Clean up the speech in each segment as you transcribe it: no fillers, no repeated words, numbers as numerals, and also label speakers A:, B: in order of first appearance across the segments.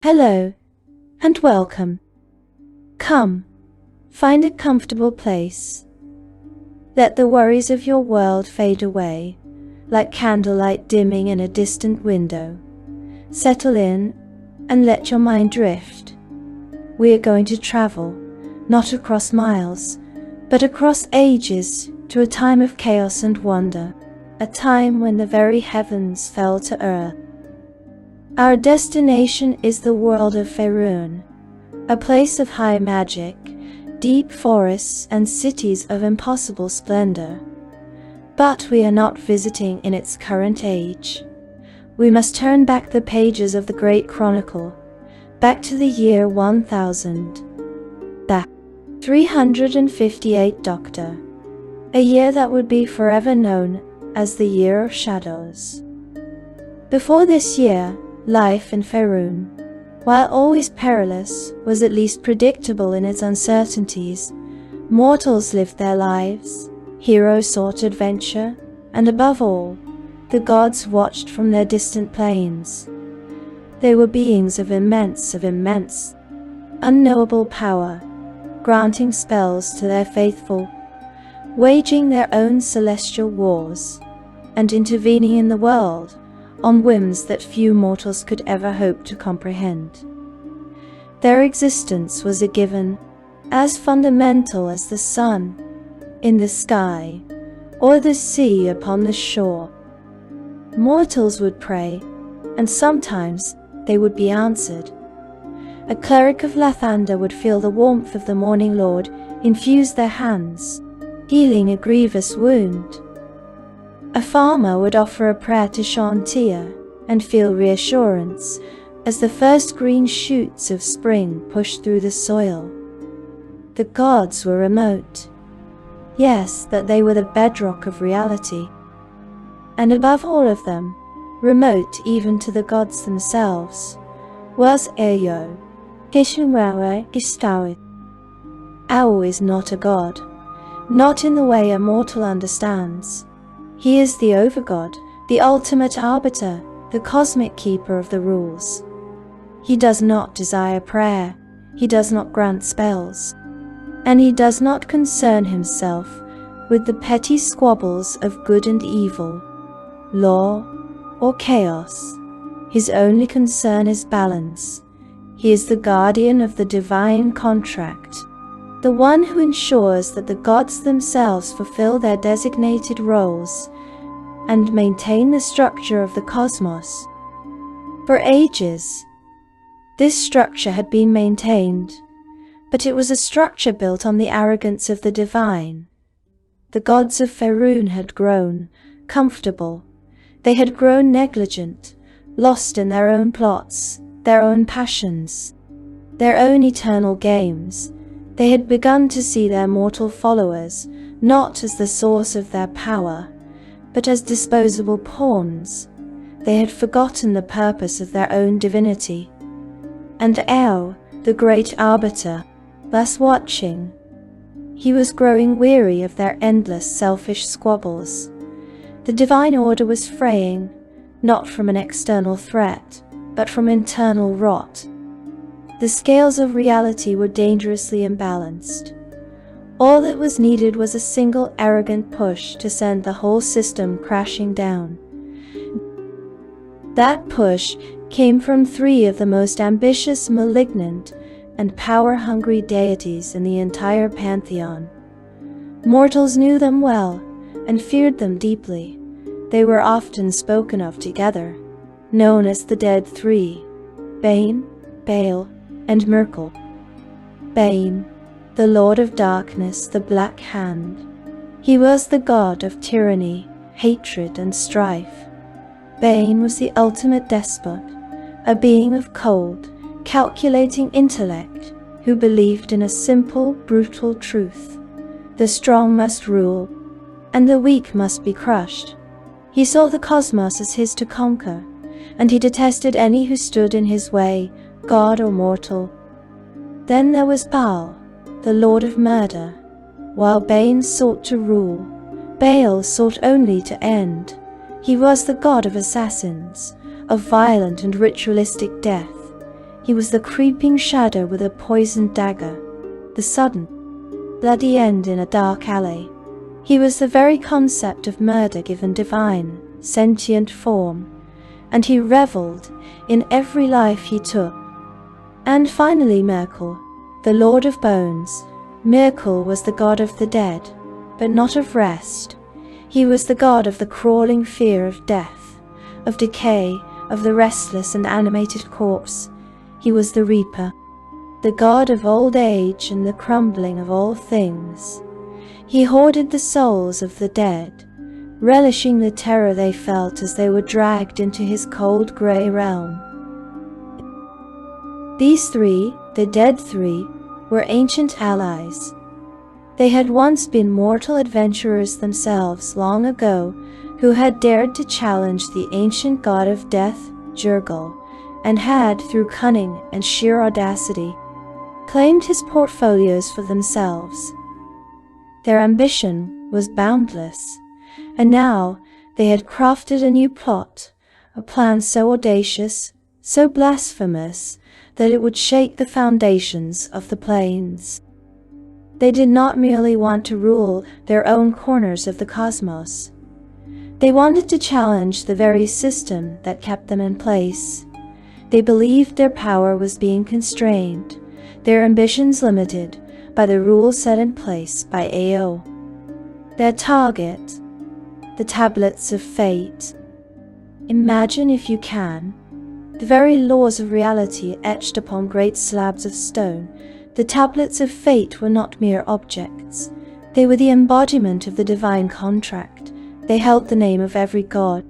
A: Hello, and welcome. Come, find a comfortable place. Let the worries of your world fade away, like candlelight dimming in a distant window. Settle in, and let your mind drift. We are going to travel, not across miles, but across ages, to a time of chaos and wonder, a time when the very heavens fell to earth. Our destination is the world of Faerun, a place of high magic, deep forests and cities of impossible splendor. But we are not visiting in its current age. We must turn back the pages of the Great Chronicle, back to the year 1000. Back 358 Doctor, a year that would be forever known as the Year of Shadows. Before this year, life in Faerun, while always perilous, was at least predictable in its uncertainties. Mortals lived their lives, heroes sought adventure, and above all, the gods watched from their distant plains. They were beings of immense, unknowable power, granting spells to their faithful, waging their own celestial wars, and intervening in the world on whims that few mortals could ever hope to comprehend. Their existence was a given, as fundamental as the sun in the sky or the sea upon the shore. Mortals would pray, and sometimes they would be answered. A cleric of Lathander would feel the warmth of the Morning Lord infuse their hands, healing a grievous wound. A farmer would offer a prayer to Shantia and feel reassurance as the first green shoots of spring pushed through the soil. The gods were remote. Yes, that they were the bedrock of reality. And above all of them, remote even to the gods themselves, was Ao. Ao is not a god, not in the way a mortal understands. He is the overgod, the ultimate arbiter, the cosmic keeper of the rules. He does not desire prayer, he does not grant spells, and he does not concern himself with the petty squabbles of good and evil, law or chaos. His only concern is balance. He is the guardian of the divine contract, the one who ensures that the gods themselves fulfill their designated roles and maintain the structure of the cosmos. For ages, this structure had been maintained, but it was a structure built on the arrogance of the divine. The gods of Faerun had grown comfortable. They had grown negligent, lost in their own plots, their own passions, their own eternal games. They had begun to see their mortal followers not as the source of their power, but as disposable pawns. They had forgotten the purpose of their own divinity. And Ao, the great arbiter, thus watching. He was growing weary of their endless selfish squabbles. The divine order was fraying, not from an external threat, but from internal rot. The scales of reality were dangerously imbalanced. All that was needed was a single arrogant push to send the whole system crashing down. That push came from three of the most ambitious, malignant, and power-hungry deities in the entire pantheon. Mortals knew them well and feared them deeply. They were often spoken of together, known as the Dead Three: Bane, Bhaal, and Myrkul. Bane, the Lord of Darkness, the Black Hand. He was the god of tyranny, hatred, and strife. Bane was the ultimate despot, a being of cold, calculating intellect who believed in a simple, brutal truth. The strong must rule, and the weak must be crushed. He saw the cosmos as his to conquer, and he detested any who stood in his way, god or mortal. Then there was Bhaal, the Lord of Murder. While Bane sought to rule, Bhaal sought only to end. He was the god of assassins, of violent and ritualistic death. He was the creeping shadow with a poisoned dagger, the sudden, bloody end in a dark alley. He was the very concept of murder given divine, sentient form, and he reveled in every life he took. And finally Myrkul, the Lord of Bones. Myrkul was the god of the dead, but not of rest. He was the god of the crawling fear of death, of decay, of the restless and animated corpse. He was the Reaper, the god of old age and the crumbling of all things. He hoarded the souls of the dead, relishing the terror they felt as they were dragged into his cold grey realm. These three, the dead three, were ancient allies. They had once been mortal adventurers themselves long ago, who had dared to challenge the ancient god of death, Jurgal, and had, through cunning and sheer audacity, claimed his portfolios for themselves. Their ambition was boundless, and now they had crafted a new plot, a plan so audacious, so blasphemous, that it would shake the foundations of the planes. They did not merely want to rule their own corners of the cosmos. They wanted to challenge the very system that kept them in place. They believed their power was being constrained, their ambitions limited by the rules set in place by AO. Their target, the tablets of fate. Imagine, if you can, the very laws of reality etched upon great slabs of stone. The tablets of fate were not mere objects. They were the embodiment of the divine contract. They held the name of every god,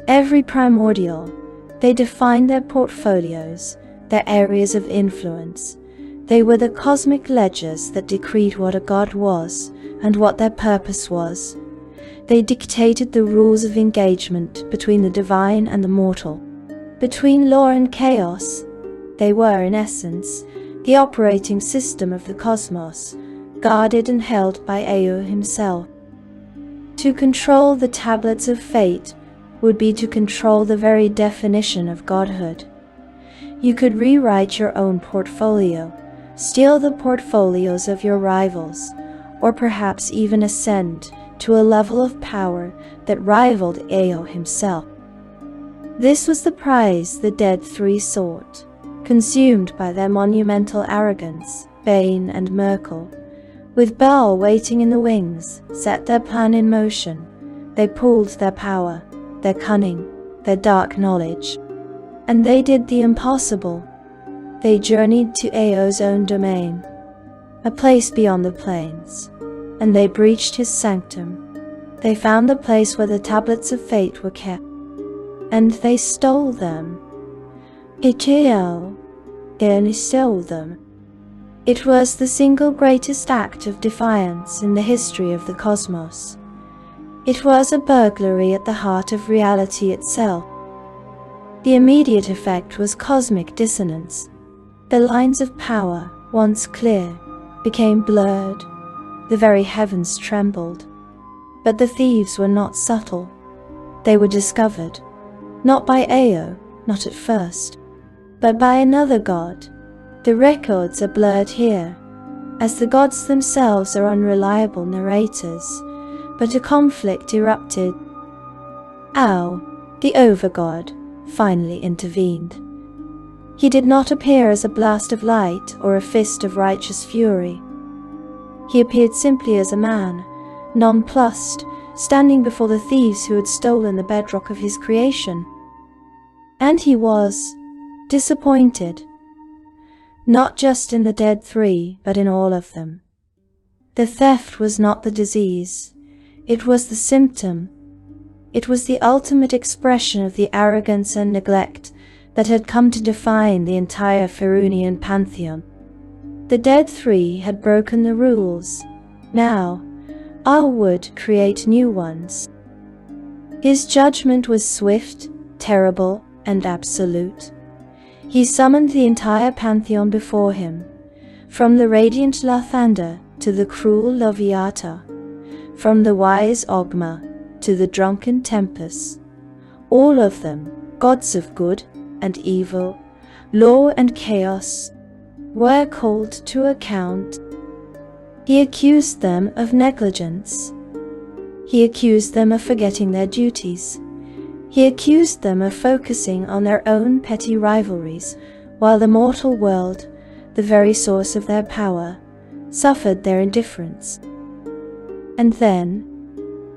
A: every primordial. They defined their portfolios, their areas of influence. They were the cosmic ledgers that decreed what a god was and what their purpose was. They dictated the rules of engagement between the divine and the mortal. Between lore and chaos, they were, in essence, the operating system of the cosmos, guarded and held by AO himself. To control the tablets of fate would be to control the very definition of godhood. You could rewrite your own portfolio, steal the portfolios of your rivals, or perhaps even ascend to a level of power that rivaled AO himself. This was the prize the dead three sought. Consumed by their monumental arrogance, Bane and Myrkul, with Bhaal waiting in the wings, set their plan in motion. They pooled their power, their cunning, their dark knowledge, and they did the impossible. They journeyed to AO's own domain, a place beyond the plains, and they breached his sanctum. They found the place where the tablets of fate were kept, and they stole them. They stole them. It was the single greatest act of defiance in the history of the cosmos. It was a burglary at the heart of reality itself. The immediate effect was cosmic dissonance. The lines of power, once clear, became blurred. The very heavens trembled. But the thieves were not subtle. They were discovered, not by AO, not at first, but by another god. The records are blurred here, as the gods themselves are unreliable narrators, but a conflict erupted. The overgod, finally intervened. He did not appear as a blast of light or a fist of righteous fury. He appeared simply as a man, nonplussed, standing before the thieves who had stolen the bedrock of his creation. And he was disappointed, not just in the dead three, but in all of them. The theft was not the disease, it was the symptom. It was the ultimate expression of the arrogance and neglect that had come to define the entire Ferunian pantheon. The dead three had broken the rules. Now, Bhaal would create new ones. His judgment was swift, terrible, and absolute. He summoned the entire pantheon before him, from the radiant Lathander to the cruel Loviata, from the wise Ogma to the drunken Tempest. All of them, gods of good and evil, law and chaos, were called to account. He accused them of negligence. He accused them of forgetting their duties. He accused them of focusing on their own petty rivalries, while the mortal world, the very source of their power, suffered their indifference. And then,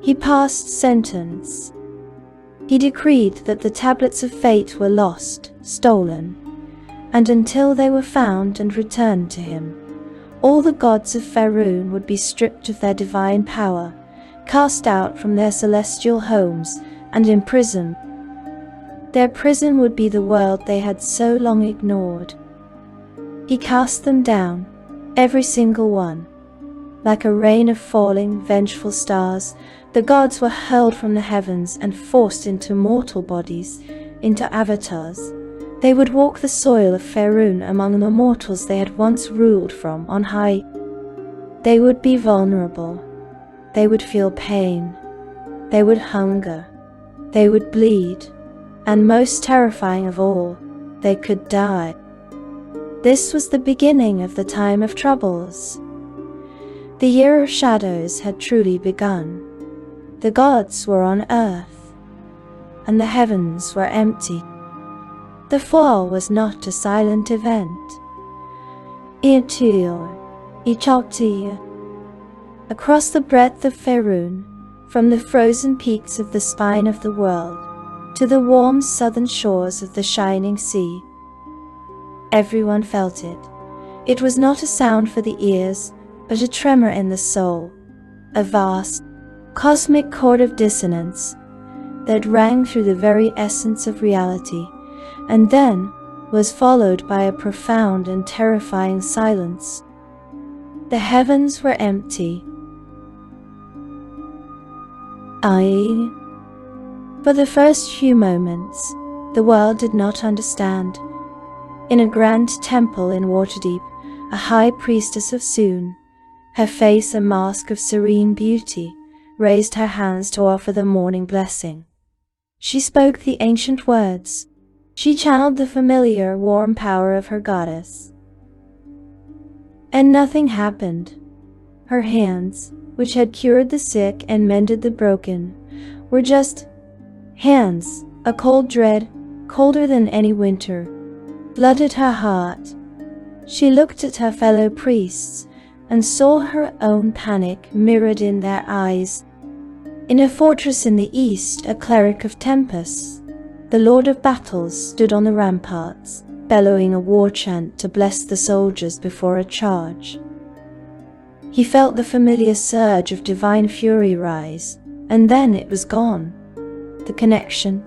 A: he passed sentence. He decreed that the tablets of fate were lost, stolen, and until they were found and returned to him, all the gods of Faerun would be stripped of their divine power, cast out from their celestial homes, and imprisoned. Their prison would be the world they had so long ignored. He cast them down, every single one. Like a rain of falling, vengeful stars, the gods were hurled from the heavens and forced into mortal bodies, into avatars. They would walk the soil of Faerun among the mortals they had once ruled from on high. They would be vulnerable. They would feel pain. They would hunger. They would bleed. And most terrifying of all, they could die. This was the beginning of the time of troubles. The year of shadows had truly begun. The gods were on earth, and the heavens were empty. The fall was not a silent event. Across the breadth of Faerun, from the frozen peaks of the spine of the world, to the warm southern shores of the shining sea. Everyone felt it. It was not a sound for the ears, but a tremor in the soul, a vast, cosmic chord of dissonance that rang through the very essence of reality, and then was followed by a profound and terrifying silence. The heavens were empty. For the first few moments, the world did not understand. In a grand temple in Waterdeep, a high priestess of Soon, her face a mask of serene beauty, raised her hands to offer the morning blessing. She spoke the ancient words. She channeled the familiar, warm power of her goddess. And nothing happened. Her hands, which had cured the sick and mended the broken, were just hands. A cold dread, colder than any winter, flooded her heart. She looked at her fellow priests and saw her own panic mirrored in their eyes. In a fortress in the east, a cleric of tempests, the Lord of Battles, stood on the ramparts, bellowing a war chant to bless the soldiers before a charge. He felt the familiar surge of divine fury rise, and then it was gone. The connection,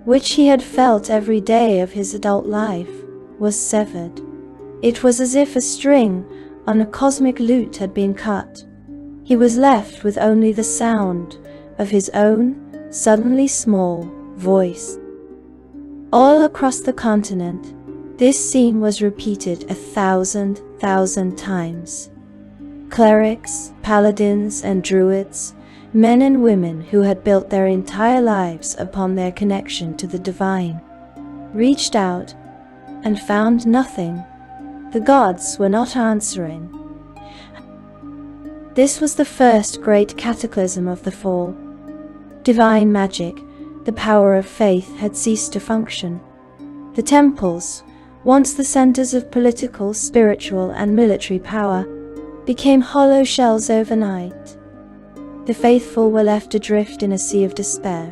A: which he had felt every day of his adult life, was severed. It was as if a string on a cosmic lute had been cut. He was left with only the sound of his own, suddenly small, voice. All across the continent, this scene was repeated 1,000 times. Clerics, paladins, and druids, men and women who had built their entire lives upon their connection to the divine, reached out and found nothing. The gods were not answering. This was the first great cataclysm of the fall. Divine magic, the power of faith, had ceased to function. The temples, once the centers of political, spiritual, and military power, became hollow shells overnight. The faithful were left adrift in a sea of despair.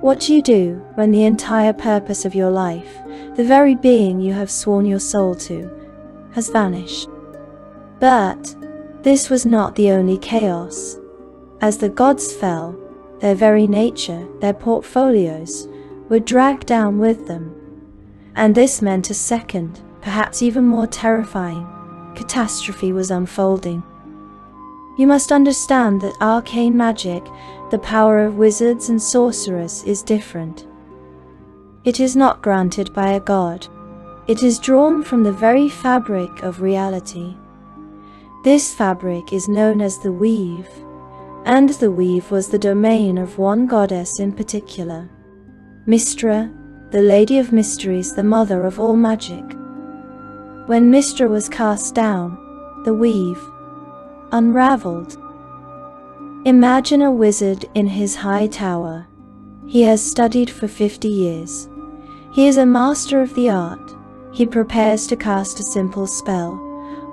A: What do you do when the entire purpose of your life, the very being you have sworn your soul to, has vanished? But this was not the only chaos. As the gods fell, their very nature, their portfolios, were dragged down with them. And this meant a second, perhaps even more terrifying, catastrophe was unfolding. You must understand that arcane magic, the power of wizards and sorcerers, is different. It is not granted by a god. It is drawn from the very fabric of reality. This fabric is known as the weave, and the weave was the domain of one goddess in particular, Mystra, the Lady of Mysteries, the mother of all magic. When Mystra was cast down, the weave unraveled. Imagine a wizard in his high tower. He has studied for 50 years. He is a master of the art. He prepares to cast a simple spell,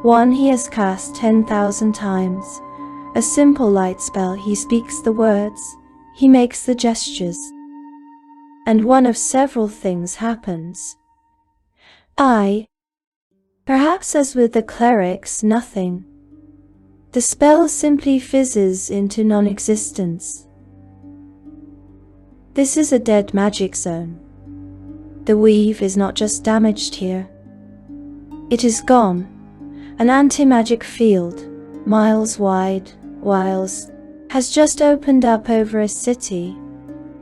A: one he has cast 10,000 times. A simple light spell. He speaks the words, he makes the gestures, and one of several things happens. Perhaps as with the clerics, nothing. The spell simply fizzes into non-existence. This is a dead magic zone. The weave is not just damaged here. It is gone. An anti-magic field, miles wide, has just opened up over a city.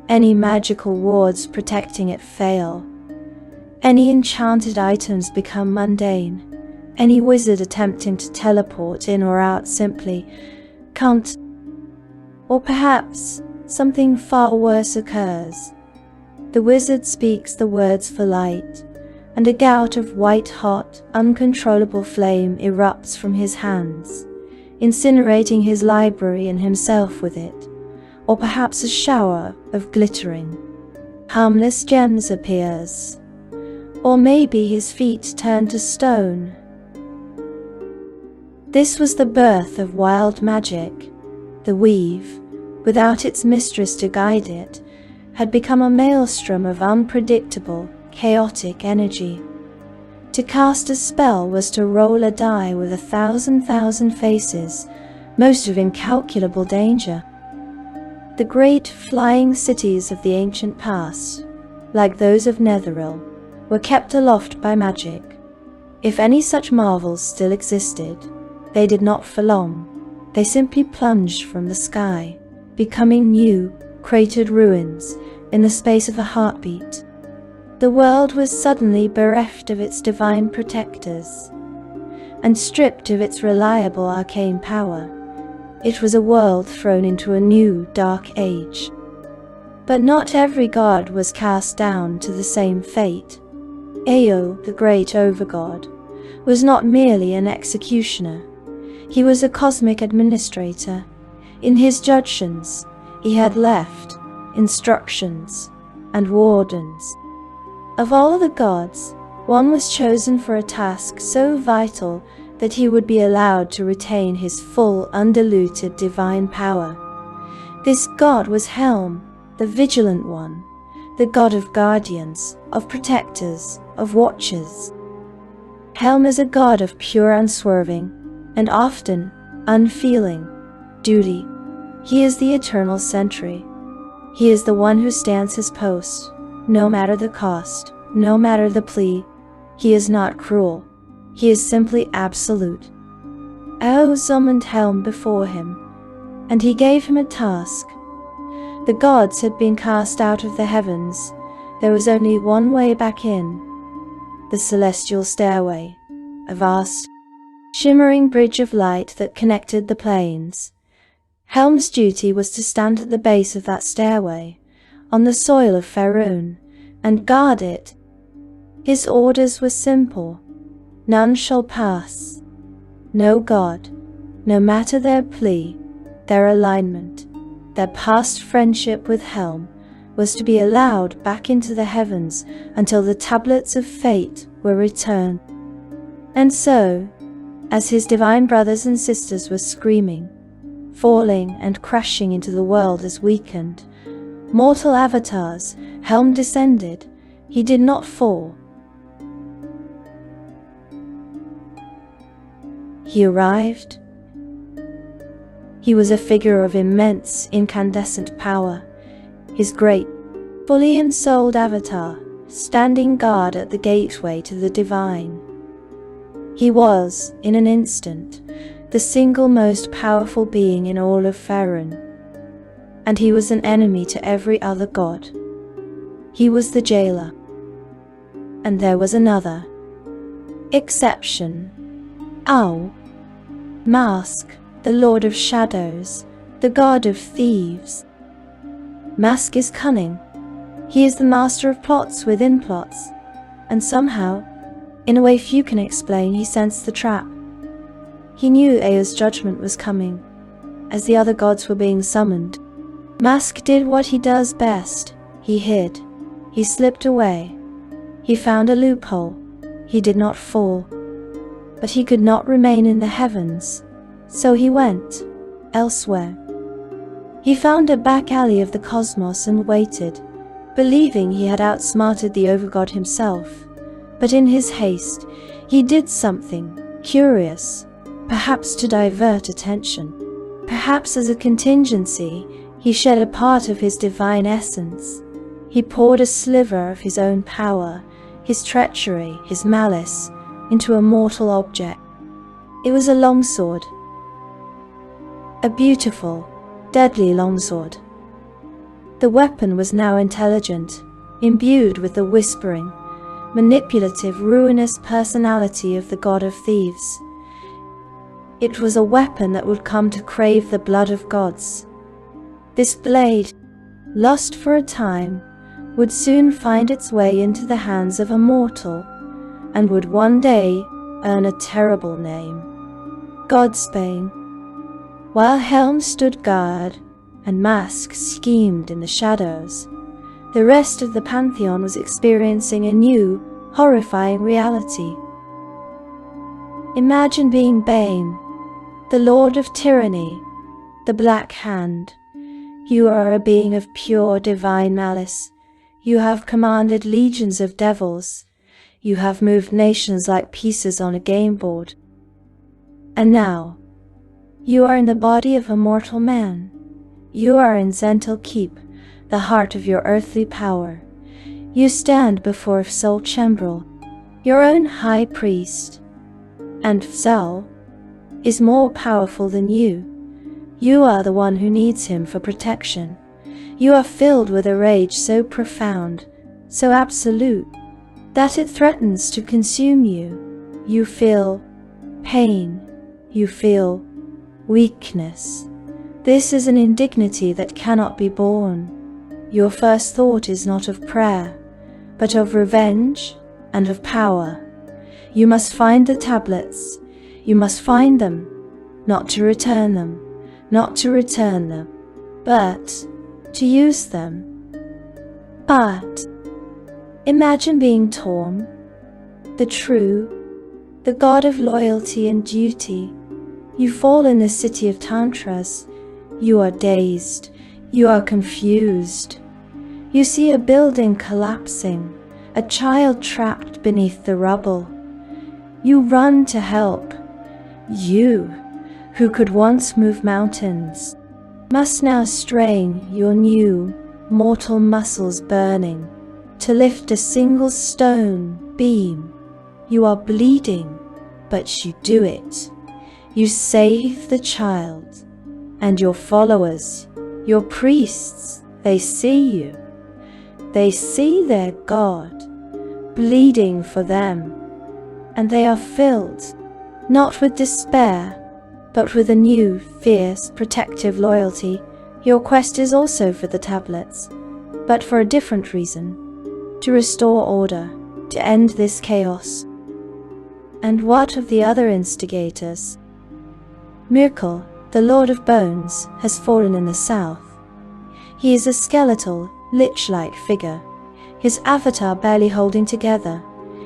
A: Any magical wards protecting it fail. Any enchanted items become mundane. Any wizard attempting to teleport in or out simply can't. Or perhaps something far worse occurs. The wizard speaks the words for light, and a gout of white-hot, uncontrollable flame erupts from his hands, incinerating his library and himself with it. Or perhaps a shower of glittering, harmless gems appears. Or maybe his feet turn to stone. This was the birth of wild magic. The weave, without its mistress to guide it, had become a maelstrom of unpredictable, chaotic energy. To cast a spell was to roll a die with 1,000 faces, most of incalculable danger. The great flying cities of the ancient past, like those of Netheril, were kept aloft by magic. If any such marvels still existed, they did not for long. They simply plunged from the sky, becoming new, cratered ruins in the space of a heartbeat. The world was suddenly bereft of its divine protectors, and stripped of its reliable arcane power. It was a world thrown into a new, dark age. But not every god was cast down to the same fate. Ao, the great overgod, was not merely an executioner. He was a cosmic administrator. In his judgments, he had left instructions and wardens. Of all the gods, one was chosen for a task so vital that he would be allowed to retain his full, undiluted divine power. This god was Helm, the Vigilant One, the god of guardians, of protectors, of watchers. Helm is a god of pure unswerving, and often unfeeling, duty. He is the eternal sentry. He is the one who stands his post, no matter the cost, no matter the plea. He is not cruel. He is simply absolute. Ao summoned Helm before him, and he gave him a task. The gods had been cast out of the heavens. There was only one way back in. The celestial stairway, a vast, shimmering bridge of light that connected the planes. Helm's duty was to stand at the base of that stairway, on the soil of Faerun, and guard it. His orders were simple. None shall pass. No god, no matter their plea, their alignment, their past friendship with Helm, was to be allowed back into the heavens until the tablets of fate were returned. And so, as his divine brothers and sisters were screaming, falling and crashing into the world as weakened, mortal avatars, Helm descended. He did not fall. He arrived. He was a figure of immense, incandescent power, his great, fully ensouled avatar, standing guard at the gateway to the divine. He was, in an instant, the single most powerful being in all of Faerun, and he was an enemy to every other god. He was the jailer. And there was another exception. Ao, Mask, the Lord of Shadows, the god of thieves. Mask is cunning. He is the master of plots within plots, and somehow, in a way few can explain, he sensed the trap. He knew Ea's judgment was coming, as the other gods were being summoned. Mask did what he does best. He hid. He slipped away. He found a loophole. He did not fall. But he could not remain in the heavens, so he went elsewhere. He found a back alley of the cosmos and waited, believing he had outsmarted the overgod himself. But in his haste, he did something curious, perhaps to divert attention. Perhaps as a contingency, he shed a part of his divine essence. He poured a sliver of his own power, his treachery, his malice, into a mortal object. It was a longsword. A beautiful, deadly longsword. The weapon was now intelligent, imbued with the whispering, manipulative, ruinous personality of the god of thieves. It was a weapon that would come to crave the blood of gods. This blade, lost for a time, would soon find its way into the hands of a mortal, and would one day earn a terrible name. God's Bane. While Helm stood guard and Mask schemed in the shadows, the rest of the Pantheon was experiencing a new, horrifying reality. Imagine being Bane, the Lord of Tyranny, the Black Hand. You are a being of pure divine malice. You have commanded legions of devils. You have moved nations like pieces on a game board. And now, you are in the body of a mortal man. You are in Zental Keep, the heart of your earthly power. You stand before Sol Chembril, your own high priest. And Zal is more powerful than you. You are the one who needs him for protection. You are filled with a rage so profound, so absolute, that it threatens to consume you. You feel pain. You feel weakness. This is an indignity that cannot be borne. Your first thought is not of prayer, but of revenge and of power. You must find the tablets. You must find them, not to return them, not to return them, but to use them. But imagine being torn, the true, the god of loyalty and duty. You fall in the city of Tantras. You are dazed. You are confused. You see a building collapsing, a child trapped beneath the rubble. You run to help. You, who could once move mountains, must now strain your new, mortal muscles burning to lift a single stone beam. You are bleeding, but you do it. You save the child, and your followers, your priests, they see you. They see their God bleeding for them, and they are filled, not with despair, but with a new, fierce, protective loyalty. Your quest is also for the tablets, but for a different reason: to restore order, to end this chaos. And what of the other instigators? Myrkul, the Lord of Bones, has fallen in the south. He is a skeletal, lich-like figure, his avatar barely holding together.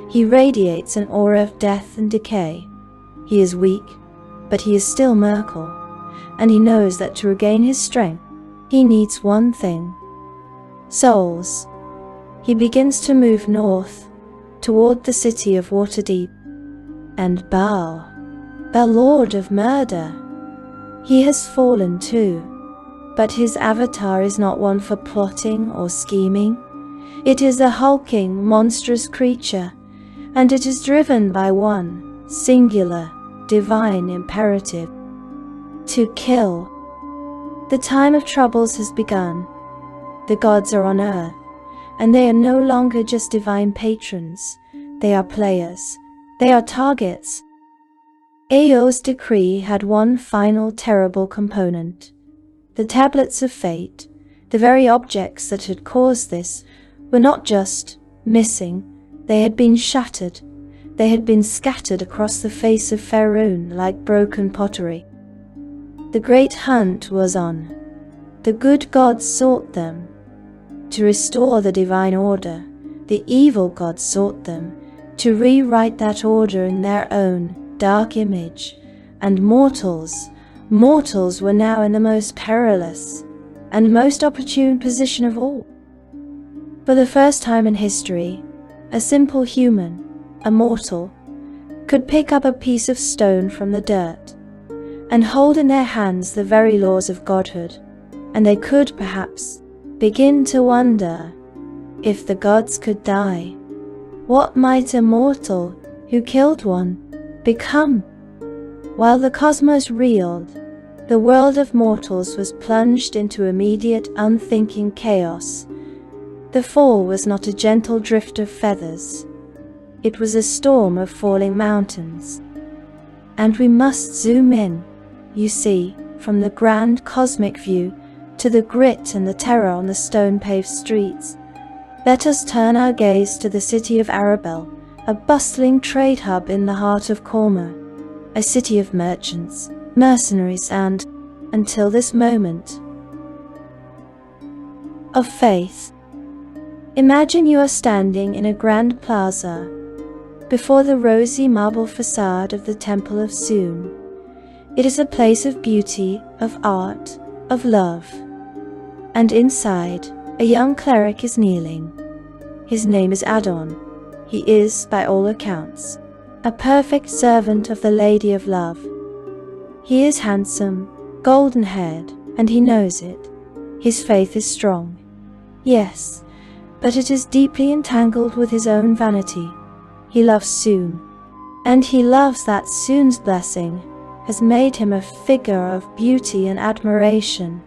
A: He radiates an aura of death and decay. He is weak, but he is still Myrkul, and he knows that to regain his strength, he needs one thing: souls. He begins to move north, toward the city of Waterdeep. And Bhaal, the Lord of Murder, he has fallen too, but his avatar is not one for plotting or scheming. It is a hulking, monstrous creature, and it is driven by one singular, divine imperative: to kill. The time of troubles has begun. The gods are on earth, and they are no longer just divine patrons. They are players. They are targets. Eo's decree had one final terrible component. The tablets of fate, the very objects that had caused this, were not just missing, they had been shattered. They had been scattered across the face of Faerun like broken pottery. The great hunt was on. The good gods sought them. To restore the divine order, the evil gods sought them, to rewrite that order in their own dark image. And mortals were now in the most perilous and most opportune position of all. For the first time in history, a simple human, a mortal, could pick up a piece of stone from the dirt and hold in their hands the very laws of godhood, and they could perhaps begin to wonder, if the gods could die, what might a mortal who killed one become? While the cosmos reeled, the world of mortals was plunged into immediate, unthinking chaos. The fall was not a gentle drift of feathers. It was a storm of falling mountains. And we must zoom in, you see, from the grand cosmic view to the grit and the terror on the stone-paved streets. Let us turn our gaze to the city of Arabel, a bustling trade hub in the heart of Corma, a city of merchants, mercenaries and, until this moment, of faith. Imagine you are standing in a grand plaza before the rosy marble facade of the Temple of Sun. It is a place of beauty, of art, of love. And inside, a young cleric is kneeling. His name is Adon. He is, by all accounts, a perfect servant of the Lady of Love. He is handsome, golden-haired, and he knows it. His faith is strong. Yes, but it is deeply entangled with his own vanity. He loves Sun, and he loves that Sun's blessing has made him a figure of beauty and admiration.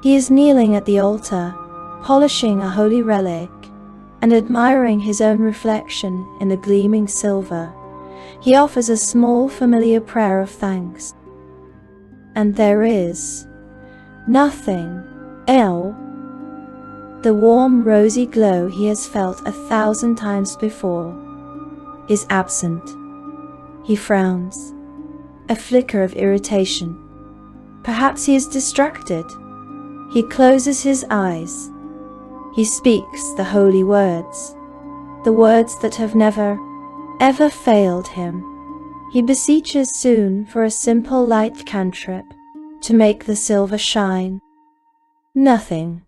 A: He is kneeling at the altar, polishing a holy relic, and admiring his own reflection in the gleaming silver. He offers a small familiar prayer of thanks. And there is nothing else. The warm rosy glow he has felt 1,000 times before is absent. He frowns, a flicker of irritation. Perhaps he is distracted. He closes his eyes. He speaks the holy words, the words that have never, ever failed him. He beseeches Sun for a simple light cantrip to make the silver shine. Nothing.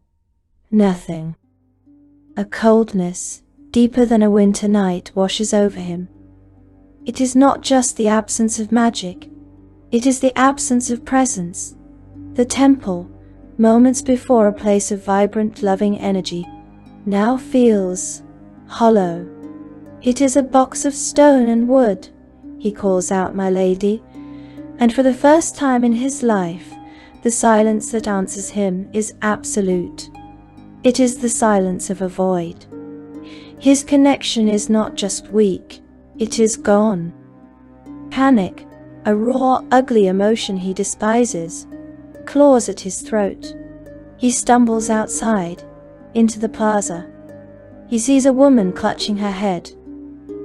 A: Nothing. A coldness, deeper than a winter night, washes over him. It is not just the absence of magic, it is the absence of presence. The temple, moments before a place of vibrant, loving energy, now feels hollow. It is a box of stone and wood, he calls out, my lady, and for the first time in his life, the silence that answers him is absolute. It is the silence of a void. His connection is not just weak, it is gone. Panic, a raw, ugly emotion he despises, claws at his throat. He stumbles outside, into the plaza. He sees a woman clutching her head,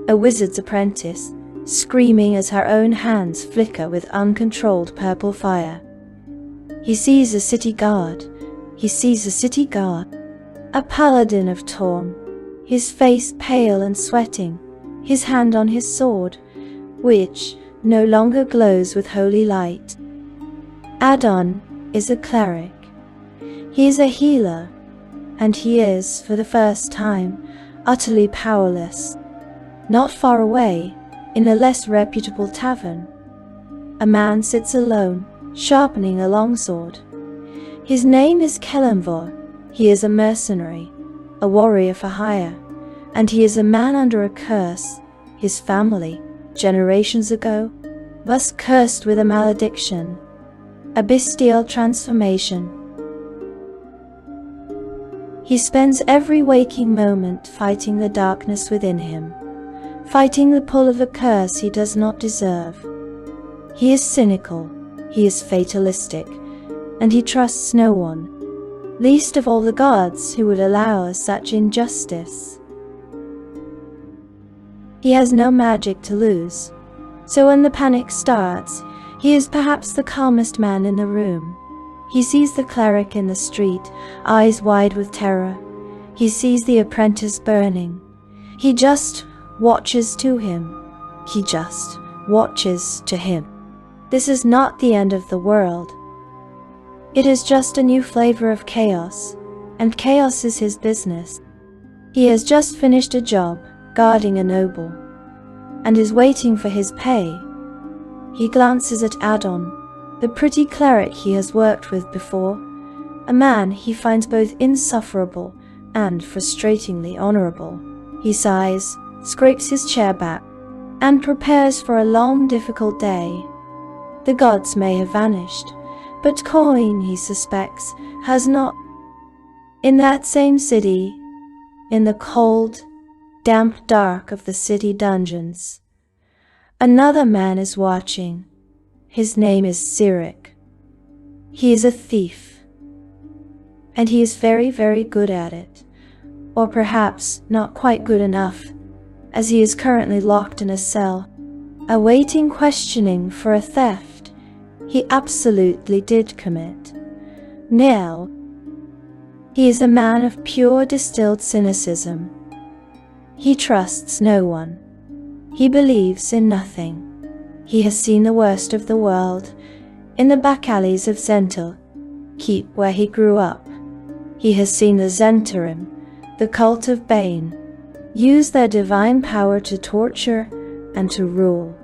A: a wizard's apprentice, screaming as her own hands flicker with uncontrolled purple fire. He sees a city guard. A paladin of Torm, his face pale and sweating, his hand on his sword, which no longer glows with holy light. Adon is a cleric. He is a healer, and he is, for the first time, utterly powerless. Not far away, in a less reputable tavern, a man sits alone, sharpening a longsword. His name is Kelemvor. He is a mercenary, a warrior for hire, and he is a man under a curse. His family, generations ago, was cursed with a malediction, a bestial transformation. He spends every waking moment fighting the darkness within him, fighting the pull of a curse he does not deserve. He is cynical, he is fatalistic, and he trusts no one. least of all the gods who would allow such injustice. He has no magic to lose, so when the panic starts, he is perhaps the calmest man in the room. He sees the cleric in the street, eyes wide with terror. He sees the apprentice burning. He just watches to him. He just watches to him. This is not the end of the world. It is just a new flavor of chaos, and chaos is his business. He has just finished a job guarding a noble, and is waiting for his pay. He glances at Adon, the pretty cleric he has worked with before, a man he finds both insufferable and frustratingly honorable. He sighs, scrapes his chair back, and prepares for a long, difficult day. The gods may have vanished, but Coin, he suspects, has not. In that same city, in the cold, damp dark of the city dungeons, another man is watching. His name is Cyric. He is a thief, and he is very, very good at it, or perhaps not quite good enough, as he is currently locked in a cell, awaiting questioning for a theft he absolutely did commit. Now, he is a man of pure distilled cynicism. He trusts no one. He believes in nothing. He has seen the worst of the world in the back alleys of Zental, keep where he grew up. He has seen the Zentarim, the cult of Bane, use their divine power to torture and to rule.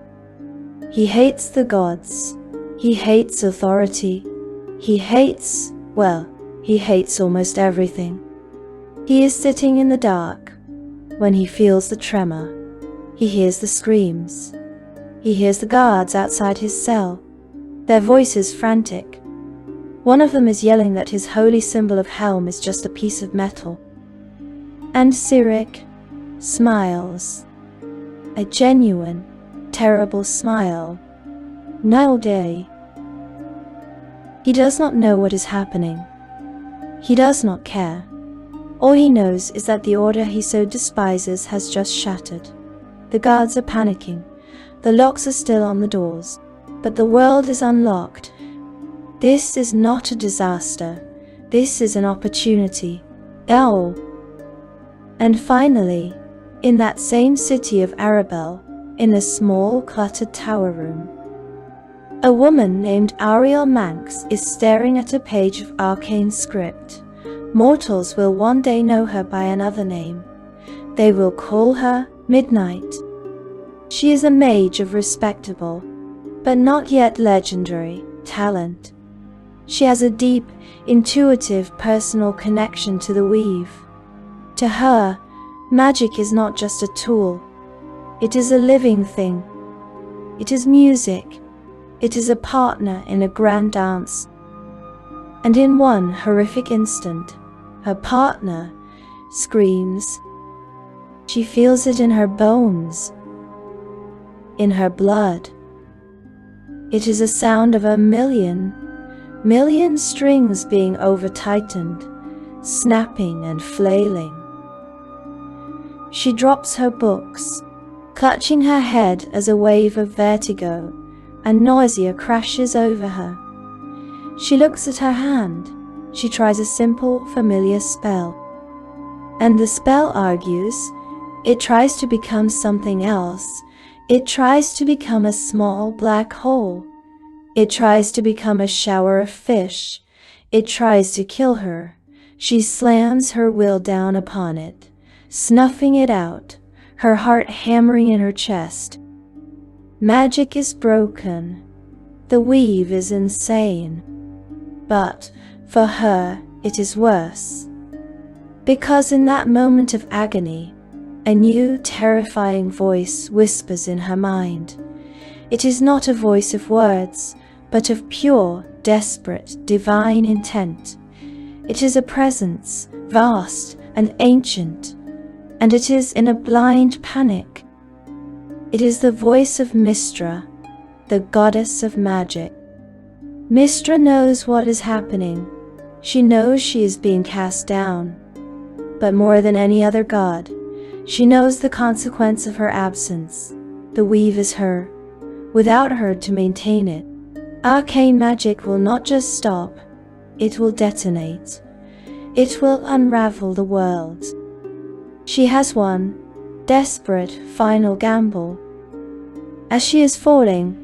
A: He hates the gods. He hates authority. He hates almost everything. He is sitting in the dark when he feels the tremor. He hears the screams. He hears the guards outside his cell, their voices frantic. One of them is yelling that his holy symbol of Helm is just a piece of metal. And Cyric smiles. A genuine, terrible smile. Nowadays, he does not know what is happening. He does not care. All he knows is that the order he so despises has just shattered. The guards are panicking. The locks are still on the doors, but the world is unlocked. This is not a disaster. This is an opportunity. Oh. And finally, in that same city of Arabelle, in a small, cluttered tower room, a woman named Ariel Manx is staring at a page of arcane script. Mortals will one day know her by another name. They will call her Midnight. She is a mage of respectable, but not yet legendary, talent. She has a deep, intuitive, personal connection to the weave. To her, magic is not just a tool. It is a living thing. It is music. It is a partner in a grand dance. And in one horrific instant, her partner screams. She feels it in her bones, in her blood. It is a sound of a million strings being over-tightened, snapping and flailing. She drops her books, clutching her head as a wave of vertigo and nausea crashes over her. She looks at her hand. She tries a simple, familiar spell. And the spell argues. It tries to become something else. It tries to become a small black hole. It tries to become a shower of fish. It tries to kill her. She slams her will down upon it, snuffing it out, her heart hammering in her chest. Magic is broken. The weave is insane. But for her, it is worse. Because in that moment of agony, a new, terrifying voice whispers in her mind. It is not a voice of words, but of pure, desperate, divine intent. It is a presence, vast and ancient, and it is in a blind panic. It is the voice of Mystra, the goddess of magic. Mystra knows what is happening. She knows she is being cast down. But more than any other god, she knows the consequence of her absence. The weave is her. Without her to maintain it, arcane magic will not just stop, it will detonate. It will unravel the world. She has one desperate final gamble. As she is falling,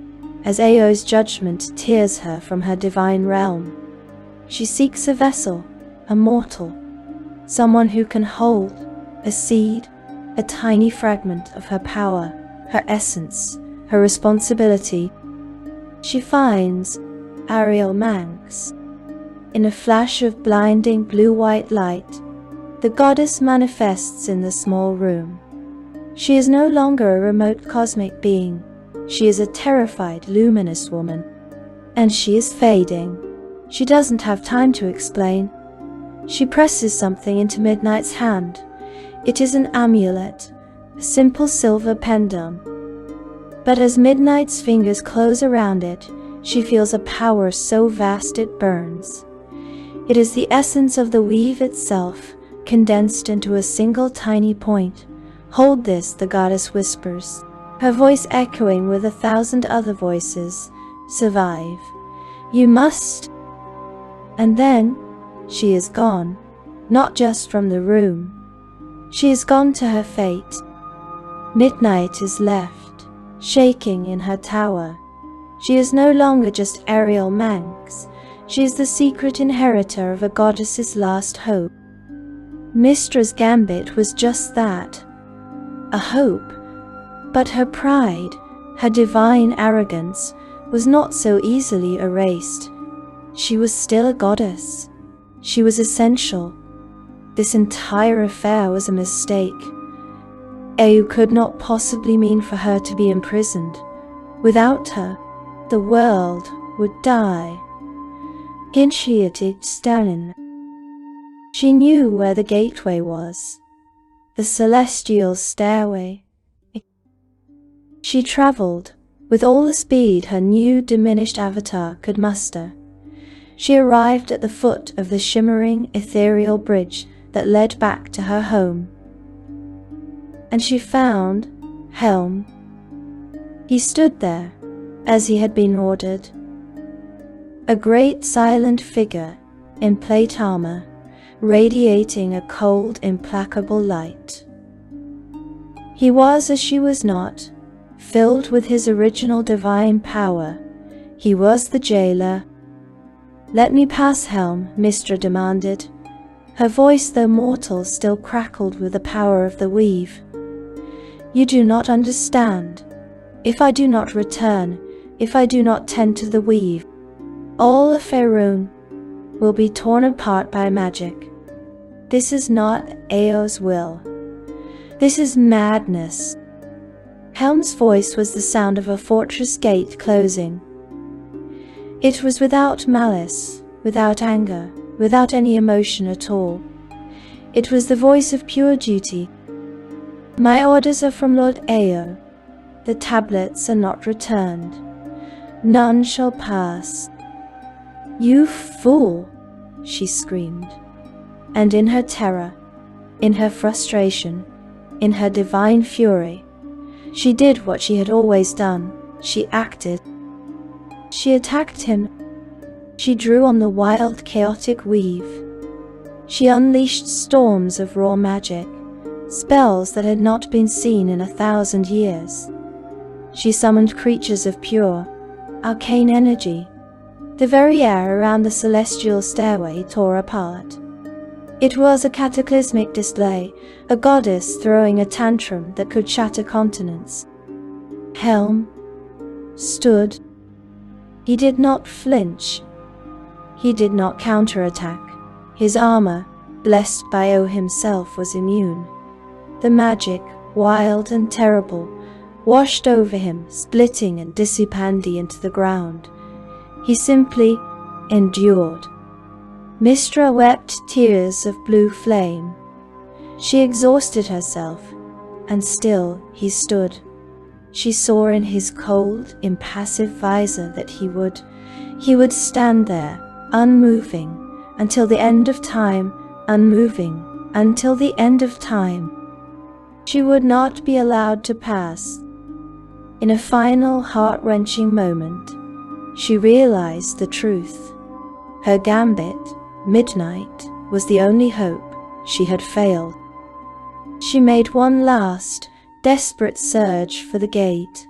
A: as Ao's judgment tears her from her divine realm, she seeks a vessel, a mortal, someone who can hold a seed, a tiny fragment of her power, her essence, her responsibility. She finds Ariel Manx. In a flash of blinding blue-white light, the goddess manifests in the small room. She is no longer a remote cosmic being. She is a terrified, luminous woman. And she is fading. She doesn't have time to explain. She presses something into Midnight's hand. It is an amulet, a simple silver pendant. But as Midnight's fingers close around it, she feels a power so vast it burns. It is the essence of the weave itself, condensed into a single tiny point. "Hold this," the goddess whispers, her voice echoing with 1,000 other voices. "Survive. You must." And then, she is gone. Not just from the room. She is gone to her fate. Midnight is left, shaking in her tower. She is no longer just Ariel Manx. She is the secret inheritor of a goddess's last hope. Mystra's gambit was just that, a hope. But her pride, her divine arrogance, was not so easily erased. She was still a goddess. She was essential. This entire affair was a mistake. Ao could not possibly mean for her to be imprisoned. Without her, the world would die. Stalin. She knew where the gateway was. The celestial stairway. She traveled with all the speed her new diminished avatar could muster. She arrived at the foot of the shimmering ethereal bridge that led back to her home. And she found Helm. He stood there, as he had been ordered. A great silent figure in plate armor, radiating a cold, implacable light. He was as she was not, filled with his original divine power. He was the jailer. "Let me pass, Helm," Mystra demanded. Her voice, though mortal, still crackled with the power of the weave. "You do not understand. If I do not return, if I do not tend to the weave, all of Faerun will be torn apart by magic. This is not Ao's will. This is madness." Helm's voice was the sound of a fortress gate closing. It was without malice, without anger, without any emotion at all. It was the voice of pure duty. "My orders are from Lord Ao. The tablets are not returned. None shall pass." "You fool!" she screamed. And in her terror, in her frustration, in her divine fury, she did what she had always done. She acted. She attacked him. She drew on the wild, chaotic weave. She unleashed storms of raw magic, spells that had not been seen in 1,000 years. She summoned creatures of pure, arcane energy. The very air around the celestial stairway tore apart. It was a cataclysmic display, a goddess throwing a tantrum that could shatter continents. Helm stood. He did not flinch. He did not counterattack. His armor, blessed by O himself, was immune. The magic, wild and terrible, washed over him, splitting and dissipandi into the ground. He simply endured. Mystra wept tears of blue flame. She exhausted herself, and still he stood. She saw in his cold, impassive visor that he would stand there, unmoving, until the end of time, unmoving, until the end of time. She would not be allowed to pass. In a final heart-wrenching moment, she realized the truth. Her gambit, midnight, was the only hope. She had failed. She made one last, desperate surge for the gate.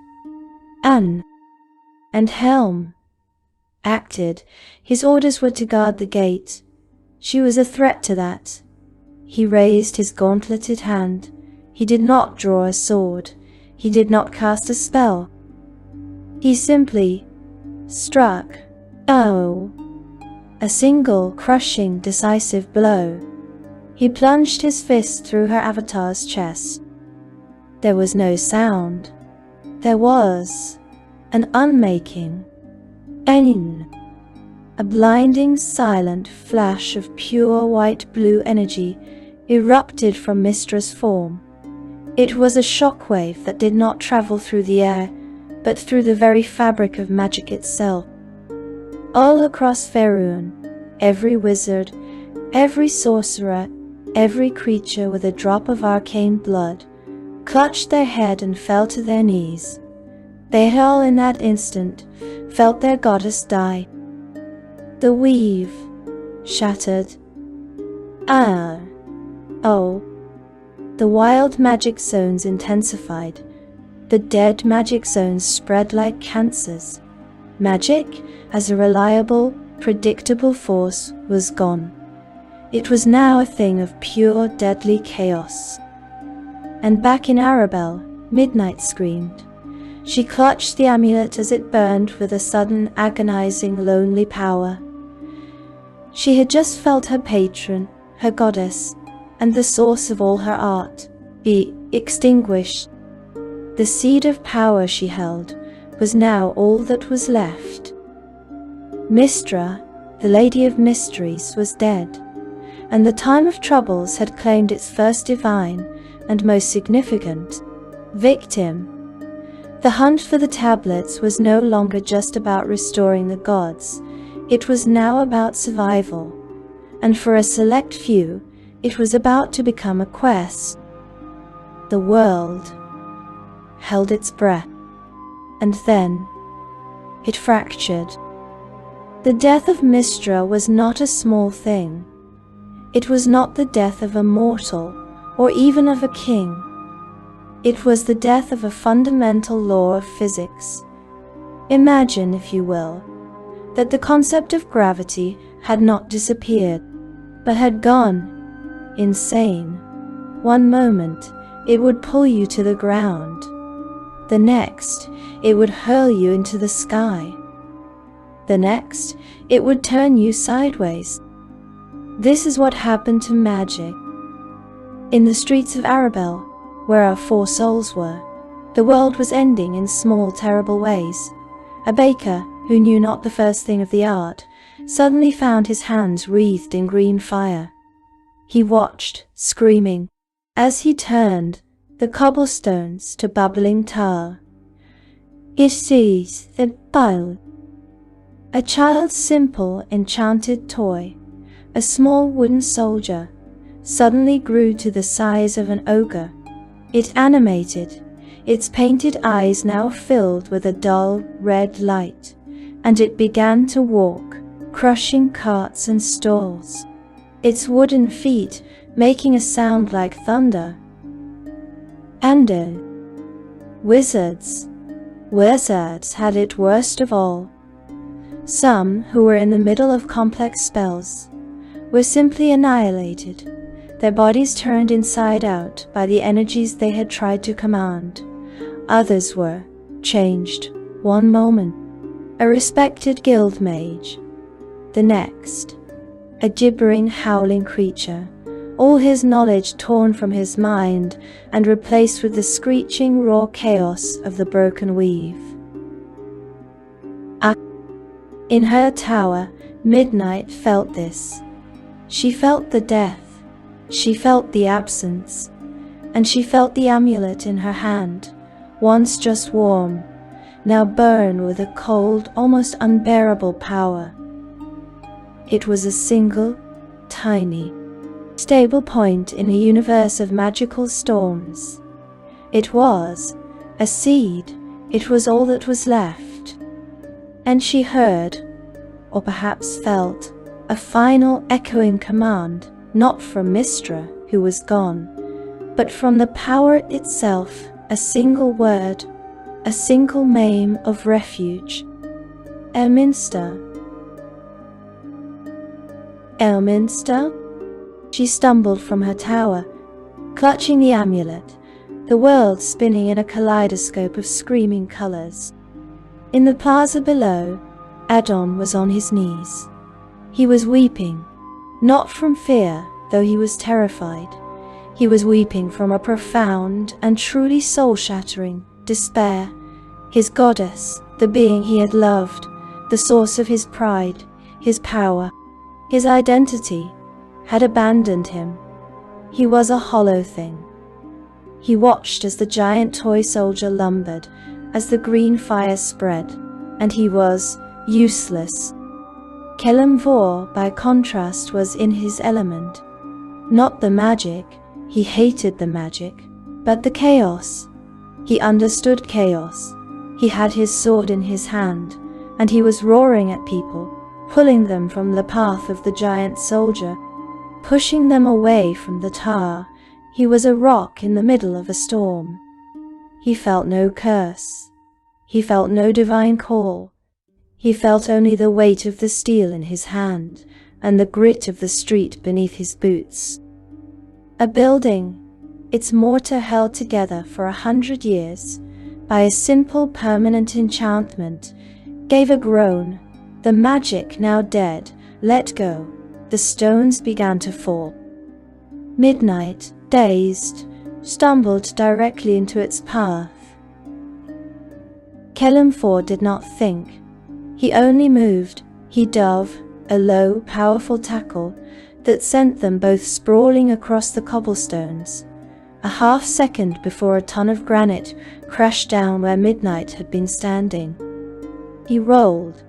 A: Adon and Helm acted. His orders were to guard the gate. She was a threat to that. He raised his gauntleted hand. He did not draw a sword. He did not cast a spell. He simply struck. Oh! A single, crushing, decisive blow. He plunged his fist through her avatar's chest. There was no sound. There was an unmaking. A blinding, silent flash of pure white-blue energy erupted from Mystra's form. It was a shockwave that did not travel through the air, but through the very fabric of magic itself. All across Faerun, every wizard, every sorcerer, every creature with a drop of arcane blood clutched their head and fell to their knees. They had all in that instant felt their goddess die. The weave shattered. Oh! The wild magic zones intensified. The dead magic zones spread like cancers. Magic, as a reliable, predictable force, was gone. It was now a thing of pure, deadly chaos. And back in Arabelle, midnight screamed. She clutched the amulet as it burned with a sudden, agonizing, lonely power. She had just felt her patron, her goddess, and the source of all her art, be extinguished. The seed of power she held was now all that was left. Mystra, the Lady of Mysteries, was dead, and the time of troubles had claimed its first divine and most significant victim. The hunt for the tablets was no longer just about restoring the gods. It was now about survival, and for a select few, it was about to become a quest. The world held its breath, and then it fractured. The death of Mystra was not a small thing. It was not the death of a mortal, or even of a king. It was the death of a fundamental law of physics. Imagine, if you will, that the concept of gravity had not disappeared, but had gone insane. One moment, it would pull you to the ground. The next, it would hurl you into the sky. The next, it would turn you sideways. This is what happened to magic. In the streets of Arabelle, where our four souls were, the world was ending in small, terrible ways. A baker, who knew not the first thing of the art, suddenly found his hands wreathed in green fire. He watched, screaming, as he turned the cobblestones to bubbling tar. It sees the Bhaal. A child's simple, enchanted toy, a small wooden soldier, suddenly grew to the size of an ogre. It animated, its painted eyes now filled with a dull, red light, and it began to walk, crushing carts and stalls, its wooden feet making a sound like thunder. And wizards had it worst of all. Some, who were in the middle of complex spells, were simply annihilated, their bodies turned inside out by the energies they had tried to command. Others were changed, one moment, a respected guild mage, the next, a gibbering, howling creature, all his knowledge torn from his mind and replaced with the screeching, raw chaos of the broken weave. In her tower, Midnight felt this. She felt the death. She felt the absence, and she felt the amulet in her hand, once just warm, now burn with a cold, almost unbearable power. It was a single, tiny, stable point in a universe of magical storms. It was a seed. It was all that was left. And she heard, or perhaps felt, a final echoing command, not from Mystra, who was gone, but from the power itself, a single word, a single name of refuge. Elminster. Elminster? She stumbled from her tower, clutching the amulet, the world spinning in a kaleidoscope of screaming colors. In the plaza below, Adon was on his knees. He was weeping, not from fear, though he was terrified. He was weeping from a profound and truly soul-shattering despair. His goddess, the being he had loved, the source of his pride, his power, his identity, had abandoned him. He was a hollow thing. He watched as the giant toy soldier lumbered, as the green fire spread, and he was useless. Kelemvor, by contrast, was in his element. Not the magic, he hated the magic, but the chaos. He understood chaos. He had his sword in his hand, and he was roaring at people, pulling them from the path of the giant soldier, pushing them away from the tower. He was a rock in the middle of a storm. He felt no curse. He felt no divine call. He felt only the weight of the steel in his hand and the grit of the street beneath his boots. A building, its mortar held together for 100 years by a simple permanent enchantment, gave a groan. The magic, now dead, let go. The stones began to fall. Midnight, dazed, stumbled directly into its path. Kelemvor did not think. He only moved. He dove, a low, powerful tackle that sent them both sprawling across the cobblestones, a half second before a ton of granite crashed down where Midnight had been standing. He rolled,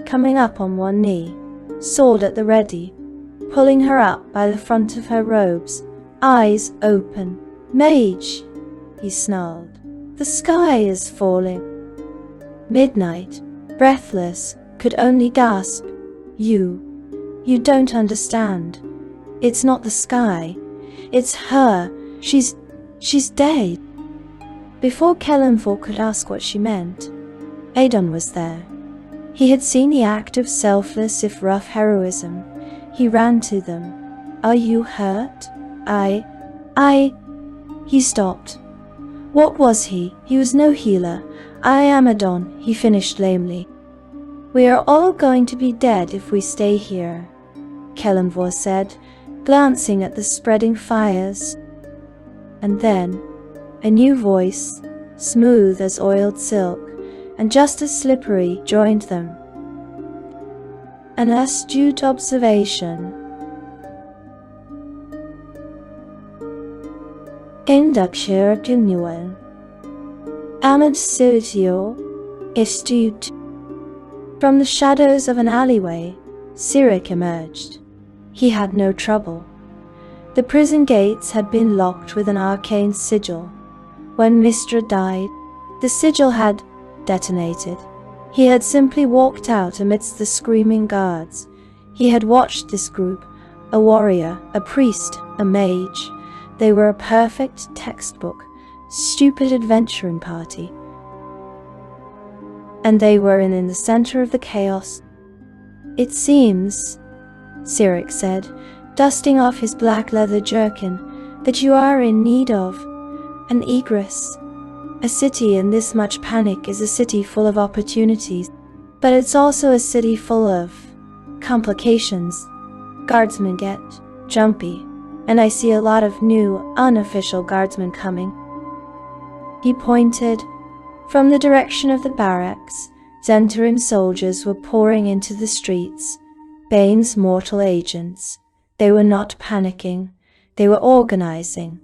A: coming up on one knee, sword at the ready, pulling her up by the front of her robes, eyes open. "Mage," he snarled, "the sky is falling." Midnight, breathless, could only gasp, You don't understand. It's not the sky. It's her. She's dead." Before Kelemvor could ask what she meant, Adon was there. He had seen the act of selfless if rough heroism. He ran to them. "Are you hurt?" He stopped. What was he? He was no healer. "I am Adon," he finished lamely. "We are all going to be dead if we stay here," Kelemvor said, glancing at the spreading fires. And then, a new voice, smooth as oiled silk, and just as slippery, joined them. An astute observation. Inducture continual. Amid Sitio, astute. From the shadows of an alleyway, Cyric emerged. He had no trouble. The prison gates had been locked with an arcane sigil. When Mystra died, the sigil had detonated. He had simply walked out amidst the screaming guards. He had watched this group, a warrior, a priest, a mage. They were a perfect textbook, stupid adventuring party. And they were in the center of the chaos. "It seems," Cyric said, dusting off his black leather jerkin, "that you are in need of an egress. A city in this much panic is a city full of opportunities, but it's also a city full of complications. Guardsmen get jumpy, and I see a lot of new, unofficial guardsmen coming." He pointed. From the direction of the barracks, Zentarim soldiers were pouring into the streets, Bane's mortal agents. They were not panicking. They were organizing.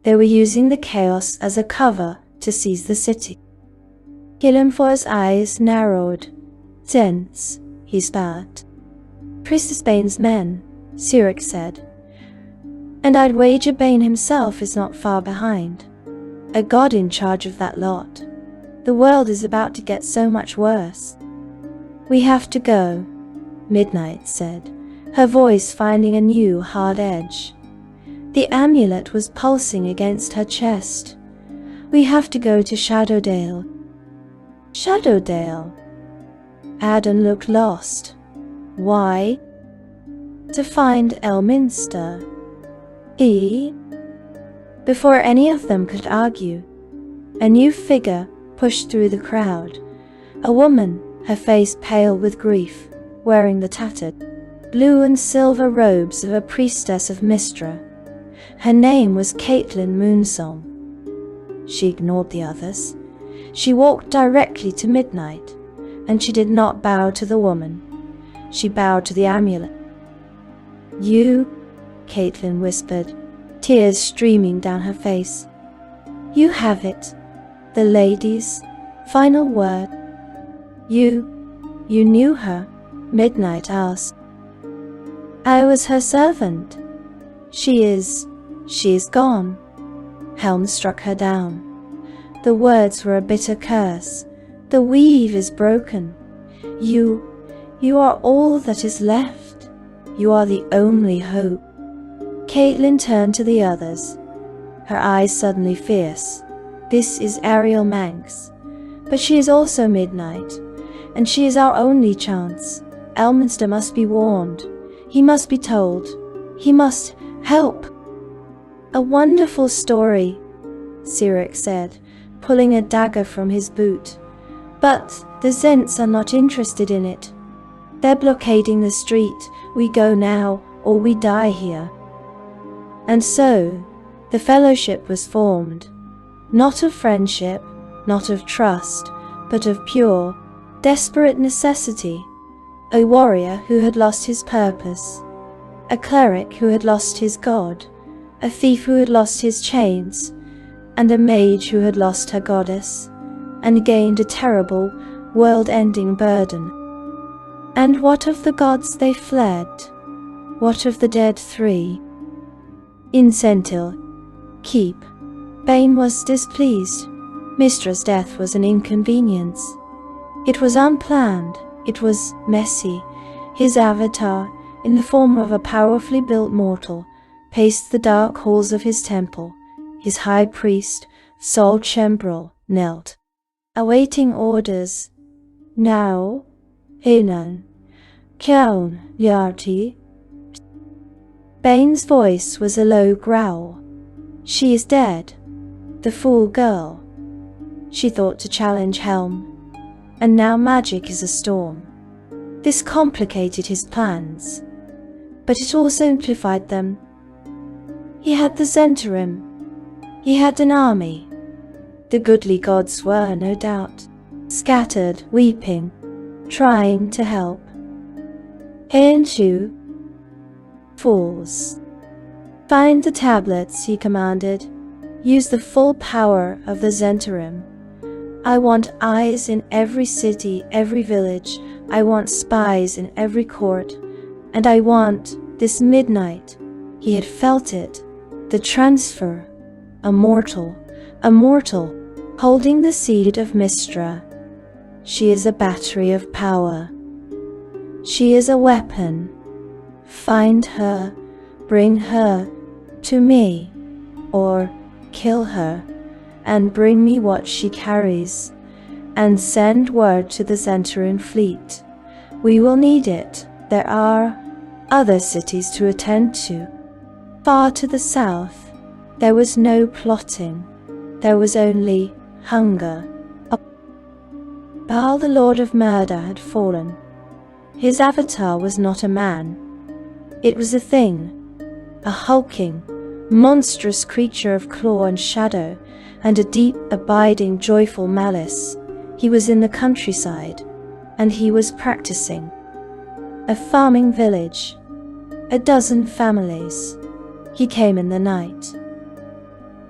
A: They were using the chaos as a cover to seize the city. Kelemvor's eyes narrowed. "Sense," he spat. Priestess Bane's men, Cyric said. And I'd wager Bane himself is not far behind. A god in charge of that lot. The world is about to get so much worse. We have to go, Midnight said, her voice finding a new hard edge. The amulet was pulsing against her chest. We have to go to Shadowdale. Shadowdale? Adon looked lost. Why? To find Elminster. Before any of them could argue, a new figure pushed through the crowd. A woman, her face pale with grief, wearing the tattered blue and silver robes of a priestess of Mystra. Her name was Caitlin Moonsong. She ignored the others. She walked directly to Midnight, and she did not bow to the woman. She bowed to the amulet. You, Caitlin whispered, tears streaming down her face. You have it. The lady's final word. You knew her? Midnight asked. I was her servant. She is gone. Helm struck her down. The words were a bitter curse. The weave is broken. You are all that is left. You are the only hope. Caitlin turned to the others, her eyes suddenly fierce. This is Ariel Manx, but she is also Midnight, and she is our only chance. Elminster must be warned. He must be told. He must help. A wonderful story, Cyric said, pulling a dagger from his boot. But the Zents are not interested in it. They're blockading the street. We go now, or we die here. And so, the fellowship was formed, not of friendship, not of trust, but of pure, desperate necessity. A warrior who had lost his purpose, a cleric who had lost his god, a thief who had lost his chains, and a mage who had lost her goddess, and gained a terrible, world-ending burden. And what of the gods they fled? What of the dead three? In Sentil Keep, Bane was displeased. Mystra's death was an inconvenience. It was unplanned, it was messy. His avatar, in the form of a powerfully built mortal, paced the dark halls of his temple. His high priest, Sol Chembril, knelt, awaiting orders. Now, Enan, Kyaun Yarti. Bane's voice was a low growl. She is dead. The fool girl. She thought to challenge Helm. And now magic is a storm. This complicated his plans, but it also simplified them. He had the Zentarim. He had an army. The goodly gods were, no doubt, scattered, weeping, trying to help. Into fools. Find the tablets, he commanded. Use the full power of the Zentarim. I want eyes in every city, every village. I want spies in every court. And I want this Midnight. He had felt it. The transfer. A mortal, holding the seed of Mystra. She is a battery of power. She is a weapon. Find her, bring her to me, or kill her, and bring me what she carries, and send word to the Zentarim fleet. We will need it. There are other cities to attend to. Far to the south, there was no plotting. There was only hunger. Bhaal, the Lord of Murder, had fallen. His avatar was not a man. It was a thing, a hulking, monstrous creature of claw and shadow, and a deep, abiding, joyful malice. He was in the countryside, and he was practicing. A farming village, a dozen families. He came in the night.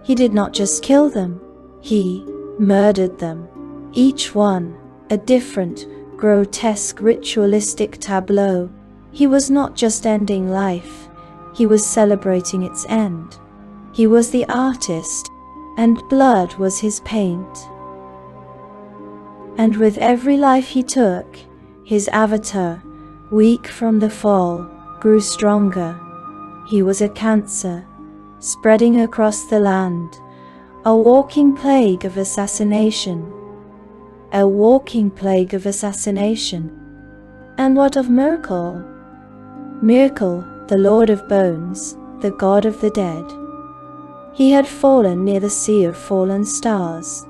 A: He did not just kill them, he murdered them, each one a different, grotesque, ritualistic tableau. He was not just ending life, he was celebrating its end. He was the artist, and blood was his paint. And with every life he took, his avatar, weak from the fall, grew stronger. He was a cancer, spreading across the land, a walking plague of assassination. A walking plague of assassination. And what of Myrkul? Myrkul, the Lord of Bones, the god of the dead. He had fallen near the sea of fallen stars.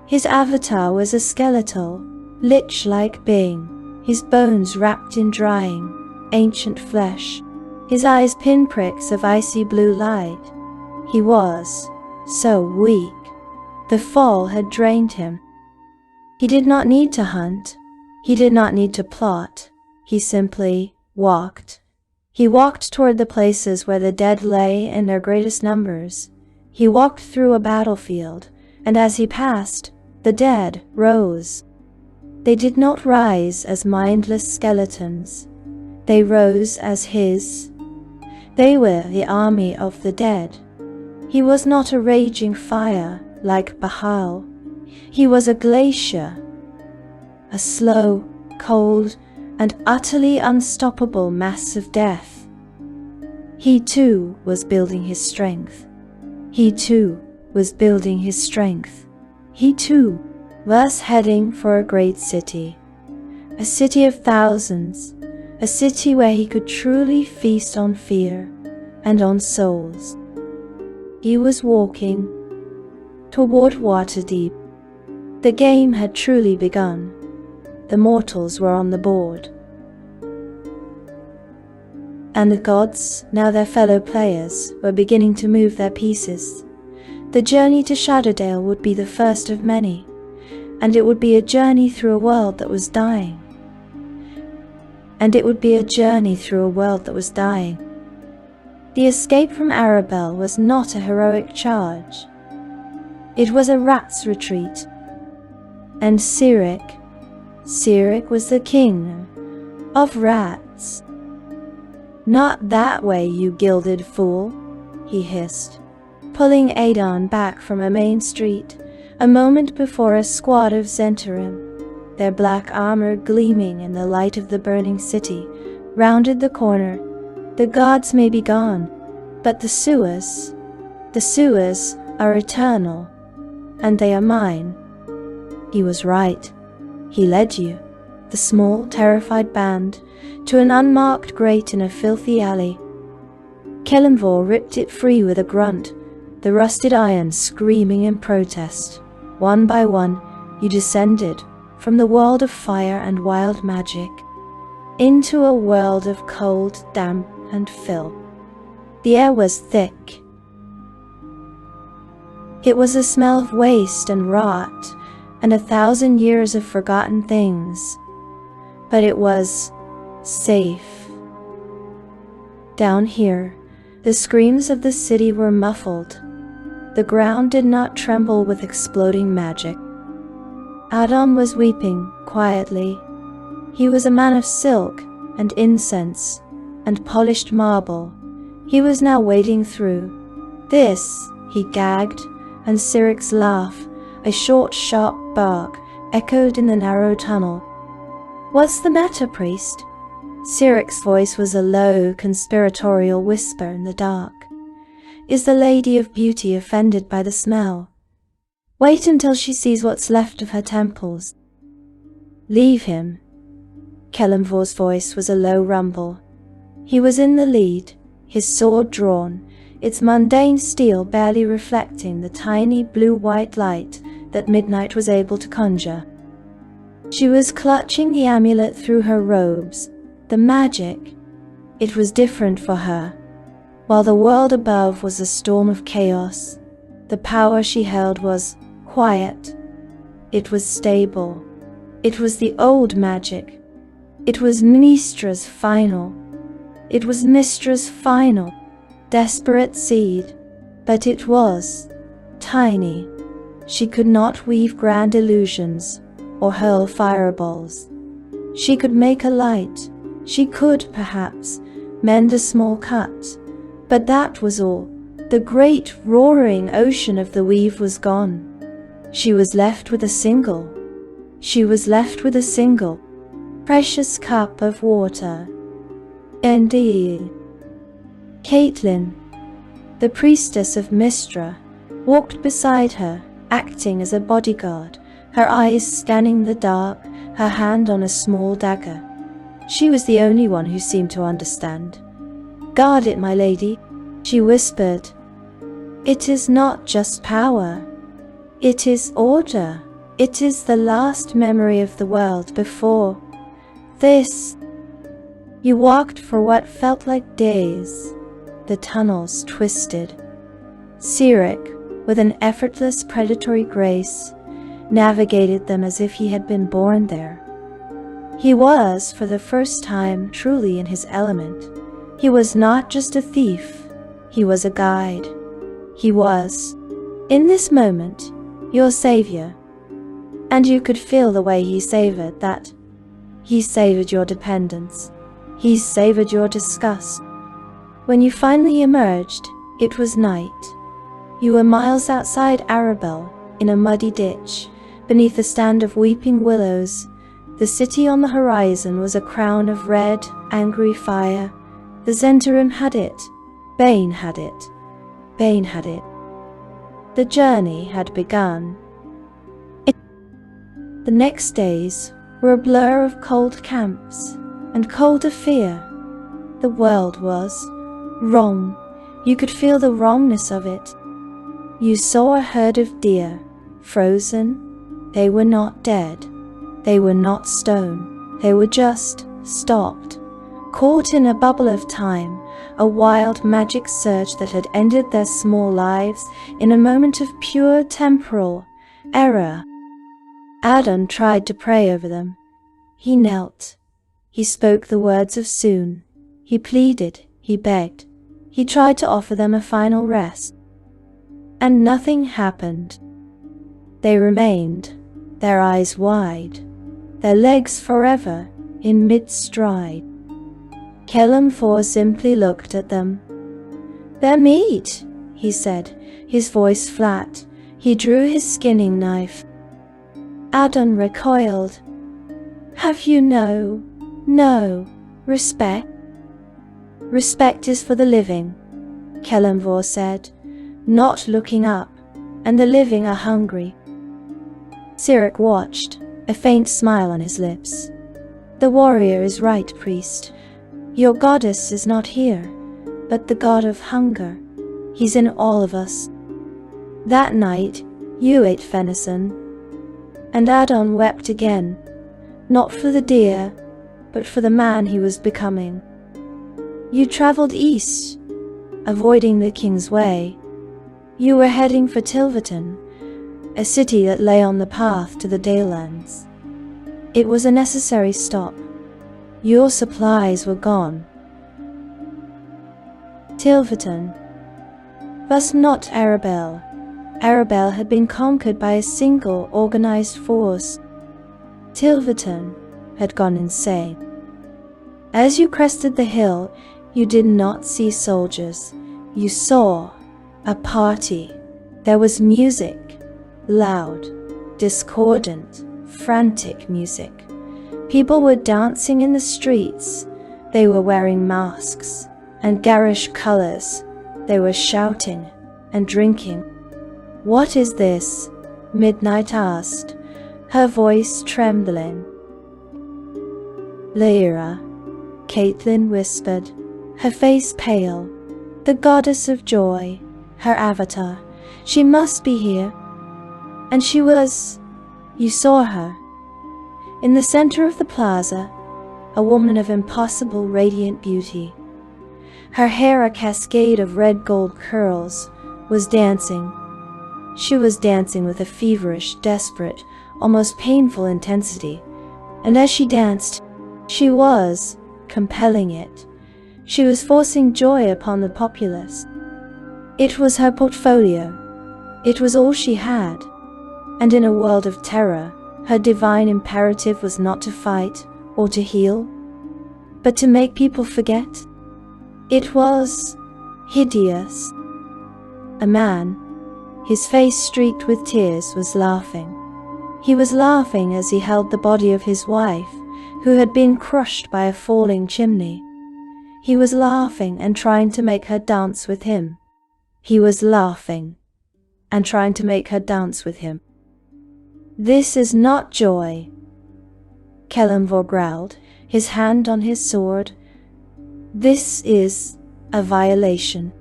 A: His avatar was a skeletal, lich-like being, his bones wrapped in drying, ancient flesh, his eyes pinpricks of icy blue light. He was so weak. The fall had drained him. He did not need to hunt. He did not need to plot. He simply walked. He walked toward the places where the dead lay in their greatest numbers. He walked through a battlefield, and as he passed, the dead rose. They did not rise as mindless skeletons. They rose as his. They were the army of the dead. He was not a raging fire like Bhaal. He was a glacier, a slow, cold, and utterly unstoppable mass of death. He too was building his strength. He too was building his strength. He too was heading for a great city, a city of thousands, a city where he could truly feast on fear and on souls. He was walking toward Waterdeep. The game had truly begun. The mortals were on the board. And the gods, now their fellow players, were beginning to move their pieces. The journey to Shadowdale would be the first of many, and it would be a journey through a world that was dying. And it would be a journey through a world that was dying. The escape from Arabelle was not a heroic charge. It was a rat's retreat. And Cyric was the king of rats. "Not that way, you gilded fool," he hissed, pulling Adon back from a main street, a moment before a squad of Zhentarim, their black armor gleaming in the light of the burning city, rounded the corner. "The gods may be gone, but the sewers are eternal, and they are mine." He was right. He led you, the small, terrified band, to an unmarked grate in a filthy alley. Kelemvor ripped it free with a grunt, the rusted iron screaming in protest. One by one, you descended from the world of fire and wild magic into a world of cold, damp, and filth. The air was thick. It was a smell of waste and rot, and 1,000 years of forgotten things. But it was safe. Down here, the screams of the city were muffled. The ground did not tremble with exploding magic. Adon was weeping quietly. He was a man of silk and incense and polished marble. He was now wading through this, he gagged, and Cyric's laugh, a short, sharp bark, echoed in the narrow tunnel. "What's the matter, priest?" Cyric's voice was a low, conspiratorial whisper in the dark. "Is the Lady of Beauty offended by the smell? Wait until she sees what's left of her temples." "Leave him." Kelemvor's voice was a low rumble. He was in the lead, his sword drawn, its mundane steel barely reflecting the tiny blue-white light that midnight was able to conjure. She was clutching the amulet through her robes, the magic. It was different for her. While the world above was a storm of chaos, the power she held was quiet. It was stable. It was the old magic. It was Mystra's final. It was Mystra's final, desperate seed. But it was tiny. She could not weave grand illusions or hurl fireballs. She could make a light, She could, perhaps, mend a small cut, but that was all. The great roaring ocean of the weave was gone. She was left with a single precious cup of water. Indeed. Caitlin, the priestess of Mystra, walked beside her, acting as a bodyguard, her eyes scanning the dark, her hand on a small dagger. She was the only one who seemed to understand. "Guard it, my lady," she whispered. "It is not just power. It is order. It is the last memory of the world before this." You walked for what felt like days. The tunnels twisted. Cyric, with an effortless predatory grace, navigated them as if he had been born there. He was, for the first time, truly in his element. He was not just a thief, he was a guide. He was, in this moment, your savior. And you could feel the way he savored that. He savored your dependence. He savored your disgust. When you finally emerged, it was night. You were miles outside Arabelle, in a muddy ditch, beneath a stand of weeping willows. The city on the horizon was a crown of red, angry fire. The Zentarim had it. Bane had it. Bane had it. The journey had begun. The next days were a blur of cold camps and colder fear. The world was wrong. You could feel the wrongness of it. You saw a herd of deer, frozen. They were not dead. They were not stone. They were just stopped, caught in a bubble of time, a wild magic surge that had ended their small lives in a moment of pure temporal error. Adon tried to pray over them. He knelt. He spoke the words of soon. He pleaded. He begged. He tried to offer them a final rest. And nothing happened. They remained, their eyes wide, their legs forever in mid-stride. Kelemvor simply looked at them. "They're meat," he said, his voice flat. He drew his skinning knife. Adon recoiled. "Have you no respect?" "Respect is for the living," Kelemvor said, not looking up, "and the living are hungry." Cyric watched, a faint smile on his lips. "The warrior is right, priest. Your goddess is not here, but the god of hunger. He's in all of us." That night, you ate venison. And Adon wept again, not for the deer, but for the man he was becoming. You traveled east, avoiding the king's way. You were heading for Tilverton, a city that lay on the path to the Dalelands. It was a necessary stop. Your supplies were gone. Tilverton. Thus not Arabelle. Arabelle had been conquered by a single organized force. Tilverton had gone insane. As you crested the hill, you did not see soldiers. You saw a party. There was music, loud, discordant, frantic music. People were dancing in the streets. They were wearing masks and garish colors. They were shouting and drinking. "What is this?" Midnight asked, her voice trembling. "Lyra," Caitlin whispered, her face pale. "The goddess of joy, her avatar. She must be here." And she was. You saw her. In the center of the plaza, a woman of impossible radiant beauty. Her hair a cascade of red gold curls, was dancing. She was dancing with a feverish, desperate, almost painful intensity, and as she danced, she was compelling it. She was forcing joy upon the populace. It was her portfolio. It was all she had. And in a world of terror, her divine imperative was not to fight or to heal. but to make people forget. It was hideous. A man, his face streaked with tears, was laughing. He was laughing as he held the body of his wife, who had been crushed by a falling chimney. He was laughing and trying to make her dance with him. He was laughing and trying to make her dance with him. "This is not joy," Kelemvor growled, his hand on his sword. "This is a violation."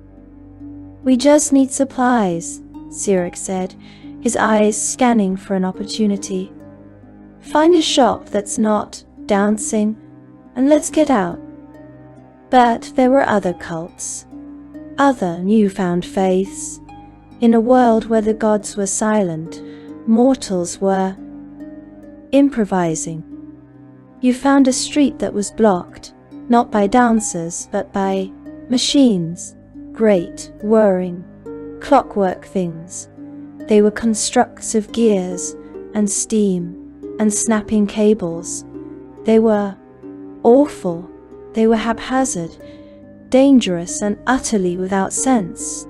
A: "We just need supplies," Cyric said, his eyes scanning for an opportunity. "Find a shop that's not dancing, and let's get out." But there were other cults, other newfound faiths. In a world where the gods were silent, mortals were improvising. You found a street that was blocked, not by dancers, but by machines, great, whirring, clockwork things. They were constructs of gears and steam and snapping cables. They were awful. They were haphazard, dangerous, and utterly without sense.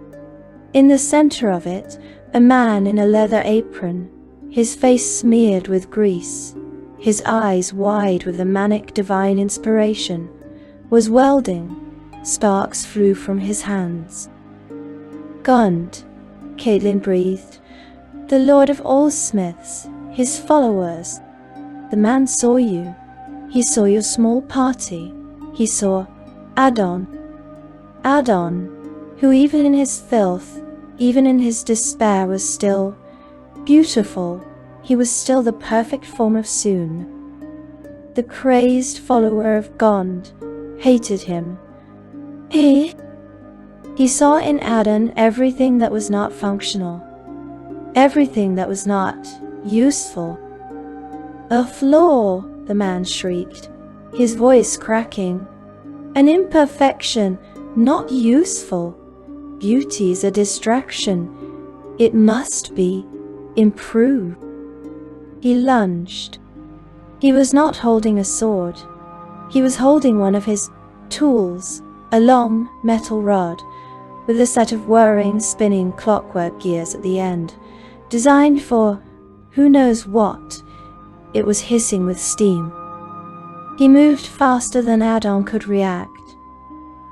A: In the center of it, a man in a leather apron, his face smeared with grease, his eyes wide with a manic divine inspiration, was welding. Sparks flew from his hands. "Gond," Caitlin breathed. "The Lord of all smiths, his followers. The man saw you. He saw your small party. He saw Adon. Adon, who even in his filth, even in his despair, was still beautiful. He was still the perfect form of Soon. The crazed follower of Gond hated him. He saw in Adon everything that was not functional, everything that was not useful. "A flaw," the man shrieked, his voice cracking. "An imperfection, not useful. Beauty is a distraction. It must be improved." He lunged. He was not holding a sword. He was holding one of his tools, a long metal rod with a set of whirring, spinning clockwork gears at the end, designed for who knows what. It was hissing with steam. He moved faster than Adon could react.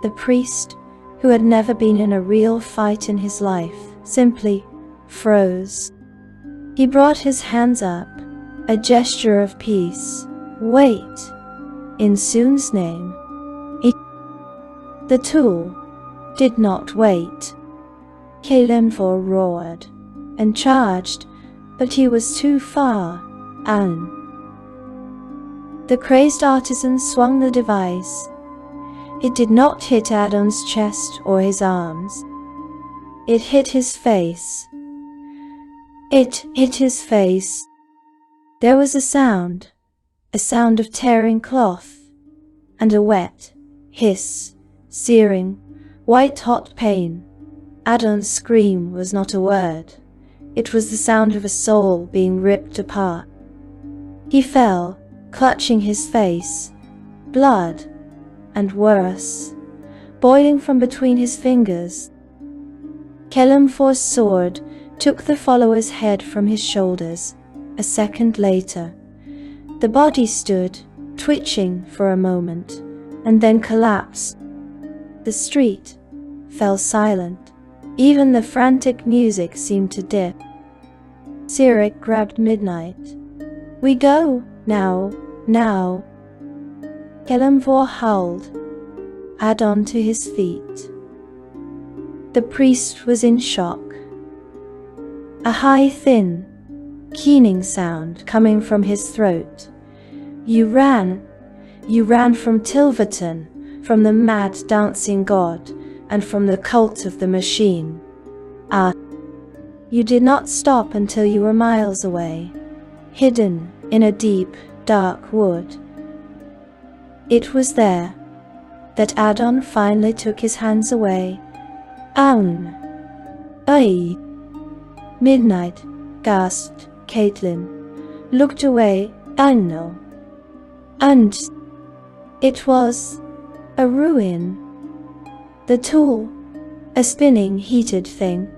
A: The priest, who had never been in a real fight in his life, simply froze. He brought his hands up, a gesture of peace. "Wait, in Soon's name." The tool did not wait. Kelemvor roared and charged, but he was too far. The crazed artisan swung the device. It did not hit Adon's chest or his arms. It hit his face. It hit his face. There was a sound of tearing cloth, and a wet hiss, searing, white-hot pain. Adon's scream was not a word. It was the sound of a soul being ripped apart. He fell, clutching his face, blood, and worse, boiling from between his fingers. Kelemvor's sword took the follower's head from his shoulders. A second later, the body stood, twitching for a moment, and then collapsed. The street fell silent. Even the frantic music seemed to dip. Cyric grabbed Midnight. "We go, now, now." Kelemvor howled, Adon to his feet. The priest was in shock. A high, thin, keening sound coming from his throat. You ran from Tilverton, from the mad dancing god, and from the cult of the machine. You did not stop until you were miles away, hidden in a deep, dark wood. It was there that Adon finally took his hands away. Aye. Midnight, gasped Caitlin, looked away. No. And It was a ruin. The tool, a spinning heated thing,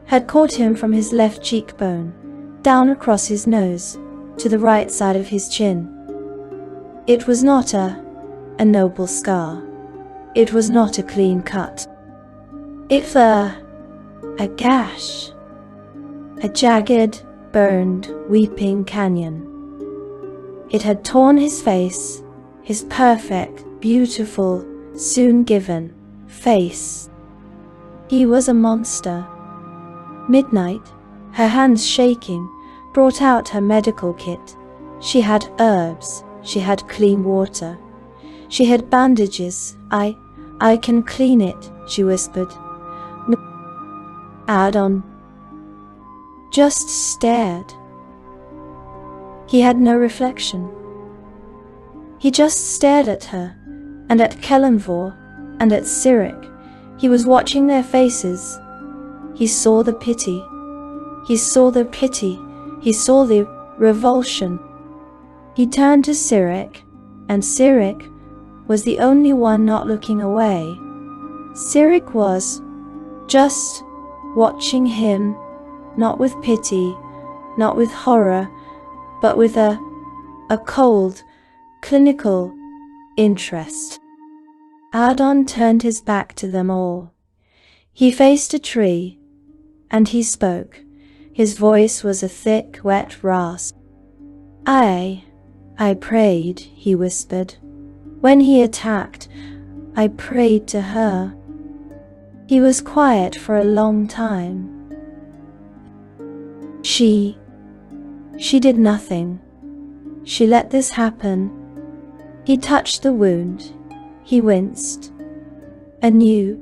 A: had caught him from his left cheekbone, down across his nose, to the right side of his chin. It was not a noble scar. It was not a clean cut. It was a gash, a jagged, burned, weeping canyon. It had torn his face, his perfect, beautiful, soon-given face. He was a monster. Midnight, her hands shaking, brought out her medical kit. She had herbs, she had clean water. She had bandages. I can clean it, she whispered. No. Adon just stared. He had no reflection. He just stared at her, and at Kelemvor, and at Cyric. He was watching their faces. He saw the pity. He saw the pity. He saw the revulsion. He turned to Cyric, and Cyric was the only one not looking away. Cyric was just watching him, not with pity, not with horror, but with a cold, clinical interest. Adon turned his back to them all. He faced a tree, and he spoke. His voice was a thick, wet rasp. I prayed, he whispered. When he attacked, I prayed to her. He was quiet for a long time. She did nothing. She let this happen. He touched the wound. He winced. A new,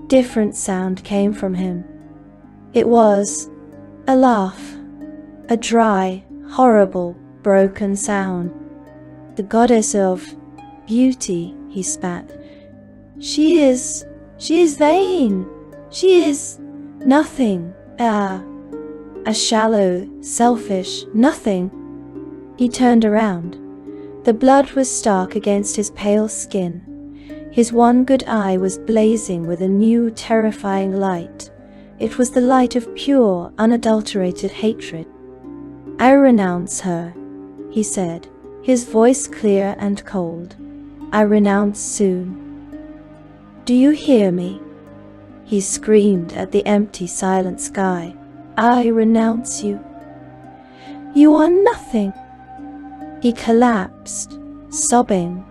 A: different sound came from him. It was a laugh, a dry, horrible, broken sound. The goddess of beauty, he spat. She is vain. She is nothing. A shallow, selfish nothing. He turned around. The blood was stark against his pale skin. His one good eye was blazing with a new, terrifying light. It was the light of pure, unadulterated hatred. I renounce her, he said, his voice clear and cold. I renounce soon. Do you hear me? He screamed at the empty, silent sky. I renounce you. You are nothing. He collapsed, sobbing.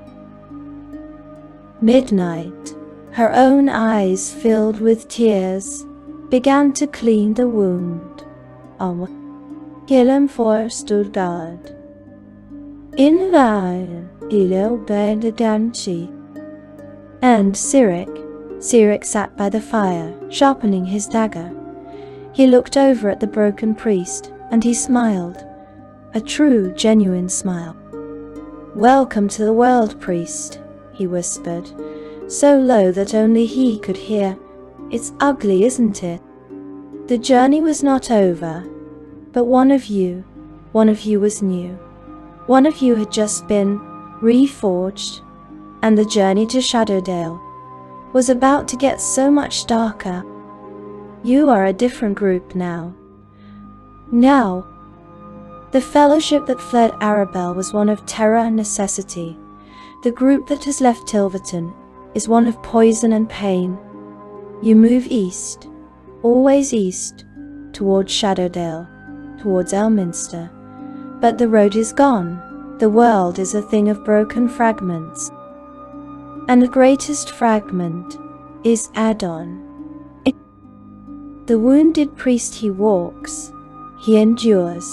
A: Midnight, her own eyes filled with tears, began to clean the wound. Kelemvor stood guard. In Bhaal, loreDND. And Cyric sat by the fire, sharpening his dagger. He looked over at the broken priest, and he smiled, a true, genuine smile. Welcome to the world, priest, he whispered, so low that only he could hear. It's ugly, isn't it? The journey was not over, but one of you was new. One of you had just been reforged, and the journey to Shadowdale was about to get so much darker. You are a different group now. Now, the fellowship that fled Arabelle was one of terror and necessity. The group that has left Tilverton is one of poison and pain. You move east, always east, towards Shadowdale, towards Elminster. But the road is gone. The world is a thing of broken fragments. And the greatest fragment is Adon. The wounded priest, he walks, he endures.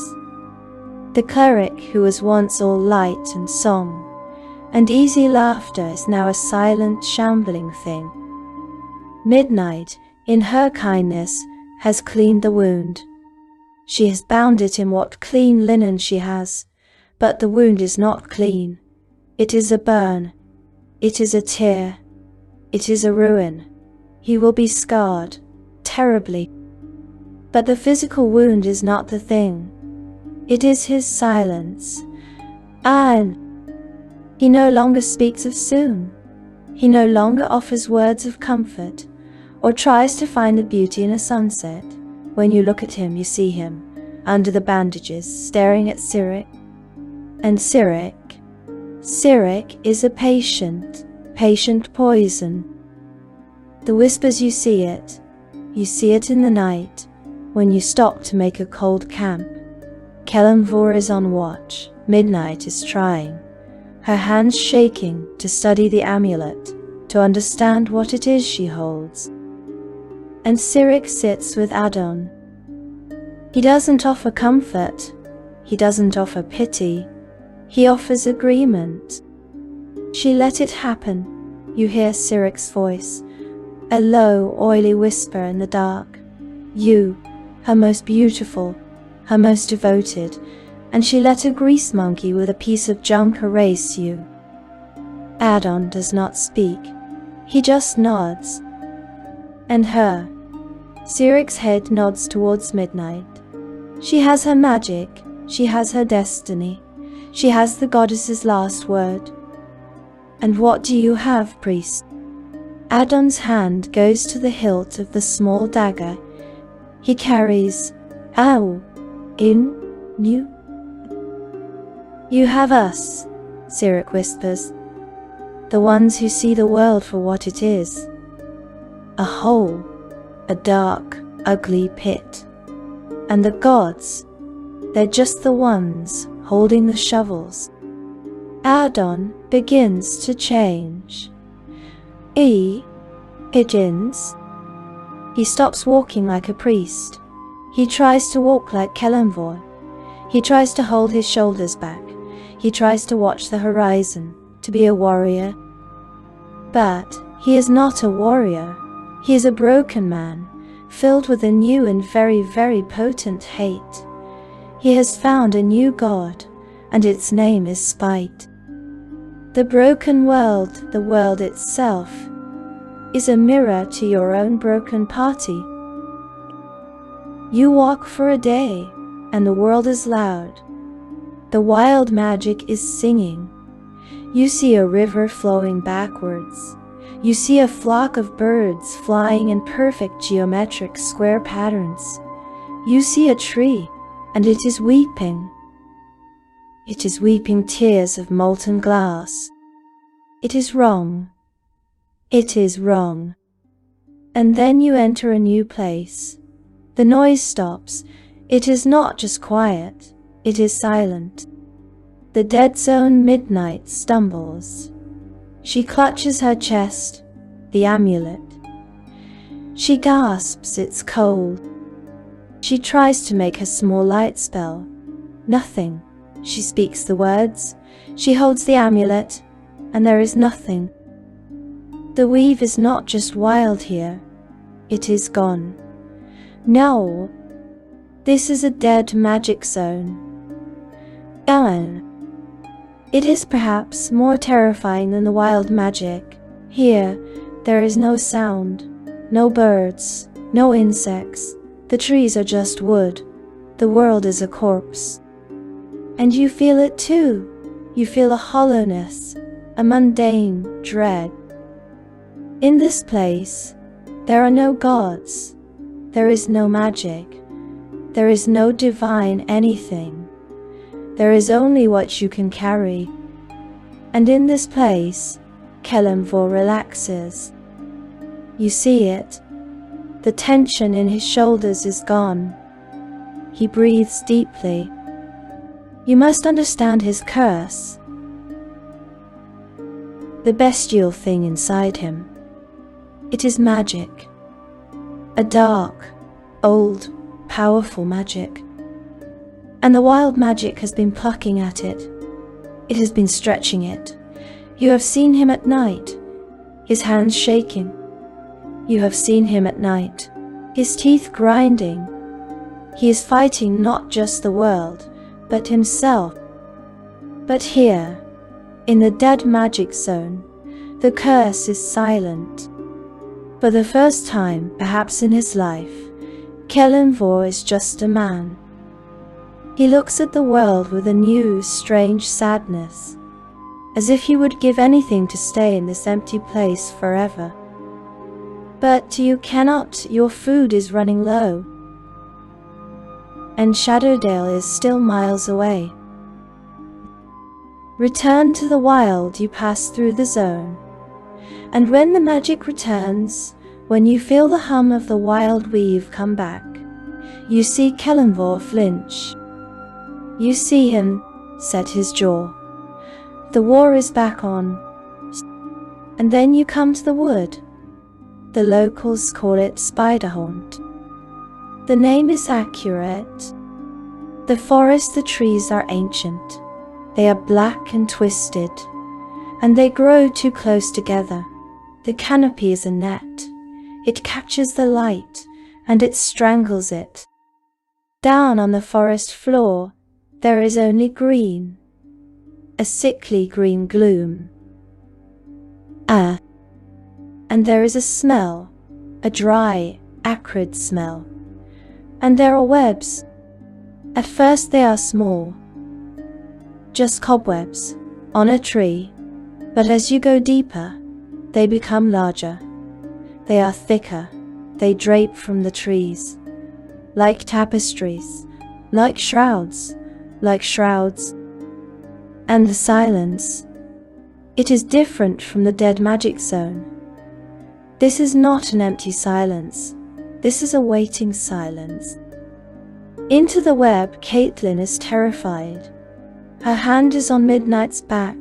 A: The cleric who was once all light and song and easy laughter is now a silent, shambling thing. Midnight, in her kindness, has cleaned the wound. She has bound it in what clean linen she has, but the wound is not clean. It is a burn. It is a tear. It is a ruin. He will be scarred, terribly. But the physical wound is not the thing. It is his silence. And He no longer speaks of soon. He no longer offers words of comfort, or tries to find the beauty in a sunset. When you look at him, you see him, under the bandages, staring at Cyric. And Cyric is a patient poison. The whispers, you see it in the night, when you stop to make a cold camp. Kelemvor is on watch, Midnight is trying, her hands shaking, to study the amulet, to understand what it is she holds. And Cyric sits with Adon. He doesn't offer comfort, he doesn't offer pity, he offers agreement. She let it happen. You hear Cyric's voice, a low, oily whisper in the dark. You, her most beautiful, her most devoted, and she let a grease monkey with a piece of junk erase you. Adon does not speak. He just nods. And her. Cyric's head nods towards Midnight. She has her magic. She has her destiny. She has the goddess's last word. And what do you have, priest? Adon's hand goes to the hilt of the small dagger he carries. You? You have us, Cyric whispers. The ones who see the world for what it is. A hole, a dark, ugly pit. And the gods, they're just the ones holding the shovels. Adon begins to change. Begins. He stops walking like a priest. He tries to walk like Kelemvor. He tries to hold his shoulders back. He tries to watch the horizon, to be a warrior. But he is not a warrior. He is a broken man, filled with a new and very, very potent hate. He has found a new god, and its name is spite. The broken world, the world itself, is a mirror to your own broken party. You walk for a day, and the world is loud. The wild magic is singing. You see a river flowing backwards. You see a flock of birds flying in perfect geometric square patterns. You see a tree, and it is weeping. It is weeping tears of molten glass. It is wrong. It is wrong. And then you enter a new place. The noise stops. It is not just quiet. It is silent. The dead zone Midnight stumbles. She clutches her chest, the amulet. She gasps, it's cold. She tries to make her small light spell. Nothing. She speaks the words. She holds the amulet, and there is nothing. The weave is not just wild here. It is gone. No. This is a dead magic zone. It is perhaps more terrifying than the wild magic. Here, there is no sound, no birds, no insects. The trees are just wood. The world is a corpse. And you feel it too. You feel a hollowness, a mundane dread. In this place, there are no gods. There is no magic. There is no divine anything. There is only what you can carry. And in this place, Kelemvor relaxes. You see it. The tension in his shoulders is gone. He breathes deeply. You must understand his curse. The bestial thing inside him. It is magic. A dark, old, powerful magic. And the wild magic has been plucking at it. It has been stretching it. You have seen him at night, his hands shaking. You have seen him at night, his teeth grinding. He is fighting not just the world, but himself. But here, in the dead magic zone, the curse is silent. For the first time, perhaps in his life, Kelemvor is just a man. He looks at the world with a new, strange sadness. as if you would give anything to stay in this empty place forever. But you cannot, your food is running low. And Shadowdale is still miles away. Return to the wild, you pass through the zone. And when the magic returns, when you feel the hum of the wild weave come back, you see Kelemvor flinch. You see him set his jaw. The war is back on. And then you come to the wood. The locals call it Spiderhaunt. The name is accurate. The forest, the trees are ancient. They are black and twisted, and they grow too close together. The canopy is a net. It captures the light, and it strangles it. Down on the forest floor, there is only green, a sickly green gloom. And there is a smell, a dry, acrid smell. And there are webs. At first they are small, just cobwebs on a tree, but as you go deeper, they become larger. They are thicker, they drape from the trees, like tapestries, like shrouds. And the silence, it is different from the dead magic zone. This is not an empty silence, this is a waiting silence. Into the web, Caitlin is terrified. Her hand is on Midnight's back.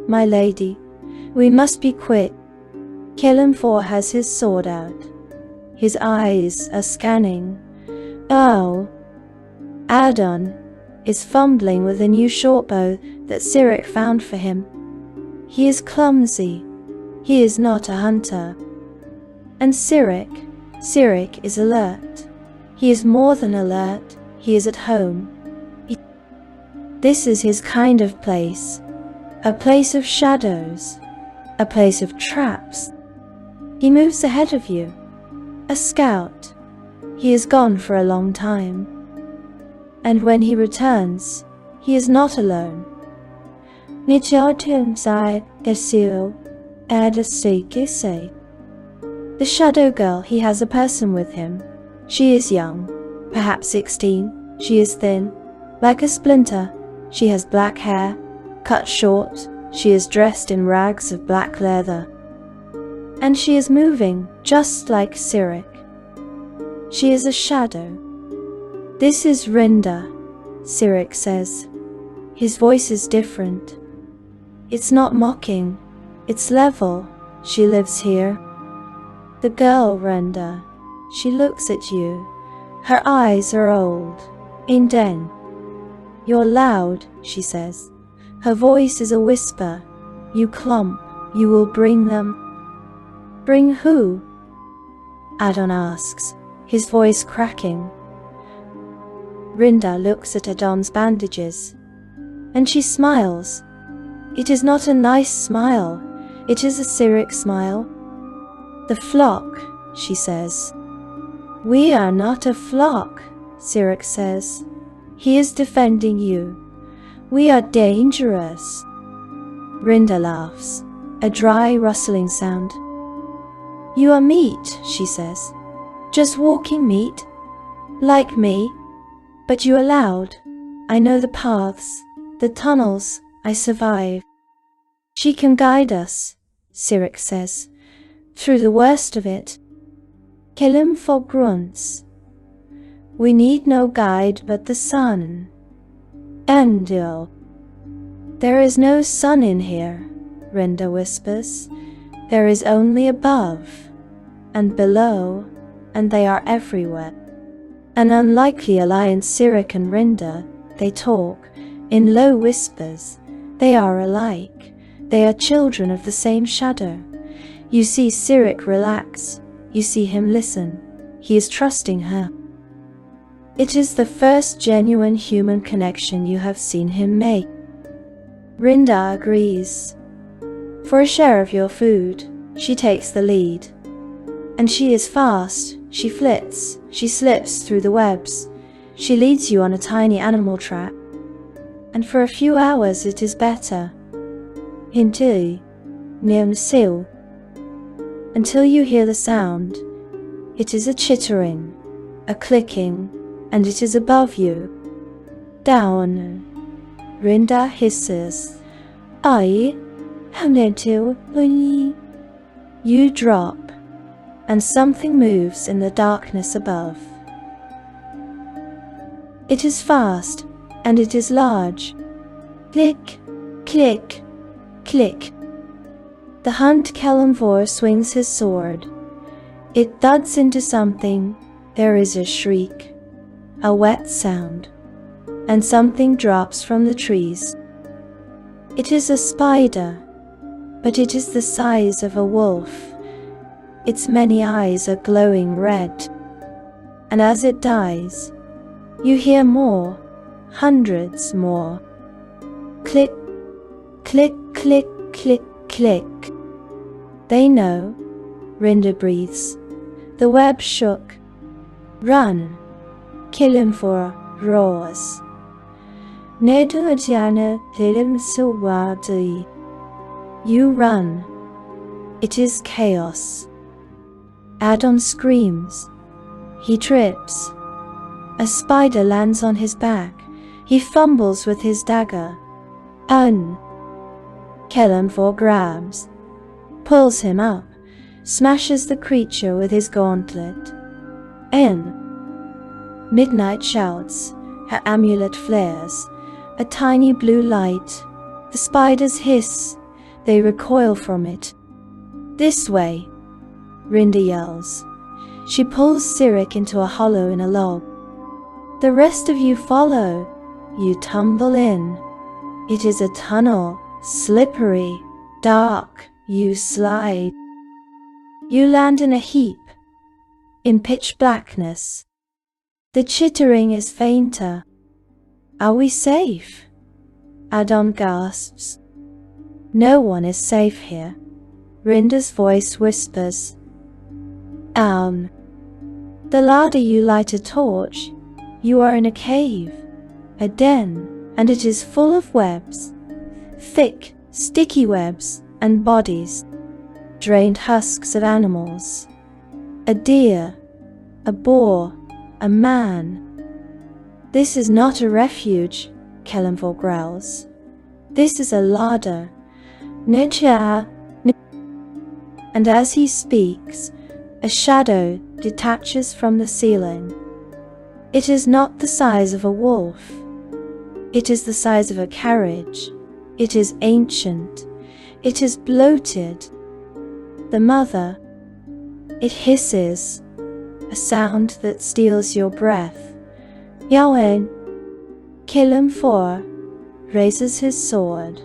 A: My lady, we must be quick. Kelemvor has his sword out. His eyes are scanning. Oh. Adon is fumbling with a new shortbow that Cyric found for him. He is clumsy. He is not a hunter. And Cyric is alert. He is more than alert. He is at home. This is his kind of place. A place of shadows. A place of traps. He moves ahead of you. A scout. He is gone for a long time. And when he returns, he is not alone. The shadow girl, he has a person with him. She is young, perhaps 16. She is thin, like a splinter. She has black hair, cut short. She is dressed in rags of black leather. And she is moving, just like Cyric. She is a shadow. This is Rinda, Cyric says. His voice is different. It's not mocking, it's level. She lives here. The girl, Rinda, she looks at you. Her eyes are old. Inden. You're loud, she says. Her voice is a whisper. You clump, you will bring them. Bring who? Adon asks, his voice cracking. Rinda looks at Adon's bandages, and she smiles. It is not a nice smile, it is a Cyric smile. The flock, she says. We are not a flock, Cyric says. He is defending you. We are dangerous. Rinda laughs, a dry rustling sound. You are meat, she says. Just walking meat. Like me. But you are loud. I know the paths, the tunnels. I survive. She can guide us, Cyric says, through the worst of it. Kelemvor grunts. We need no guide but the sun. Endil. There is no sun in here, Rinda whispers. There is only above and below, and they are everywhere. An unlikely alliance. Cyric and Rinda, they talk in low whispers. They are alike. They are children of the same shadow. You see Cyric relax. You see him listen. He is trusting her. It is the first genuine human connection you have seen him make. Rinda agrees. For a share of your food, she takes the lead. And she is fast. She flits. She slips through the webs. She leads you on a tiny animal trap. And for a few hours it is better. Hinti, Nim Sil. Until you hear the sound, it is a chittering, a clicking, and it is above you. Down. Rinda hisses. I am into Luni. You drop, and something moves in the darkness above. It is fast, and it is large. Click, click, click. The hunt Kelemvor swings his sword. It thuds into something. There is a shriek, a wet sound, and something drops from the trees. It is a spider, but it is the size of a wolf. Its many eyes are glowing red. And as it dies, you hear more, hundreds more. Click, click, click, click, click. They know. Rinda breathes. The web shook. Run. Kelemvor roars. You run. It is chaos. Adon screams. He trips. A spider lands on his back. He fumbles with his dagger. Kelemvor grabs, pulls him up, smashes the creature with his gauntlet. Midnight shouts. Her amulet flares. A tiny blue light. The spiders hiss. They recoil from it. This way, Rinda yells. She pulls Cyric into a hollow in a log. The rest of you follow. You tumble in. It is a tunnel, slippery, dark. You slide. You land in a heap, in pitch blackness. The chittering is fainter. Are we safe? Adon gasps. No one is safe here. Rinda's voice whispers. The larder you light a torch. You are in a cave, a den, and it is full of webs. Thick, sticky webs and bodies. Drained husks of animals. A deer, a boar, a man. This is not a refuge, Kelemvor growls. This is a larder. And as he speaks, a shadow detaches from the ceiling. It is not the size of a wolf. It is the size of a carriage. It is ancient. It is bloated. The mother. It hisses, a sound that steals your breath. Yawen. Kelemvor raises his sword.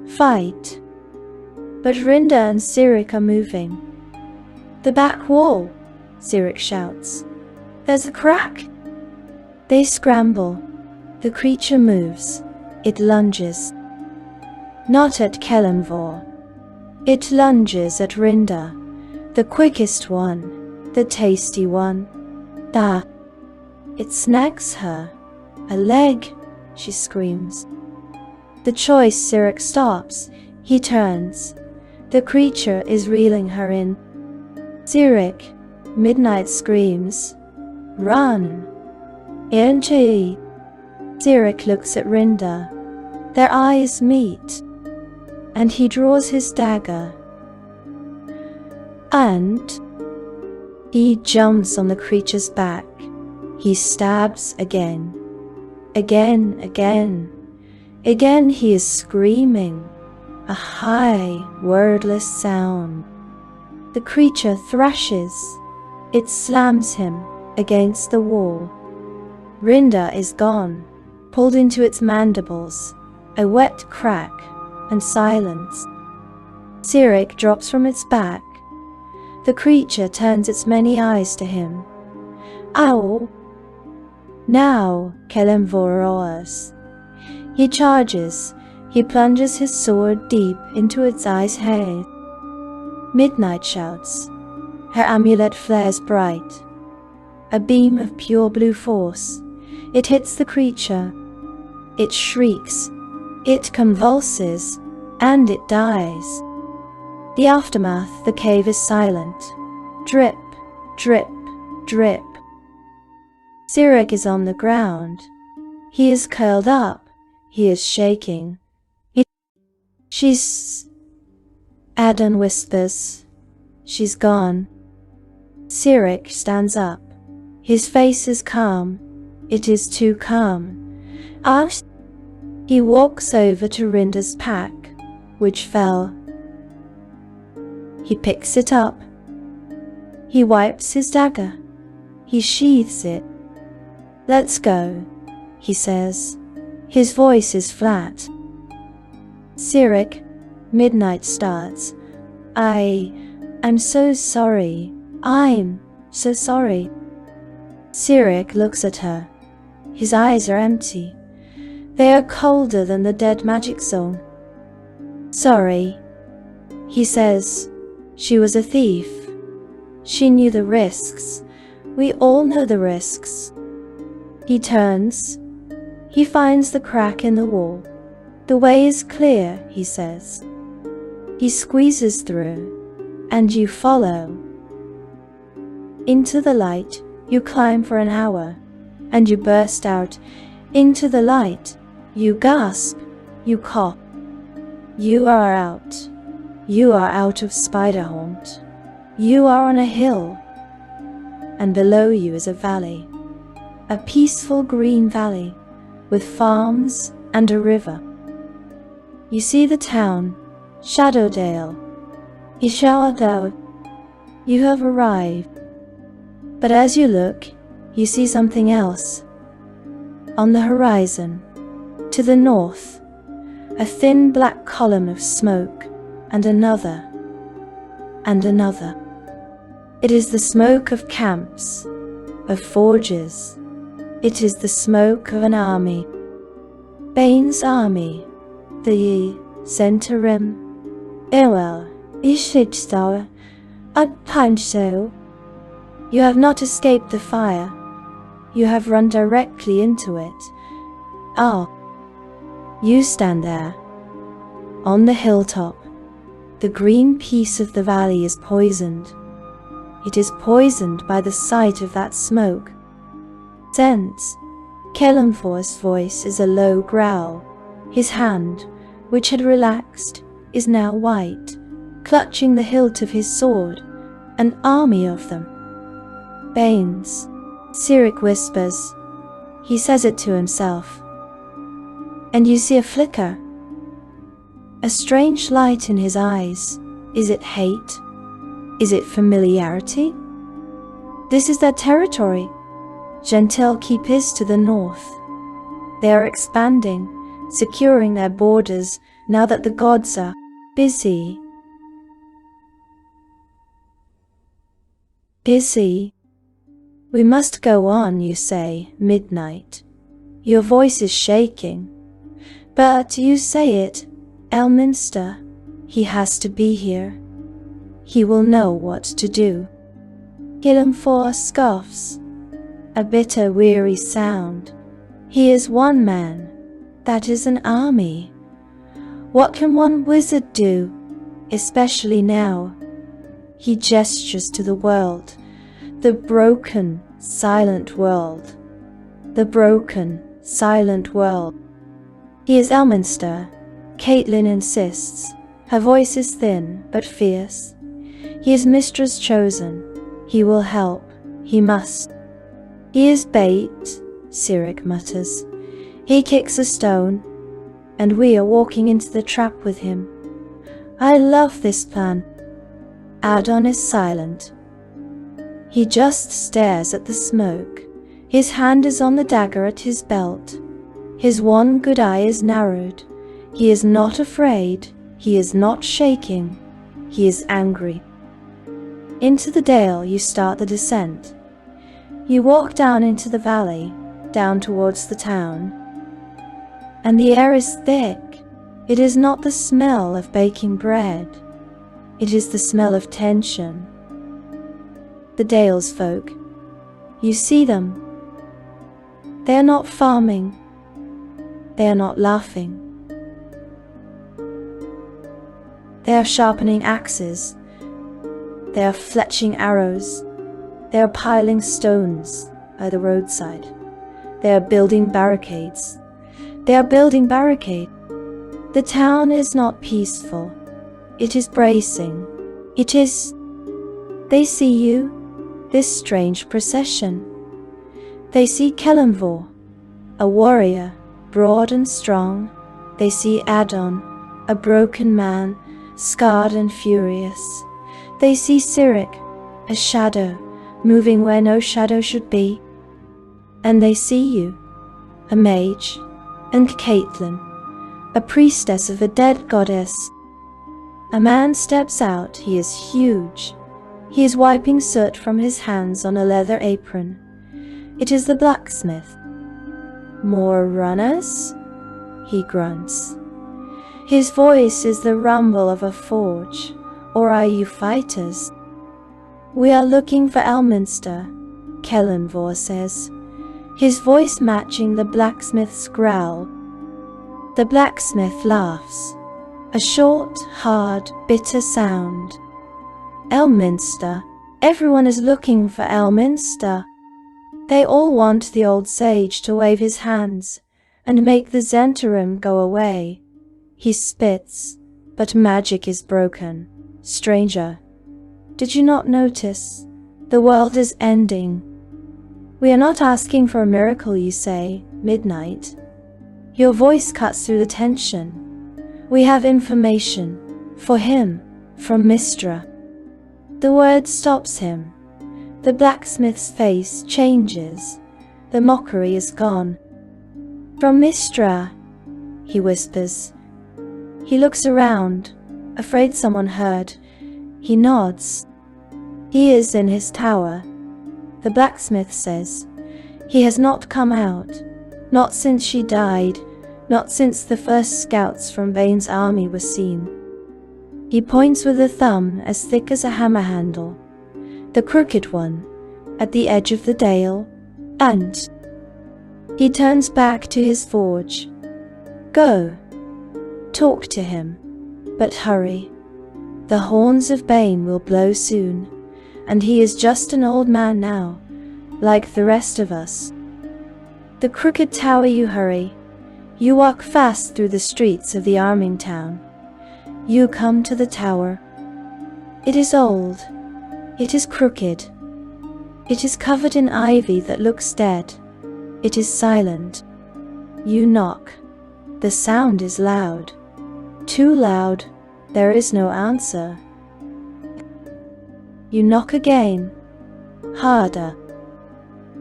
A: Fight. But Rinda and Cyric are moving. The back wall, Cyric shouts. There's a crack. They scramble. The creature moves. It lunges. Not at Kelemvor. It lunges at Rinda, the quickest one, the tasty one. It snags her. A leg, she screams. The choice Cyric stops. He turns. The creature is reeling her in. Cyric, Midnight screams. Run! Inchi! Cyric looks at Rinda. Their eyes meet. And he draws his dagger. And he jumps on the creature's back. He stabs again. Again. Again he is screaming. A high, wordless sound. The creature thrashes. It slams him against the wall. Rinda is gone, pulled into its mandibles. A wet crack and silence. Cyric drops from its back. The creature turns its many eyes to him. Ow! Now Kelemvor roars. He charges. He plunges his sword deep into its eye's haze. Midnight shouts. Her amulet flares bright. A beam of pure blue force. It hits the creature. It shrieks. It convulses. and it dies. The aftermath, the cave is silent. Drip, drip, drip. Cyric is on the ground. He is curled up. He is shaking. She's... Adon whispers. She's gone. Cyric stands up. His face is calm. It is too calm. He walks over to Rinda's pack, which fell. He picks it up. He wipes his dagger. He sheathes it. "Let's go," he says. His voice is flat. "Cyric," midnight starts. I'm so sorry. I'm so sorry." Cyric looks at her. His eyes are empty. They are colder than the dead magic zone. "Sorry," he says. "She was a thief. She knew the risks. We all know the risks." He turns. He finds the crack in the wall. "The way is clear," he says. He squeezes through, and you follow. Into the light, you climb for an hour, and you burst out. Into the light, you gasp, you cough. You are out. You are out of spider haunt. You are on a hill, and below you is a valley, a peaceful green valley with farms and a river. You see the town, Shadowdale. Ishawado. You have arrived. But as you look, you see something else. On the horizon, to the north, a thin black column of smoke, and another, and another. It is the smoke of camps, of forges. It is the smoke of an army. Bane's army, the Centarim. Ewell, Ishidstower, Adpancho. You have not escaped the fire. You have run directly into it. You stand there, on the hilltop. The green piece of the valley is poisoned. It is poisoned by the sight of that smoke. Sense. Kelemvor's voice is a low growl. His hand, which had relaxed, is now white, clutching the hilt of his sword, an army of them. Banes, Cyric whispers. He says it to himself. And you see a flicker, a strange light in his eyes. Is it hate? Is it familiarity? This is their territory. Gentil keep is to the north. They are expanding, securing their borders now that the gods are busy. Busy. We must go on, you say, midnight. Your voice is shaking. But you say it, Elminster. He has to be here. He will know what to do. Kelemvor scoffs. A bitter, weary sound. He is one man. That is an army. What can one wizard do, especially now? He gestures to the world, the broken, silent world. The broken, silent world. He is Elminster, Caitlin insists. Her voice is thin but fierce. He is Mystra's chosen. He will help. He must. He is bait, Cyric mutters. He kicks a stone, and we are walking into the trap with him. I love this plan. Adon is silent. He just stares at the smoke. His hand is on the dagger at his belt. His one good eye is narrowed. He is not afraid. He is not shaking. He is angry. Into the dale you start the descent. You walk down into the valley, down towards the town. And the air is thick. It is not the smell of baking bread. It is the smell of tension. The Dale's folk. You see them. They are not farming. They are not laughing. They are sharpening axes. They are fletching arrows. They are piling stones by the roadside. They are building barricades. They are building barricades. The town is not peaceful. It is bracing. It is. They see you, this strange procession. They see Kelemvor, a warrior, broad and strong. They see Adon, a broken man, scarred and furious. They see Cyric, a shadow, moving where no shadow should be. And they see you, a mage, and Caitlin, a priestess of a dead goddess. A man steps out. He is huge. He is wiping soot from his hands on a leather apron. It is the blacksmith. "More runners?" he grunts. His voice is the rumble of a forge. "Or are you fighters?" "We are looking for Elminster," Kelemvor says, his voice matching the blacksmith's growl. The blacksmith laughs, a short, hard, bitter sound. "Elminster. Everyone is looking for Elminster." They all want the old sage to wave his hands and make the Zentarim go away. He spits, but magic is broken. "Stranger, did you not notice? The world is ending. We are not asking for a miracle, you say, Midnight." Your voice cuts through the tension. "We have information. For him. From Mystra." The word stops him. The blacksmith's face changes. The mockery is gone. "From Mystra," he whispers. He looks around, afraid someone heard. He nods. He is in his tower. The blacksmith says, "He has not come out. Not since she died. Not since the first scouts from Bane's army were seen." He points with a thumb as thick as a hammer handle, the crooked one, at the edge of the dale, and he turns back to his forge. "Go. Talk to him. But hurry. The horns of Bane will blow soon, and he is just an old man now, like the rest of us." The crooked tower you hurry. You walk fast through the streets of the arming town. You come to the tower. It is old. It is crooked. It is covered in ivy that looks dead. It is silent. You knock. The sound is loud. Too loud. There is no answer. You knock again. Harder.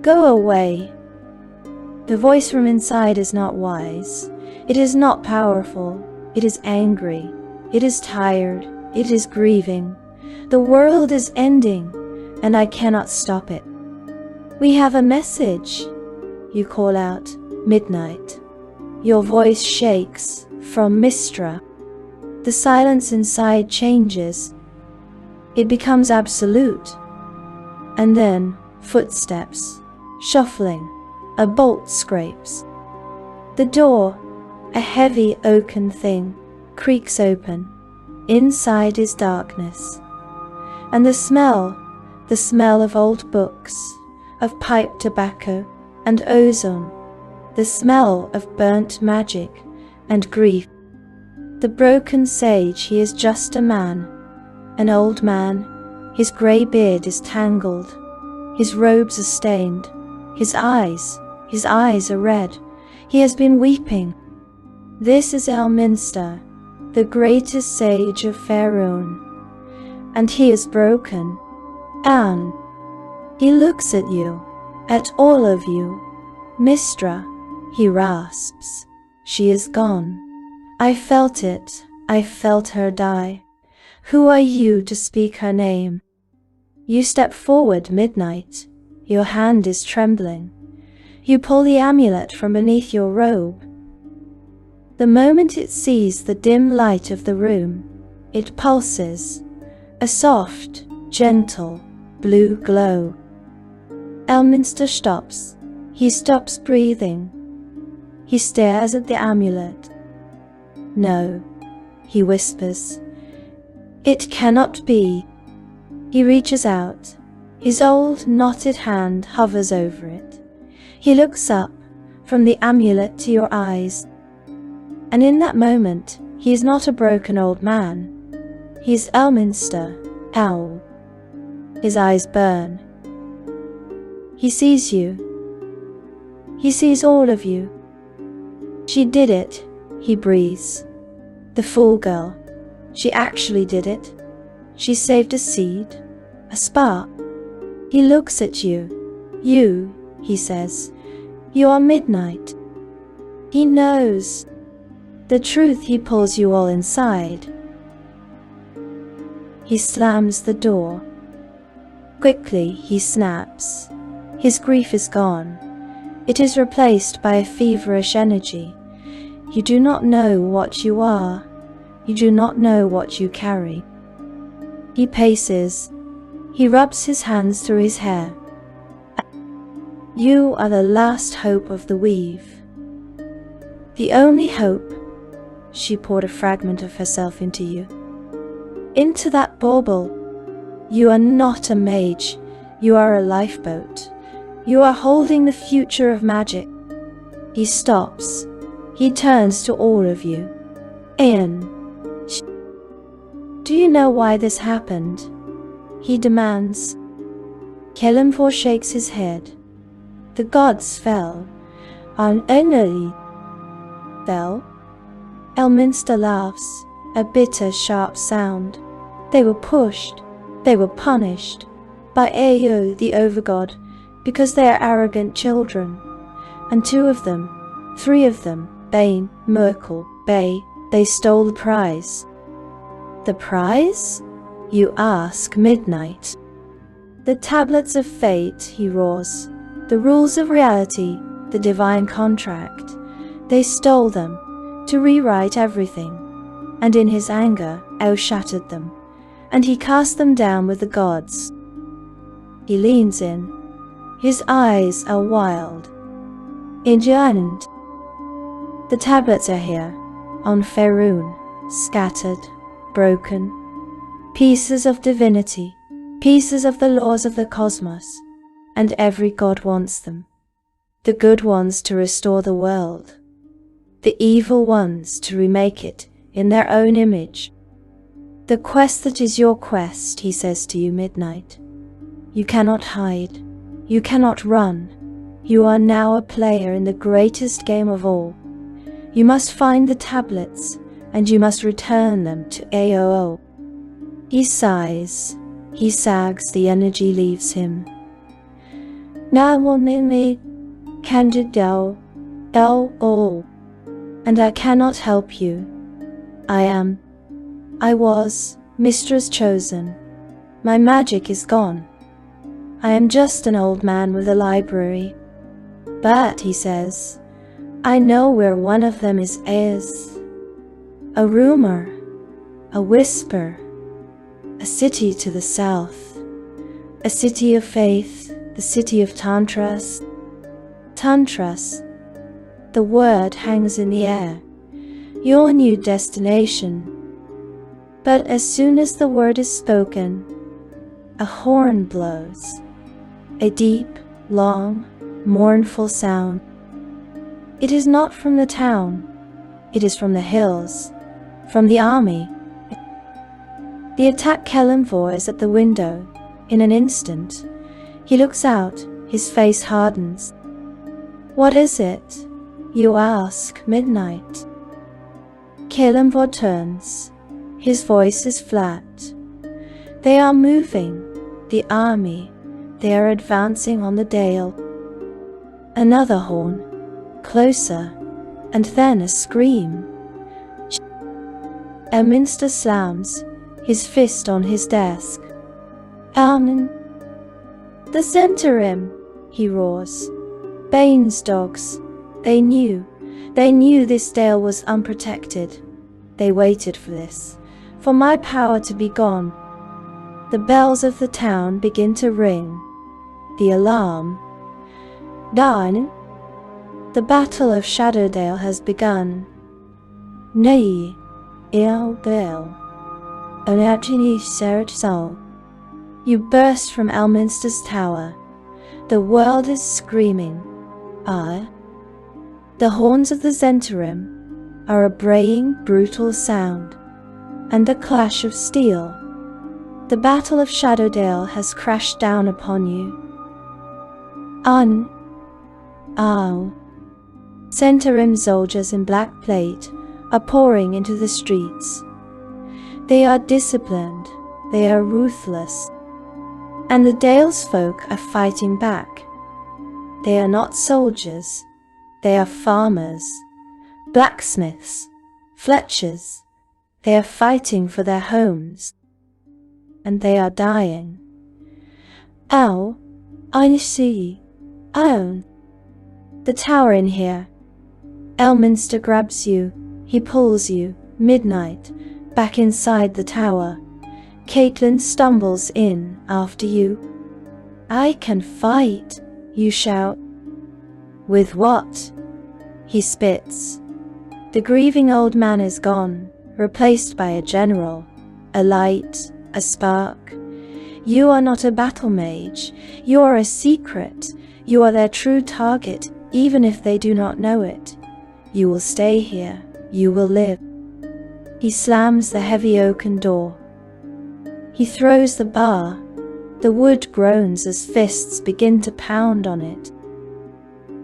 A: "Go away." The voice from inside is not wise. It is not powerful. It is angry. It is tired. It is grieving. The world is ending, and I cannot stop it. "We have a message," you call out, Midnight. Your voice shakes, from Mystra. The silence inside changes. It becomes absolute. And then, footsteps, shuffling, a bolt scrapes. The door, a heavy oaken thing, creaks open. Inside is darkness. And the smell of old books, of pipe tobacco and ozone, the smell of burnt magic and grief. The broken sage, he is just a man, an old man. His grey beard is tangled. His robes are stained. His eyes are red. He has been weeping. This is Elminster, the greatest sage of Faerun, and he is broken. And he looks at you, at all of you. "Mystra," he rasps. "She is gone. I felt it. I felt her die. Who are you to speak her name?" You step forward, Midnight. Your hand is trembling. You pull the amulet from beneath your robe. The moment it sees the dim light of the room, it pulses, a soft, gentle, blue glow. Elminster stops. He stops breathing. He stares at the amulet. "No," he whispers. It cannot be. He reaches out. His old knotted hand hovers over it. He looks up from the amulet to your eyes. And in that moment, he is not a broken old man. He is Elminster, Owl. His eyes burn. He sees you. He sees all of you. She did it, he breathes. The fool girl. She actually did it. She saved a seed, a spark. He looks at you. You, he says. You are midnight. He knows. The truth, he pulls you all inside. He slams the door. Quickly he snaps. His grief is gone. It is replaced by a feverish energy. You do not know what you are. You do not know what you carry. He paces. He rubs his hands through his hair. You are the last hope of the weave. The only hope. She poured a fragment of herself into you. Into that bauble. You are not a mage. You are a lifeboat. You are holding the future of magic. He stops. He turns to all of you. Ian. Do you know why this happened? He demands. Kelemvor shakes his head. The gods fell. Only fell. Elminster laughs, a bitter, sharp sound. They were pushed. They were punished by Ao, the overgod, because they are arrogant children. And 2 of them, 3 of them, Bane, Myrkul, they stole the prize. The prize? You ask, Midnight. The tablets of fate, he roars. The rules of reality, the divine contract. They stole them to rewrite everything. And in his anger, Ao shattered them. And he cast them down with the gods. He leans in. His eyes are wild. Indignant. The tablets are here, on Faerun, scattered, broken. Pieces of divinity, pieces of the laws of the cosmos, and every god wants them. The good ones to restore the world, the evil ones to remake it in their own image. The quest that is your quest, he says to you, Midnight. You cannot hide. You cannot run. You are now a player in the greatest game of all. You must find the tablets, and you must return them to Ao. He sighs. He sags, the energy leaves him. Now me candid all, and I cannot help you. I was Mystra's chosen. My magic is gone. I am just an old man with a library. But, he says, I know where one of them is. A rumor, a whisper, a city to the south, a city of faith, the city of Tantras. Tantras, the word hangs in the air, your new destination. But as soon as the word is spoken, a horn blows, a deep, long, mournful sound. It is not from the town, it is from the hills, from the army. The attack Kelemvor is at the window. In an instant, he looks out, his face hardens. What is it? You ask, Midnight. Kelemvor turns. His voice is flat. They are moving, the army. They are advancing on the dale. Another horn, closer, and then a scream. Elminster slams, his fist on his desk. Arnon. The Centarim, he roars. Bane's dogs. They knew this dale was unprotected. They waited for this, for my power to be gone. The bells of the town begin to ring. The alarm. Dawn. The Battle of Shadowdale has begun. Nay, Il Dale. Onatini Cyric soul. You burst from Elminster's tower. The world is screaming. Ah. The horns of the Zhentarim are a braying, brutal sound, and the clash of steel. The battle of Shadowdale has crashed down upon you. Ow. Zhentarim soldiers in black plate are pouring into the streets. They are disciplined, they are ruthless, and the Dale's folk are fighting back. They are not soldiers, they are farmers, blacksmiths, fletchers. They are fighting for their homes, and they are dying. Ow, I see. Ow. The tower in here. Elminster grabs you, he pulls you, midnight, back inside the tower. Caitlin stumbles in after you. I can fight, you shout. With what? He spits. The grieving old man is gone, replaced by a general, a light, a spark. You are not a battle mage, you are a secret. You are their true target, even if they do not know it. You will stay here, you will live. He slams the heavy oaken door. He throws the bar. The wood groans as fists begin to pound on it.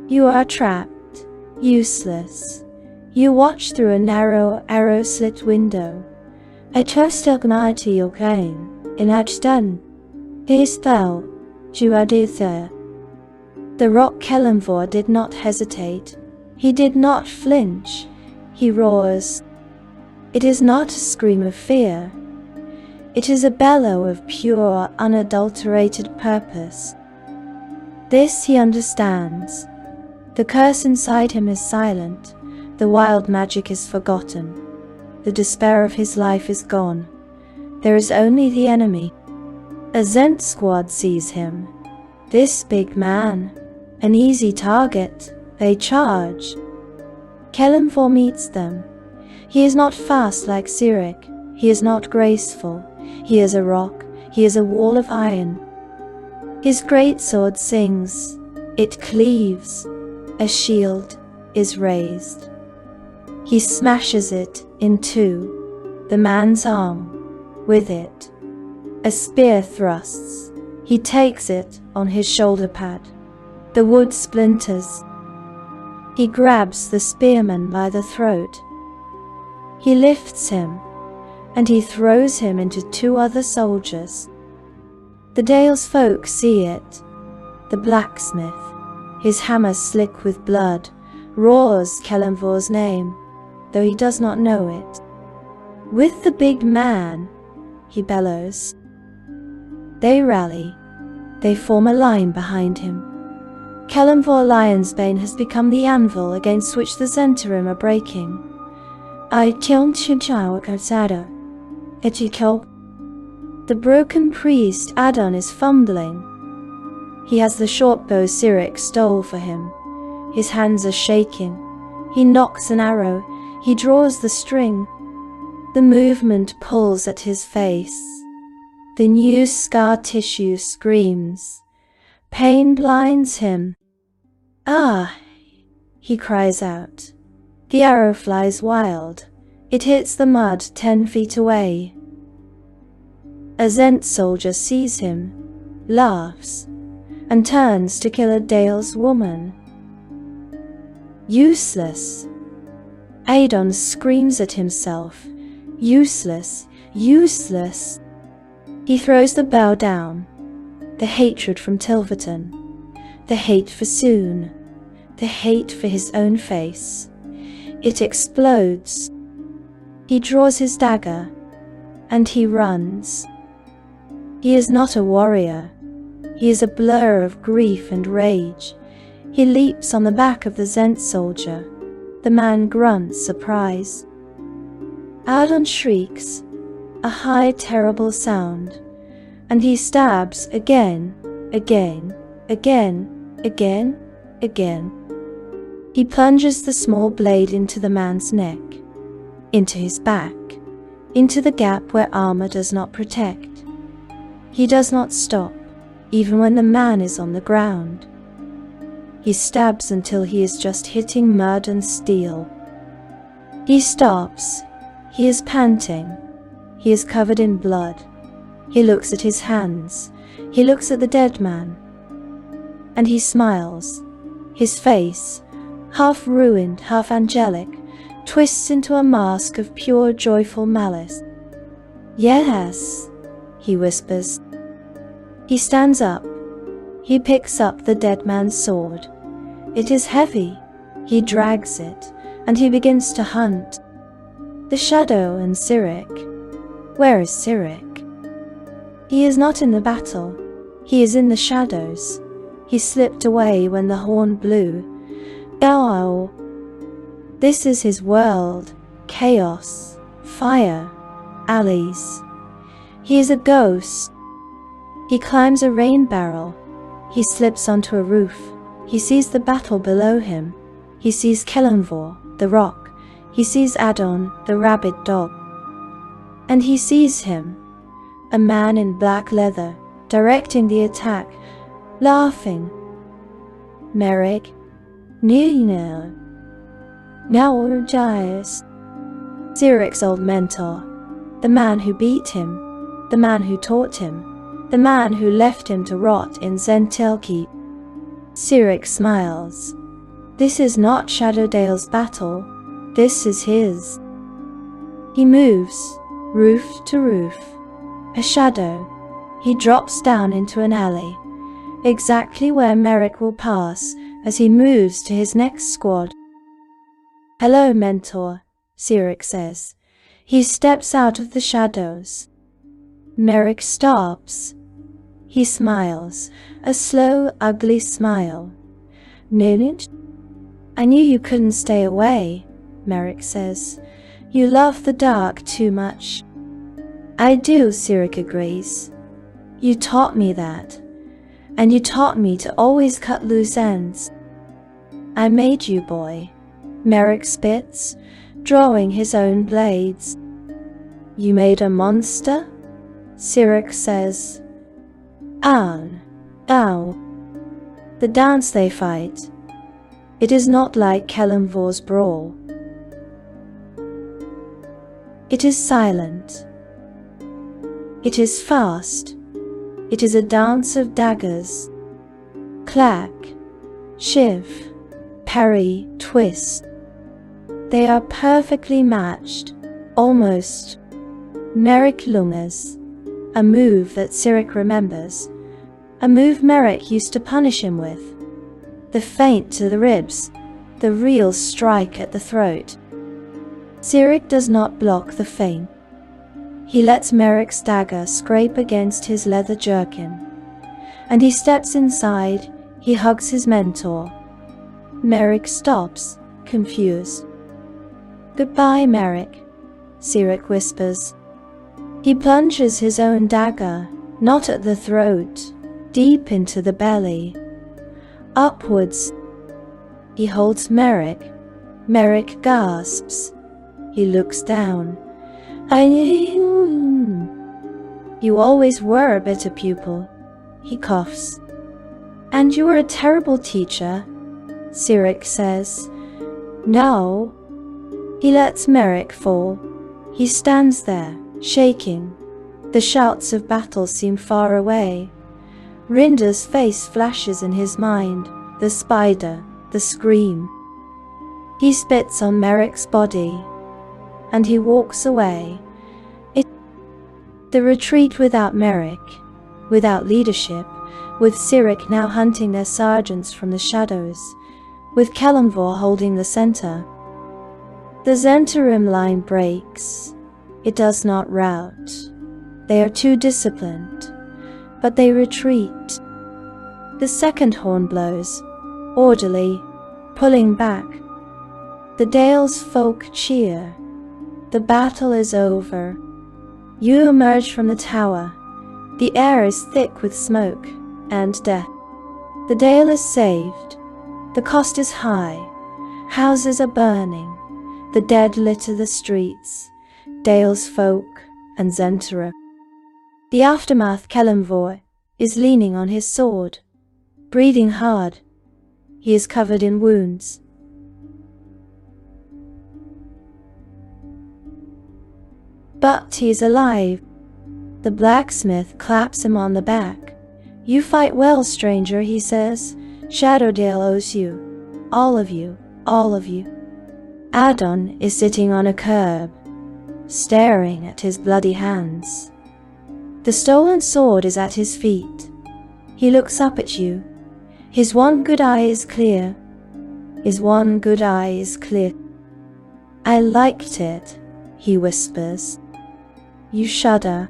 A: You are trapped, useless. You watch through a narrow, arrow-slit window. I trust Ignite your game, in Adon. His thou, Juaditha. The rock Kelemvor did not hesitate. He did not flinch. He roars. It is not a scream of fear. It is a bellow of pure, unadulterated purpose. This he understands. The curse inside him is silent. The wild magic is forgotten. The despair of his life is gone. There is only the enemy. A Zhent squad sees him. This big man. An easy target. They charge. Kelemvor meets them. He is not fast like Cyric. He is not graceful. He is a rock. He is a wall of iron. His greatsword sings. It cleaves. A shield is raised. He smashes it in two. The man's arm. With it. A spear thrusts. He takes it on his shoulder pad. The wood splinters. He grabs the spearman by the throat. He lifts him, and he throws him into two other soldiers. The Dale's folk see it. The blacksmith, his hammer slick with blood, roars Kelemvor's name, though he does not know it. With the big man, he bellows. They rally. They form a line behind him. Kelemvor Lionsbane has become the anvil against which the Zhentarim are breaking. I killed Chichao Katsada. Echiko. The broken priest Adon is fumbling. He has the short bow Cyric stole for him. His hands are shaking. He knocks an arrow. He draws the string. The movement pulls at his face. The new scar tissue screams. Pain blinds him. Ah! He cries out. The arrow flies wild. It hits the mud 10 feet away. A Zhent soldier sees him, laughs, and turns to kill a Dale's woman. Useless. Adon screams at himself. Useless, useless. He throws the bow down. The hatred from Tilverton, the hate for Soon, the hate for his own face. It explodes. He draws his dagger, and he runs. He is not a warrior. He is a blur of grief and rage. He leaps on the back of the Zhent soldier. The man grunts surprise. Adon shrieks, a high, terrible sound. And he stabs again. He plunges the small blade into the man's neck, into his back, into the gap where armor does not protect. He does not stop, even when the man is on the ground. He stabs until he is just hitting mud and steel. He stops. He is panting. He is covered in blood. He looks at his hands. He looks at the dead man. And he smiles. His face, half ruined, half angelic, twists into a mask of pure joyful malice. "Yes," he whispers. He stands up. He picks up the dead man's sword. It is heavy. He drags it, and he begins to hunt. The shadow and Cyric. Where is Cyric? He is not in the battle. He is in the shadows. He slipped away when the horn blew. Ow! This is his world. Chaos. Fire. Alleys. He is a ghost. He climbs a rain barrel. He slips onto a roof. He sees the battle below him. He sees Kelemvor, the rock. He sees Adon, the rabid dog. And he sees him, a man in black leather, directing the attack, laughing. Merrick, Nino, now Giles. Cyric's old mentor, the man who beat him, the man who taught him, the man who left him to rot in Zentelki. Cyric smiles. This is not Shadowdale's battle. This is his. He moves, roof to roof. A shadow. He drops down into an alley, exactly where Merrick will pass as he moves to his next squad. "Hello, mentor," Cyric says. He steps out of the shadows. Merrick stops. He smiles, a slow, ugly smile. "Nunit? I knew you couldn't stay away," Merrick says. "You love the dark too much." "I do," Cyric agrees. "You taught me that. And you taught me to always cut loose ends." "I made you, boy," Merrick spits, drawing his own blades. "You made a monster?" Cyric says. Ow. The dance they fight. It is not like Kelemvor's brawl. It is silent. It is fast. It is a dance of daggers. Clack, shiv, parry, twist. They are perfectly matched, almost. Merrick lungers, a move that Cyric remembers, a move Merrick used to punish him with. The feint to the ribs, the real strike at the throat. Cyric does not block the feint. He lets Merrick's dagger scrape against his leather jerkin, and he steps inside. He hugs his mentor. Merrick stops, confused. "Goodbye, Merrick," Cyric whispers. He plunges his own dagger, not at the throat, deep into the belly. Upwards. He holds Merrick. Merrick gasps. He looks down. "You always were a bitter pupil," he coughs. "And you were a terrible teacher," Cyric says. "No." He lets Merrick fall. He stands there, shaking. The shouts of battle seem far away. Rinda's face flashes in his mind, the spider, the scream. He spits on Merrick's body, and he walks away. The retreat without Merrick, without leadership, with Cyric now hunting their sergeants from the shadows, with Kelemvor holding the center. The Zentarim line breaks. It does not rout. They are too disciplined, but they retreat. The second horn blows, orderly, pulling back. The Dale's folk cheer. The battle is over. You emerge from the tower. The air is thick with smoke and death. The Dale is saved. The cost is high. Houses are burning. The dead litter the streets. Dale's folk, and Zentara. The aftermath Kelemvor is leaning on his sword, breathing hard. He is covered in wounds. But he is alive. The blacksmith claps him on the back. "You fight well, stranger," he says. "Shadowdale owes you. All of you, all of you." Adon is sitting on a curb, staring at his bloody hands. The stolen sword is at his feet. He looks up at you. His one good eye is clear. His one good eye is clear. "I liked it," he whispers. You shudder.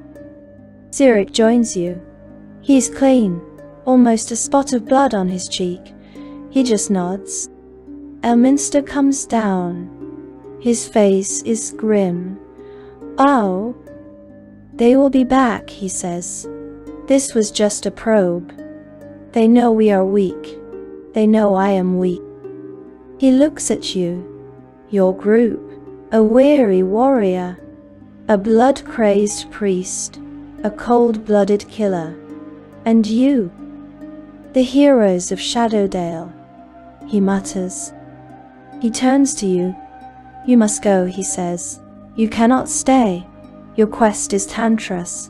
A: Cyric joins you. He's clean, almost a spot of blood on his cheek. He just nods. Mystra comes down. His face is grim. "Oh, they will be back," he says. "This was just a probe. They know we are weak. They know I am weak." He looks at you, your group, a weary warrior, a blood-crazed priest, a cold-blooded killer, and you, the heroes of Shadowdale, he mutters. He turns to you. "You must go," he says. "You cannot stay. Your quest is Tantras.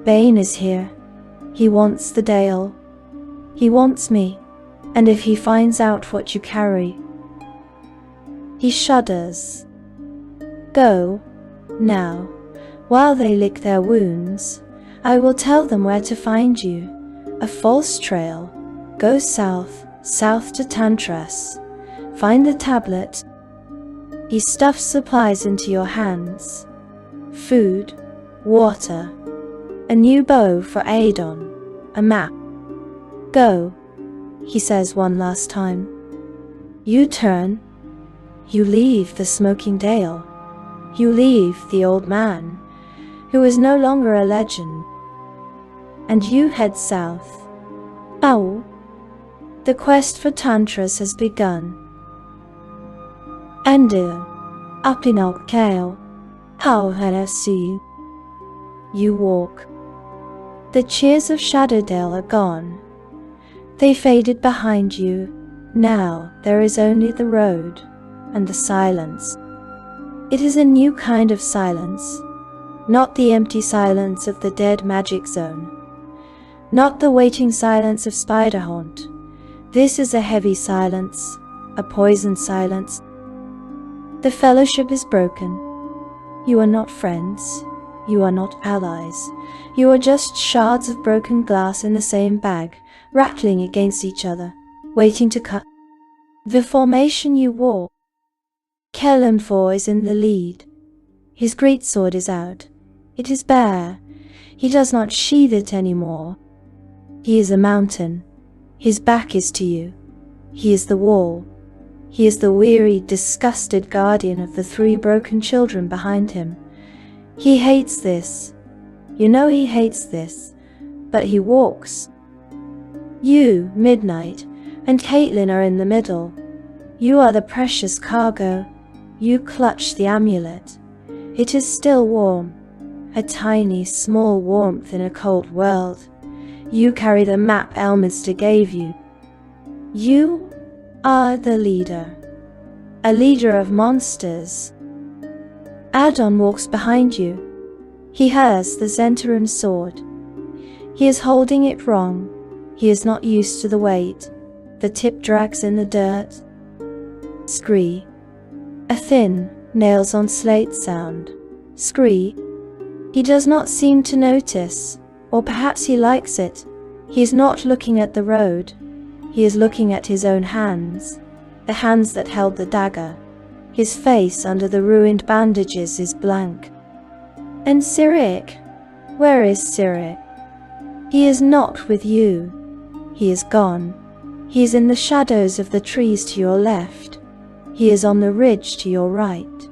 A: Bane is here. He wants the Dale. He wants me, and if he finds out what you carry..." He shudders. "Go, now, while they lick their wounds. I will tell them where to find you. A false trail. Go south, south to Tantras. Find the tablet." He stuffs supplies into your hands. Food, water, a new bow for Adon, a map. "Go," he says one last time. You turn. You leave the smoking dale. You leave the old man, who is no longer a legend. And you head south. Oh, the quest for Tantras has begun. Ender, up in Kale, how had I see you? You walk. The cheers of Shadowdale are gone. They faded behind you. Now there is only the road and the silence. It is a new kind of silence, not the empty silence of the dead magic zone, not the waiting silence of Spiderhaunt. This is a heavy silence, a poisoned silence. The fellowship is broken. You are not friends. You are not allies. You are just shards of broken glass in the same bag, rattling against each other, waiting to cut. The formation you wore. Kelemvor is in the lead. His greatsword is out. It is bare. He does not sheathe it anymore. He is a mountain. His back is to you. He is the wall. He is the weary, disgusted guardian of the 3 broken children behind him. He hates this. You know he hates this. But he walks. You, Midnight, and Caitlin are in the middle. You are the precious cargo. You clutch the amulet. It is still warm. A tiny, small warmth in a cold world. You carry the map Mystra gave you. You are the leader. A leader of monsters. Adon walks behind you. He has the Zentaran sword. He is holding it wrong. He is not used to the weight. The tip drags in the dirt. Scree. A thin, nails on slate sound. Scree. He does not seem to notice, or perhaps he likes it. He is not looking at the road. He is looking at his own hands, the hands that held the dagger. His face under the ruined bandages is blank. And Cyric? Where is Cyric? He is not with you. He is gone. He is in the shadows of the trees to your left. He is on the ridge to your right.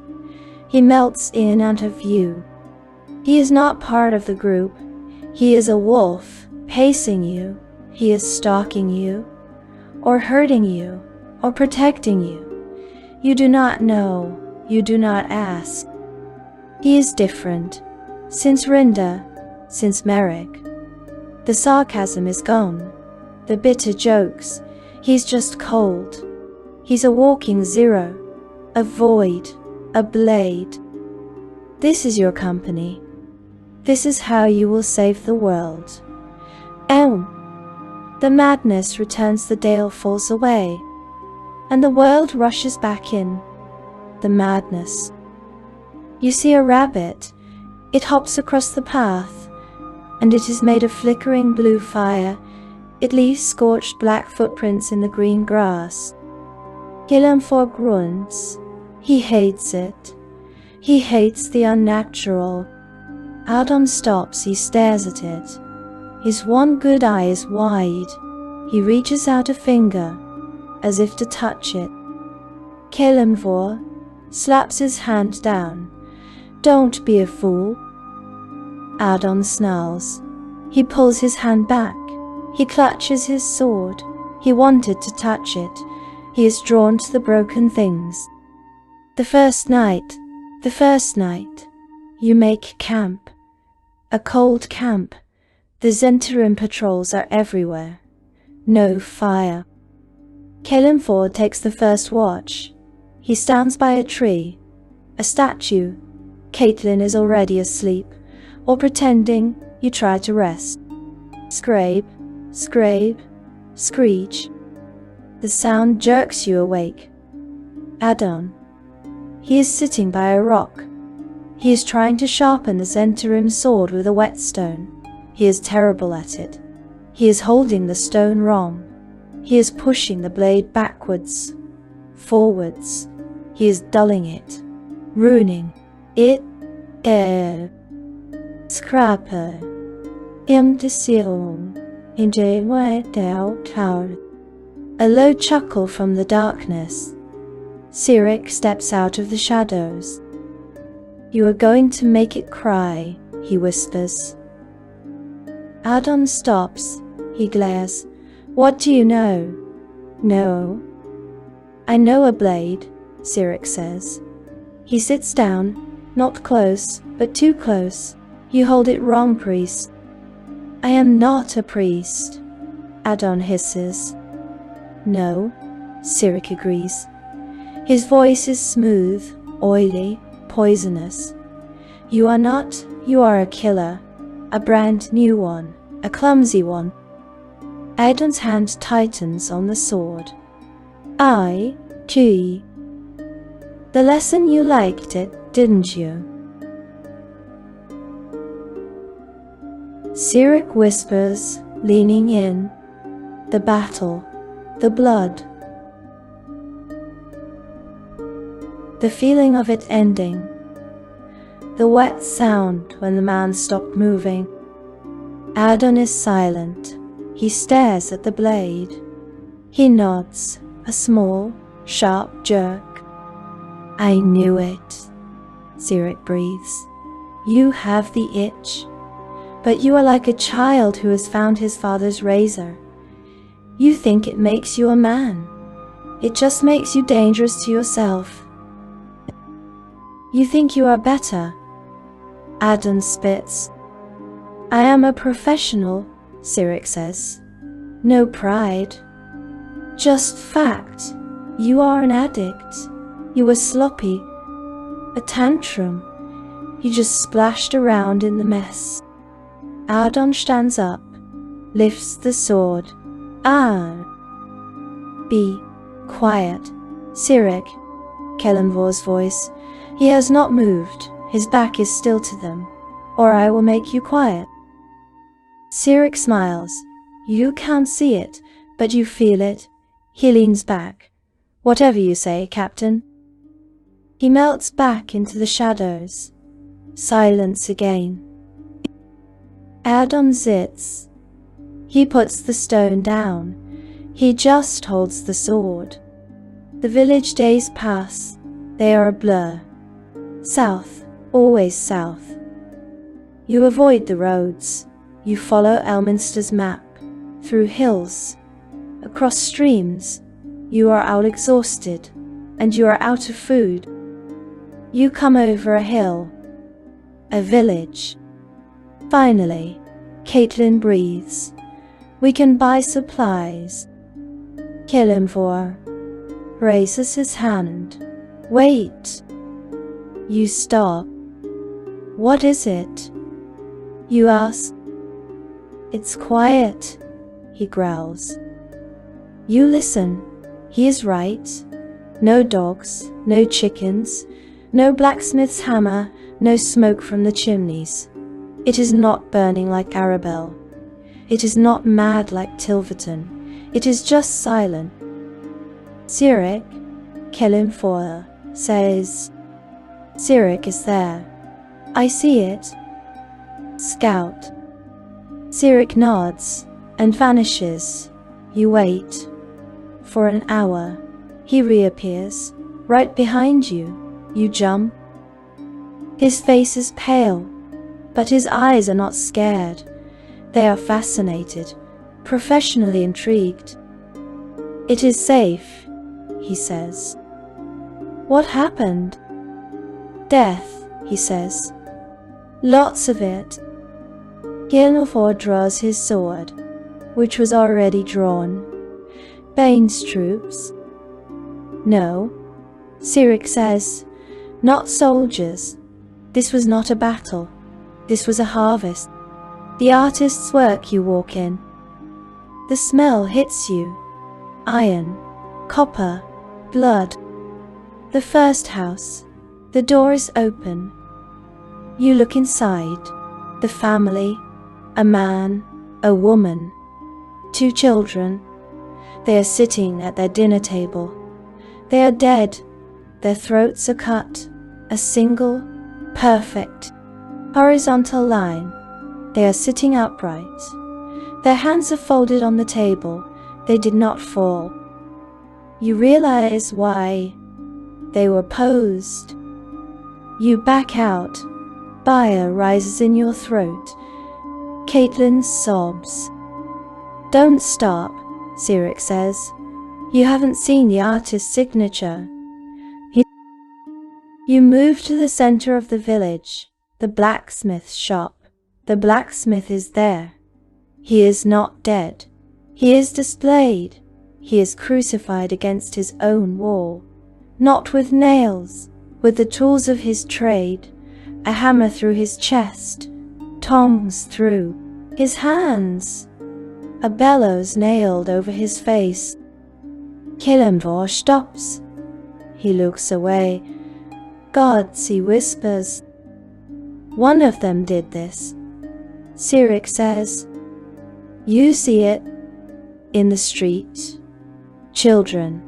A: He melts in and out of view. He is not part of the group. He is a wolf, pacing you. He is stalking you, or hurting you, or protecting you. You do not know. You do not ask. He is different. Since Rinda, since Merrick. The sarcasm is gone. The bitter jokes. He's just cold. He's a walking zero. A void. A blade. This is your company. This is how you will save the world. Helm. The madness returns, the dale falls away, and the world rushes back in. The madness. You see a rabbit. It hops across the path, and it is made of flickering blue fire. It leaves scorched black footprints in the green grass. Kelemvor grunts. He hates it. He hates the unnatural. Adon stops, he stares at it. His one good eye is wide. He reaches out a finger, as if to touch it. Kelemvor slaps his hand down. Don't be a fool. Adon snarls. He pulls his hand back. He clutches his sword. He wanted to touch it. He is drawn to the broken things. The first night, you make camp. A cold camp. The Zhentarim patrols are everywhere. No fire. Kelemvor takes the first watch. He stands by a tree. A statue. Caitlin is already asleep, or pretending. You try to rest. Scrape, scrape, screech. The sound jerks you awake. Adon. He is sitting by a rock. He is trying to sharpen the Zhentarim sword with a whetstone. He is terrible at it. He is holding the stone wrong. He is pushing the blade backwards, forwards. He is dulling it, ruining it. Scrapper. Imdecision. A low chuckle from the darkness. Cyric steps out of the shadows. You are going to make it cry, he whispers. Adon stops. He glares. What do you know? No. I know a blade, Cyric says. He sits down, not close, but too close. You hold it wrong, priest. I am not a priest, Adon hisses. No, Cyric agrees. His voice is smooth, oily, poisonous. You are not, you are a killer. A brand new one, a clumsy one. Adon's hand tightens on the sword. The lesson, you liked it, didn't you? Cyric whispers, leaning in. The battle, the blood. The feeling of it ending. The wet sound when the man stopped moving. Adon is silent. He stares at the blade. He nods, a small, sharp jerk. I knew it, Cyric breathes. You have the itch. But you are like a child who has found his father's razor. You think it makes you a man. It just makes you dangerous to yourself. You think you are better. Adon spits. I am a professional, Cyric says. No pride. Just fact. You are an addict. You were sloppy. A tantrum. You just splashed around in the mess. Adon stands up, lifts the sword. Be quiet, Cyric, Kelemvor's voice. He has not moved. His back is still to them. Or I will make you quiet. Cyric smiles. You can't see it, but you feel it. He leans back. Whatever you say, Captain. He melts back into the shadows. Silence again. Adon sits. He puts the stone down. He just holds the sword. The village days pass. They are a blur. South, always south. You avoid the roads. You follow Elminster's map. Through hills. Across streams. You are out exhausted. And you are out of food. You come over a hill. A village. Finally, Caitlin breathes. We can buy supplies. Kelemvor raises his hand. Wait. You stop. What is it? You ask. It's quiet, he growls. You listen. He is right. No dogs, no chickens, no blacksmith's hammer, no smoke from the chimneys. It is not burning like Arabelle. It is not mad like Tilverton. It is just silent. Cyric, Kelemvor says. Cyric is there. I see it. Scout. Cyric nods and vanishes. You wait. For an hour. He reappears, right behind you. You jump. His face is pale, but his eyes are not scared. They are fascinated, professionally intrigued. It is safe, he says. What happened? Death, he says. Lots of it. Kelemvor draws his sword, which was already drawn. Bane's troops? No, Cyric says. Not soldiers. This was not a battle. This was a harvest. The artist's work you walk in. The smell hits you. Iron, copper, blood. The first house. The door is open. You look inside. The family. A man, a woman. 2 children. They are sitting at their dinner table. They are dead. Their throats are cut. A single, perfect, horizontal line. They are sitting upright. Their hands are folded on the table. They did not fall. You realize why. They were posed. You back out. Fire rises in your throat. Caitlin sobs. Don't stop, Cyric says. You haven't seen the artist's signature. You move to the center of the village, the blacksmith's shop. The blacksmith is there. He is not dead. He is displayed. He is crucified against his own wall, not with nails, with the tools of his trade, a hammer through his chest, tongs through his hands, a bellows nailed over his face. Kelemvor stops. He looks away. Gods, he whispers. One of them did this. Cyric says. You see it in the street. Children.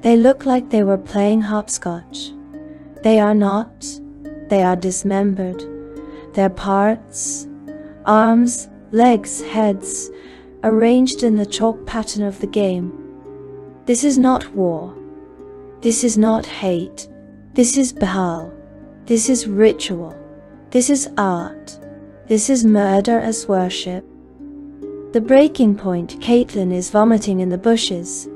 A: They look like they were playing hopscotch. They are not. They are dismembered. Their parts, arms, legs, heads, arranged in the chalk pattern of the game. This is not war. This is not hate. This is Bhaal. This is ritual. This is art. This is murder as worship. The breaking point, Caitlin is vomiting in the bushes.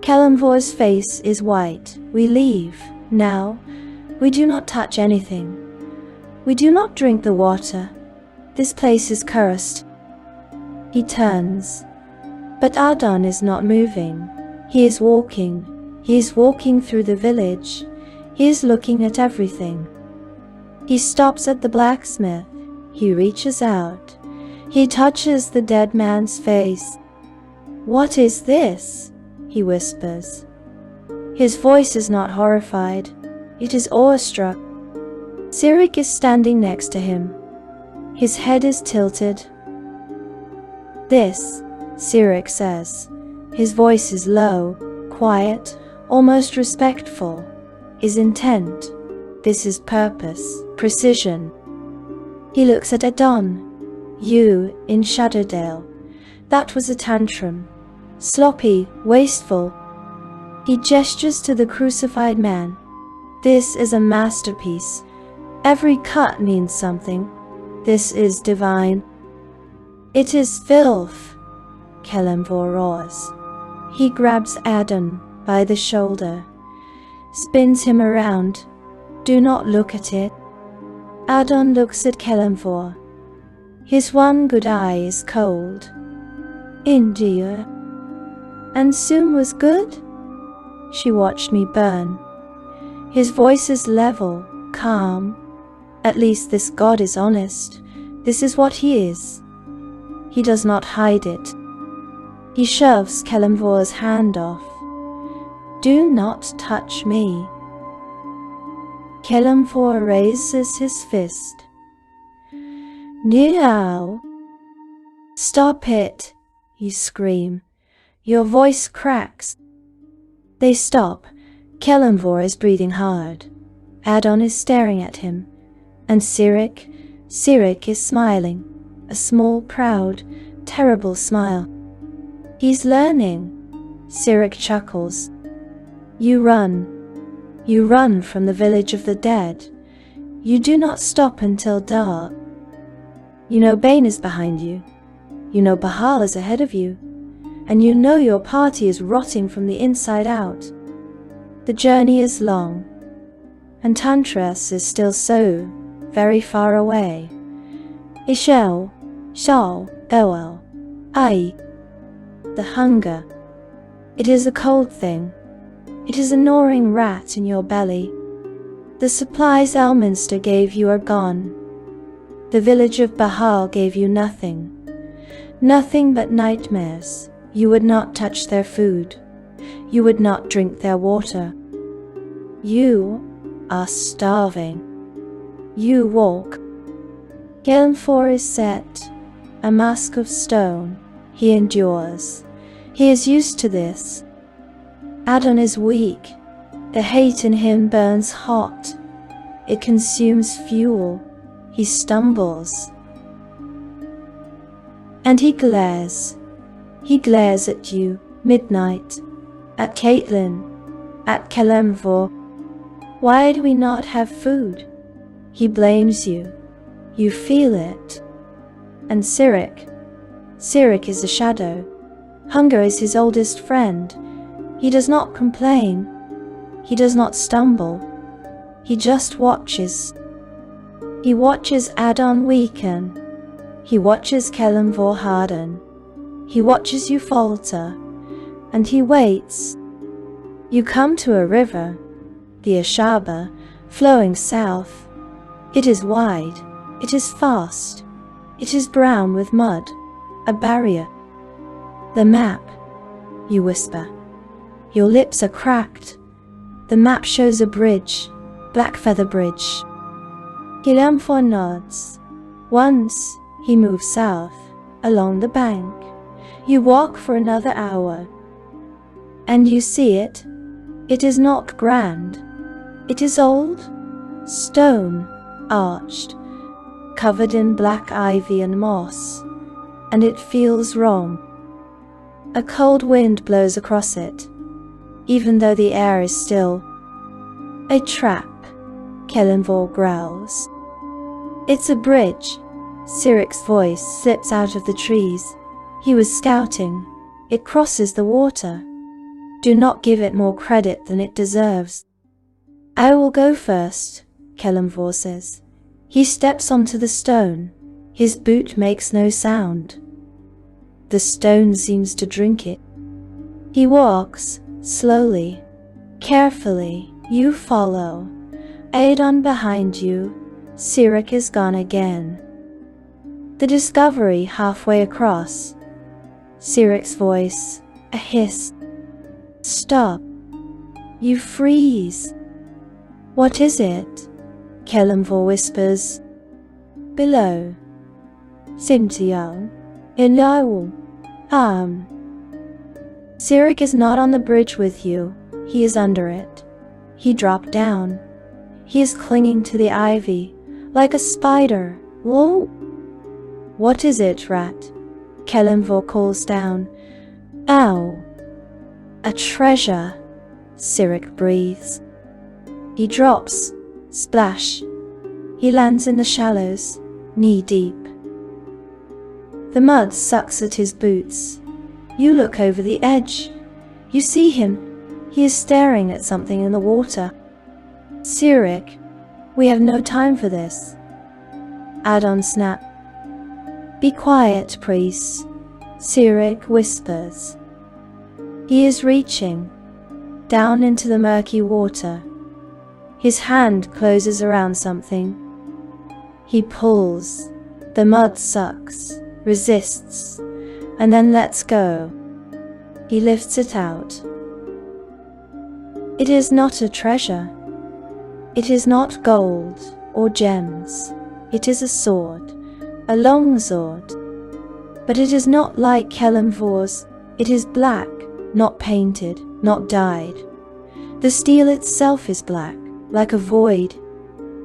A: Kelemvor's face is white. We leave. Now, we do not touch anything. We do not drink the water. This place is cursed. He turns. But Adon is not moving. He is walking. He is walking through the village. He is looking at everything. He stops at the blacksmith. He reaches out. He touches the dead man's face. What is this? He whispers. His voice is not horrified. It is awestruck. Cyric is standing next to him. His head is tilted. This, Cyric says. His voice is low, quiet, almost respectful. Is intent. This is purpose, precision. He looks at Adon. You, in Shadowdale. That was a tantrum. Sloppy, wasteful. He gestures to the crucified man. This is a masterpiece. Every cut means something. This is divine. It is filth, Kelemvor roars. He grabs Adon by the shoulder, spins him around. Do not look at it. Adon looks at Kelemvor. His one good eye is cold. India. And Sum was good? She watched me burn. His voice is level, calm. At least this god is honest. This is what he is. He does not hide it. He shoves Kelemvor's hand off. Do not touch me. Kelemvor raises his fist. Now. Stop it, you scream. Your voice cracks. They stop. Kelemvor is breathing hard. Adon is staring at him. And Cyric is smiling. A small, proud, terrible smile. He's learning. Cyric chuckles. You run. You run from the village of the dead. You do not stop until dark. You know Bane is behind you. You know Bhaal is ahead of you. And you know your party is rotting from the inside out. The journey is long. And Tantras is still so very far away. Ishel, Shal, Ewel, Ai. The hunger. It is a cold thing. It is a gnawing rat in your belly. The supplies Elminster gave you are gone. The village of Bhaal gave you nothing. Nothing but nightmares. You would not touch their food. You would not drink their water. You are starving. You walk. Kelemvor is set, a mask of stone. He endures. He is used to this. Adon is weak. The hate in him burns hot. It consumes fuel. He stumbles. And he glares. He glares at you, midnight, at Caitlin, at Kelemvor. Why do we not have food? He blames you. You feel it. And Cyric is a shadow. Hunger is his oldest friend. He does not complain. He does not stumble. He just watches. He watches Adon weaken. He watches Kelemvor harden. He watches you falter. And he waits. You come to a river, the Ashaba, flowing south. It is wide. It is fast. It is brown with mud. A barrier. The map, you whisper. Your lips are cracked. The map shows a bridge, Blackfeather Bridge. Kelemvor nods. Once he moves south, along the bank. You walk for another hour. And you see it. It is not grand. It is old, stone, arched, covered in black ivy and moss. And it feels wrong. A cold wind blows across it, even though the air is still. A trap, Kelemvor growls. It's a bridge. Cyric's voice slips out of the trees. He was scouting. It crosses the water. Do not give it more credit than it deserves. I will go first, Kelemvor says. He steps onto the stone. His boot makes no sound. The stone seems to drink it. He walks, slowly, carefully. You follow. Adon behind you. Cyric is gone again. The Discovery halfway across. Cyric's voice, a hiss. Stop. You freeze. What is it? Kelemvor whispers. Below. Simtiang. Ilawu. Cyric is not on the bridge with you. He is under it. He dropped down. He is clinging to the ivy, like a spider. Whoa! What is it, rat? Kelemvor calls down. Ow! A treasure, Cyric breathes. He drops. Splash. He lands in the shallows, knee-deep. The mud sucks at his boots. You look over the edge. You see him. He is staring at something in the water. Cyric, we have no time for this. Adon snaps. Be quiet, priest, Cyric whispers. He is reaching down into the murky water. His hand closes around something. He pulls. The mud sucks, resists, and then lets go. He lifts it out. It is not a treasure. It is not gold or gems. It is a sword, a long sword. But it is not like Kelemvor's. It is black, not painted, not dyed. The steel itself is black, like a void.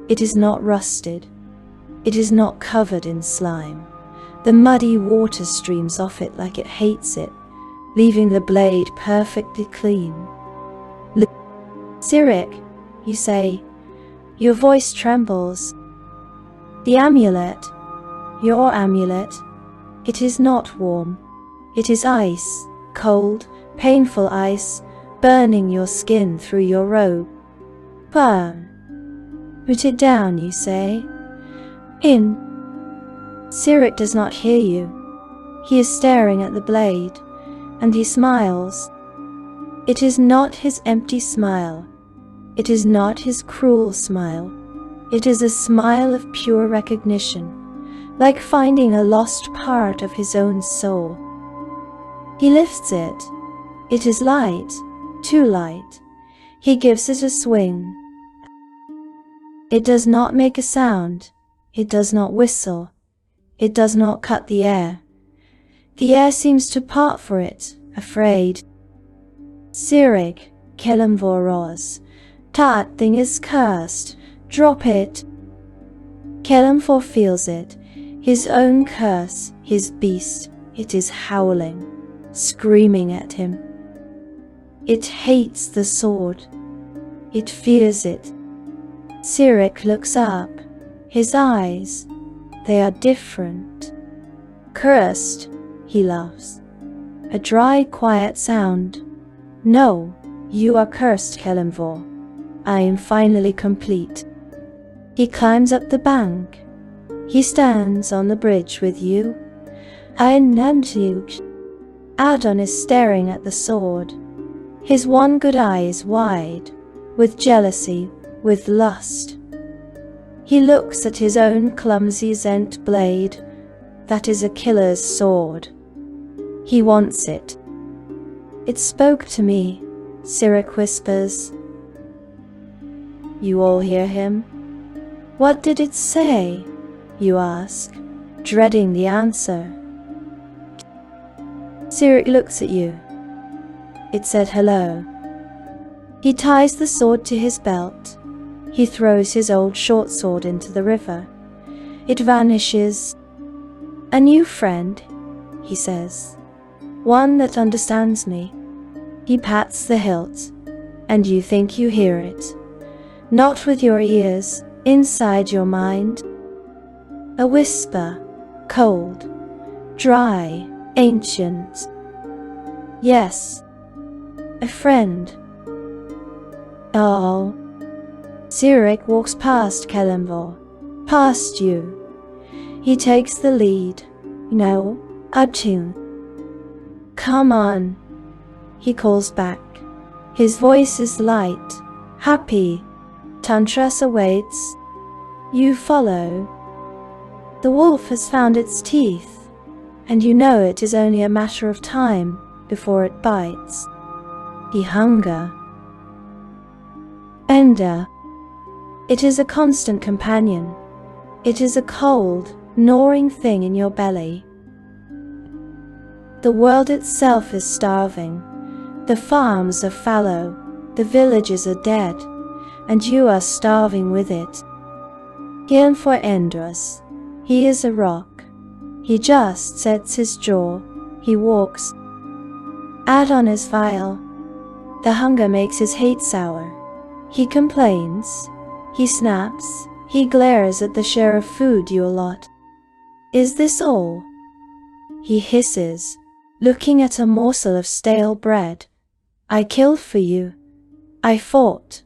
A: It is not rusted. It is not covered in slime. The muddy water streams off it like it hates it, leaving the blade perfectly clean. Cyric, you say. Your voice trembles. The amulet, your amulet, it is not warm. It is ice, cold, painful ice, burning your skin through your robe. Burn. Put it down, you say. In. Cyric does not hear you. He is staring at the blade, and he smiles. It is not his empty smile. It is not his cruel smile. It is a smile of pure recognition, like finding a lost part of his own soul. He lifts it. It is light, too light. He gives it a swing. It does not make a sound. It does not whistle. It does not cut the air. The air seems to part for it, afraid. Cyric, Kelemvor roars. That thing is cursed. Drop it. Kelemvor feels it. His own curse, his beast. It is howling, screaming at him. It hates the sword. It fears it. Cyric looks up. His eyes, they are different. Cursed, he laughs. A dry, quiet sound. No, you are cursed, Kelemvor. I am finally complete. He climbs up the bank. He stands on the bridge with you. I am you. Adon is staring at the sword. His one good eye is wide, with jealousy, with lust. He looks at his own clumsy Zent blade. That is a killer's sword. He wants it. It spoke to me, Cyric whispers. You all hear him? What did it say? You ask, dreading the answer. Cyric looks at you. It said hello. He ties the sword to his belt. He throws his old short sword into the river. It vanishes. A new friend, he says. One that understands me. He pats the hilt, and you think you hear it. Not with your ears, inside your mind. A whisper, cold, dry, ancient. Yes, a friend. Oh. Cyric walks past Kelemvor, past you. He takes the lead. No, Adon. Come on, he calls back. His voice is light, happy. Tantras awaits. You follow. The wolf has found its teeth, and you know it is only a matter of time before it bites. He hunger. Ender. It is a constant companion. It is a cold, gnawing thing in your belly. The world itself is starving. The farms are fallow. The villages are dead. And you are starving with it. Kelemvor endures. He is a rock. He just sets his jaw. He walks. Adon is vile. The hunger makes his hate sour. He complains. He snaps. He glares at the share of food you allot. Is this all? He hisses, looking at a morsel of stale bread. I killed for you. I fought.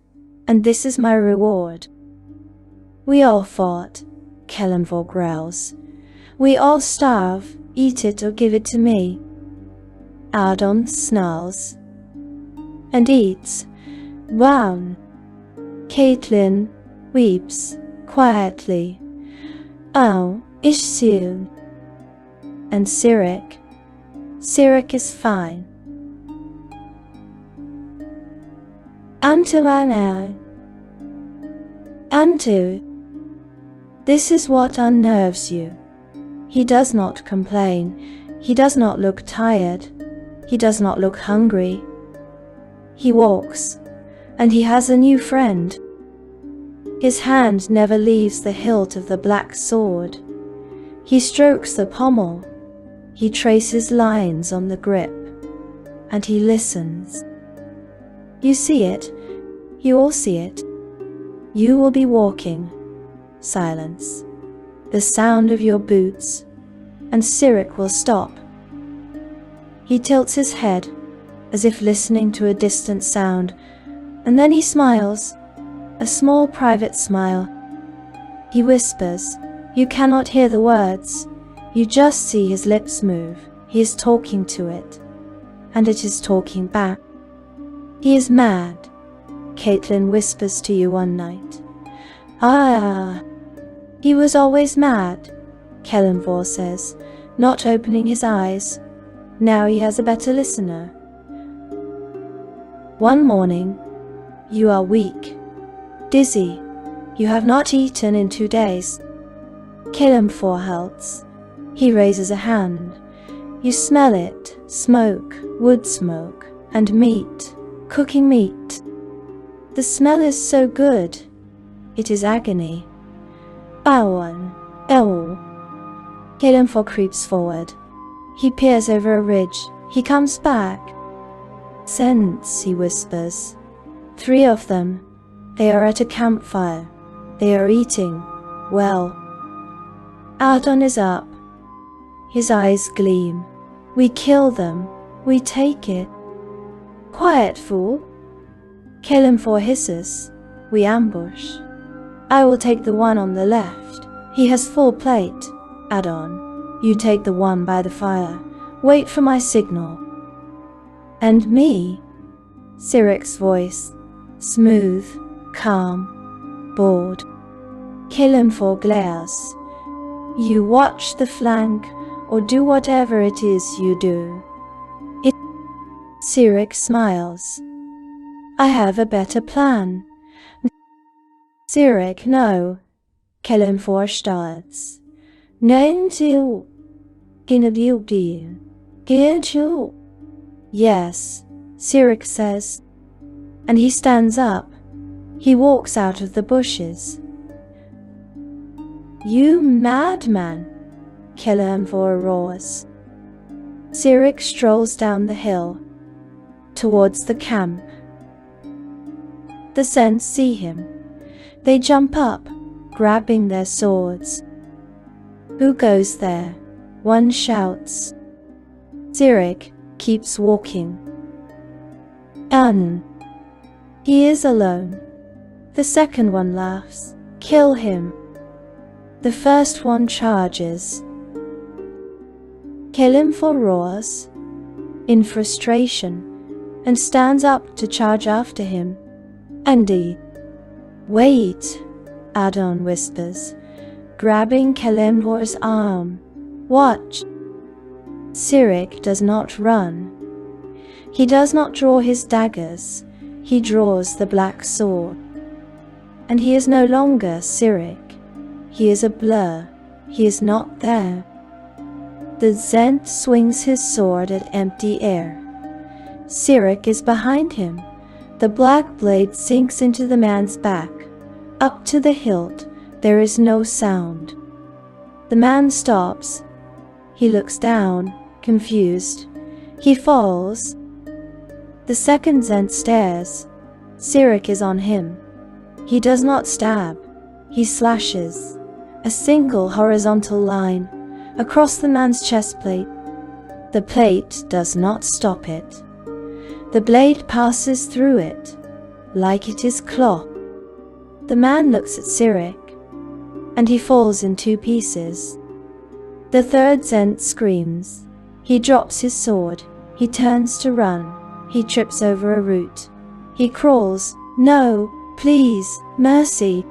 A: And this is my reward. We all fought. Kelemvor growls. We all starve. Eat it or give it to me. Adon snarls and eats. Brown. Caitlin weeps quietly. Oh, Ishsil. And Cyric. Cyric is fine. Antu. This is what unnerves you. He does not complain. He does not look tired. He does not look hungry. He walks, and he has a new friend. His hand never leaves the hilt of the black sword. He strokes the pommel. He traces lines on the grip, and he listens. You see it. You all see it. You will be walking. Silence. The sound of your boots, and Cyric will stop. He tilts his head, as if listening to a distant sound, and then he smiles, a small private smile. He whispers. You cannot hear the words. You just see his lips move. He is talking to it, and it is talking back. He is mad, Caitlin whispers to you one night. Ah, he was always mad, Kelemvor says, not opening his eyes. Now he has a better listener. One morning, you are weak, dizzy. You have not eaten in 2 days. Kelemvor halts. He raises a hand. You smell it, smoke, wood smoke, and meat, cooking meat. The smell is so good. It is agony. Bawan, Kelemvor creeps forward. He peers over a ridge. He comes back. Sense, he whispers. 3 of them. They are at a campfire. They are eating. Well. Adon is up. His eyes gleam. We kill them. We take it. Quiet, fool. Kelemvor hisses. We ambush. I will take the one on the left. He has full plate. Adon, you take the one by the fire. Wait for my signal. And me? Cyric's voice. Smooth, calm, bored. Kelemvor glares. You watch the flank, or do whatever it is you do. Cyric smiles. I have a better plan. Cyric, no. Kelemvor starts. Nein, du. Yes, Cyric says. And he stands up. He walks out of the bushes. You madman, Kelemvor roars. Cyric strolls down the hill, towards the camp. The Sens see him. They jump up, grabbing their swords. Who goes there? One shouts. Cyric keeps walking. He is alone. The second one laughs. Kill him. The first one charges. Kelemvor roars in frustration and stands up to charge after him. Andy. Wait, Adon whispers, grabbing Kelemvor's arm. Watch. Cyric does not run. He does not draw his daggers. He draws the black sword. And he is no longer Cyric. He is a blur. He is not there. The Zent swings his sword at empty air. Cyric is behind him. The black blade sinks into the man's back. Up to the hilt, there is no sound. The man stops. He looks down, confused. He falls. The second Zent stares. Cyric is on him. He does not stab. He slashes. A single horizontal line across the man's chest plate. The plate does not stop it. The blade passes through it, like it is cloth. The man looks at Cyric. and he falls in 2 pieces. The third Zent screams. He drops his sword. He turns to run. He trips over a root. He crawls. No, please, mercy.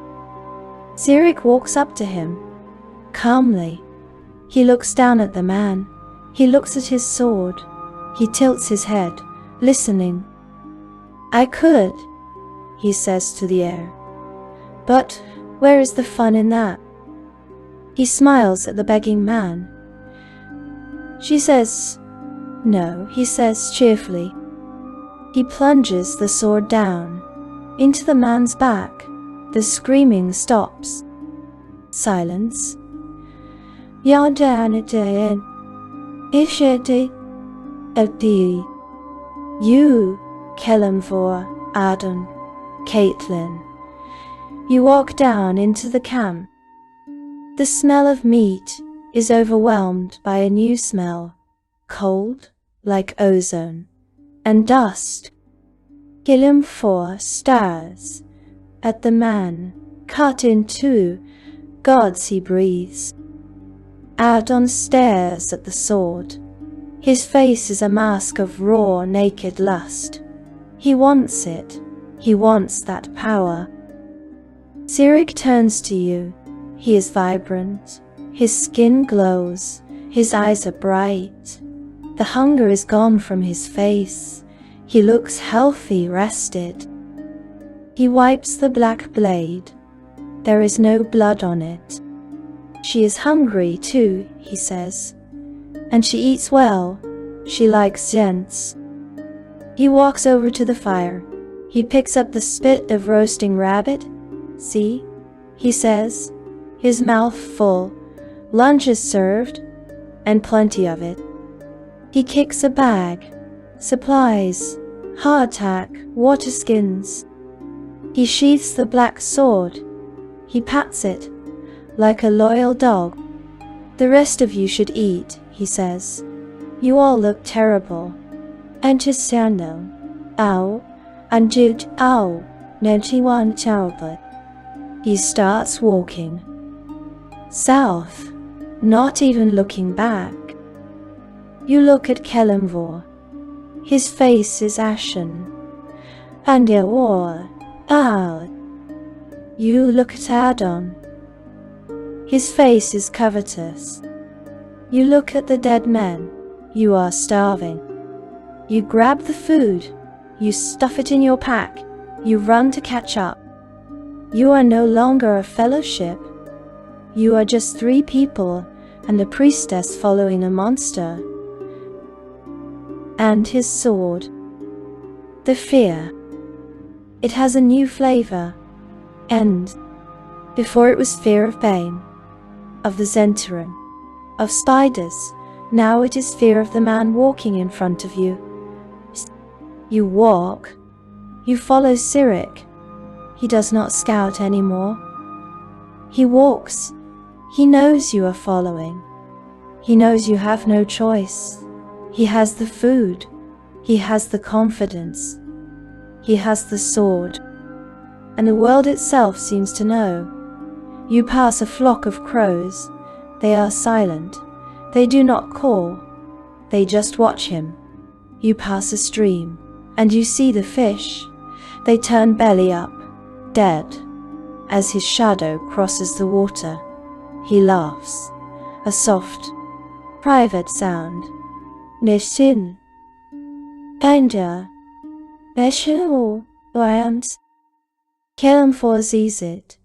A: Cyric walks up to him. Calmly. He looks down at the man. He looks at his sword. He tilts his head, listening. I could, he says to the air. But where is the fun in that? He smiles at the begging man. She says, no, he says cheerfully. He plunges the sword down, into the man's back. The screaming stops. Silence. You, Kelemvor, Adon, Caitlin. You walk down into the camp. The smell of meat is overwhelmed by a new smell, cold, like ozone, and dust. Kelemvor stares at the man, cut in 2, gods he breathes. Adon stares at the sword. His face is a mask of raw, naked lust. He wants it. He wants that power. Cyric turns to you. He is vibrant. His skin glows. His eyes are bright. The hunger is gone from his face. He looks healthy, rested. He wipes the black blade. There is no blood on it. She is hungry too, he says. And she eats well. She likes gents. He walks over to the fire. He picks up the spit of roasting rabbit. See, he says, his mouth full. Lunch is served, and plenty of it. He kicks a bag. Supplies, hardtack, water skins. He sheaths the black sword. He pats it, like a loyal dog. The rest of you should eat, he says. You all look terrible. Enter Sando. Ow, Anjud, ow, Nanchiwan Chaubat. He starts walking south, not even looking back. You look at Kelemvor. His face is ashen. And you look at Adon. His face is covetous. You look at the dead men. You are starving. You grab the food. You stuff it in your pack. You run to catch up. You are no longer a fellowship. You are just 3 people and a priestess following a monster. And his sword. The fear. It has a new flavor. And before it was fear of Bane, of the Zentarim, of spiders. Now it is fear of the man walking in front of you. You walk. You follow Cyric. He does not scout anymore. He walks. He knows you are following. He knows you have no choice. He has the food. He has the confidence. He has the sword. And the world itself seems to know. You pass a flock of crows. They are silent. They do not call. They just watch him. You pass a stream, and you see the fish. They turn belly up, dead. As his shadow crosses the water, he laughs. A soft, private sound. Nishin. Anja. Beshu. Lambs. Kelemvor sees it.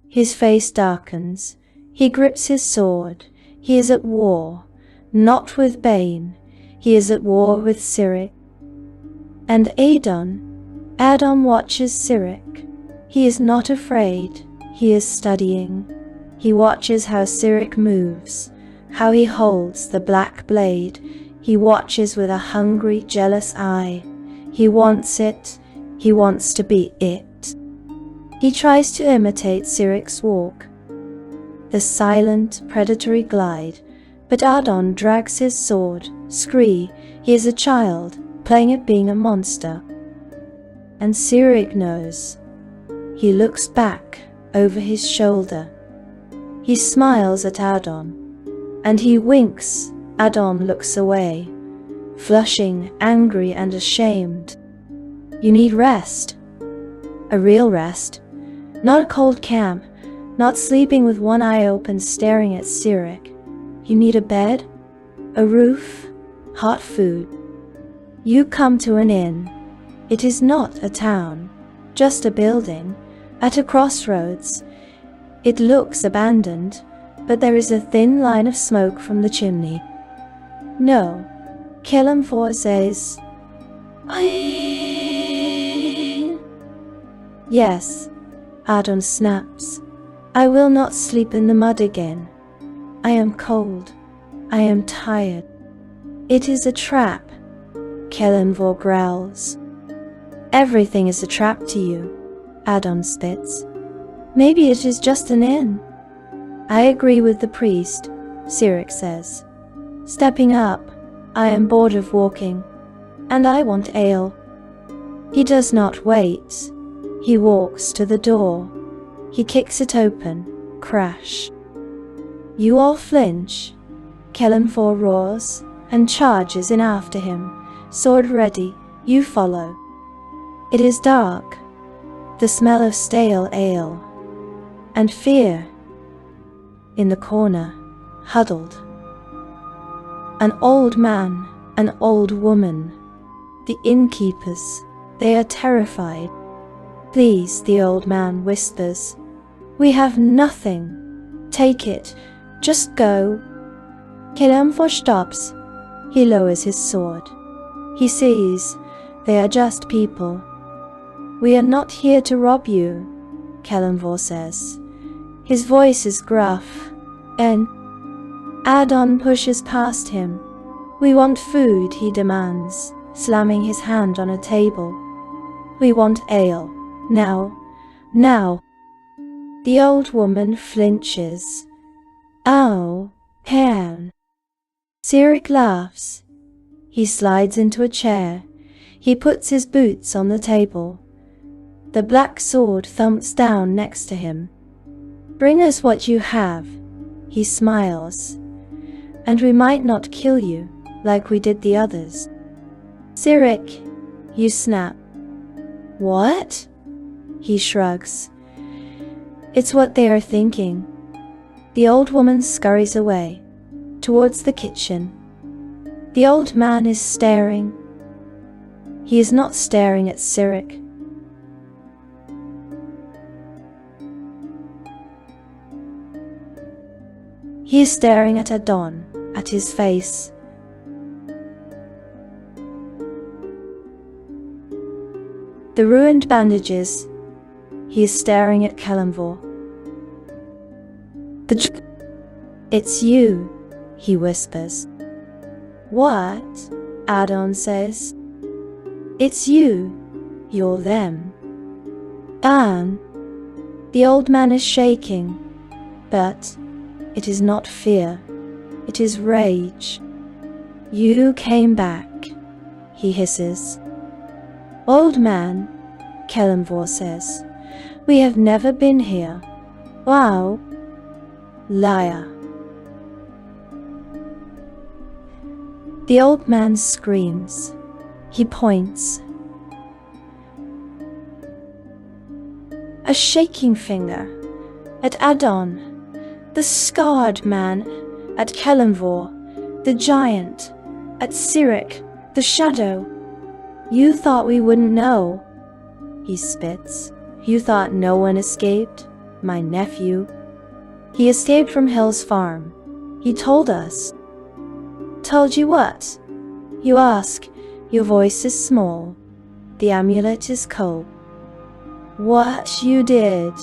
A: His face darkens. He grips his sword. He is at war, not with Bane. He is at war with Cyric. And Adon watches Cyric. He is not afraid. He is studying. He watches how Cyric moves, how he holds the black blade. He watches with a hungry, jealous eye. He wants it. He wants to be it. He tries to imitate Cyric's walk, the silent, predatory glide, but Adon drags his sword. Scree, he is a child, playing at being a monster. And Cyric knows. He looks back, over his shoulder. He smiles at Adon, and he winks. Adon looks away, flushing, angry and ashamed. You need rest. A real rest. Not a cold camp, not sleeping with one eye open staring at Cyric. You need a bed, a roof, hot food. You come to an inn. It is not a town, just a building, at a crossroads. It looks abandoned, but there is a thin line of smoke from the chimney. No, Kelemvor says, Yes, Adon snaps. I will not sleep in the mud again. I am cold. I am tired. It is a trap, Kelemvor growls. Everything is a trap to you, Adon spits. Maybe it is just an inn. I agree with the priest, Cyric says. Stepping up, I am bored of walking, and I want ale. He does not wait. He walks to the door. He kicks it open. Crash. You all flinch. Kelemvor roars and charges in after him. Sword ready, you follow. It is dark. The smell of stale ale. And fear. In the corner, huddled. An old man, an old woman. The innkeepers, they are terrified. Please, the old man whispers. We have nothing. Take it. Just go. Kelemvor stops. He lowers his sword. He sees. They are just people. We are not here to rob you, Kelemvor says. His voice is gruff, and Adon pushes past him. We want food, he demands, slamming his hand on a table. We want ale. Now. Now. The old woman flinches. Oh, Helm. Cyric laughs. He slides into a chair. He puts his boots on the table. The black sword thumps down next to him. Bring us what you have, he smiles, and we might not kill you like we did the others. Cyric, you snap. What? He shrugs. It's what they are thinking. The old woman scurries away, towards the kitchen. The old man is staring. He is not staring at Cyric. He is staring at Adon, at his face. The ruined bandages. He is staring at Kelemvor. It's you, he whispers. What? Adon says. It's you. You're them. And the old man is shaking, but it is not fear. It is rage. You came back, he hisses. Old man, Kelemvor says. We have never been here. Wow. Liar. The old man screams. He points. A shaking finger at Adon, the scarred man at Kelemvor, the giant at Cyric, the shadow. You thought we wouldn't know. He spits. You thought no one escaped? My nephew. He escaped from Hill's farm. He told us. Told you what? You ask. Your voice is small. The amulet is cold. What you did.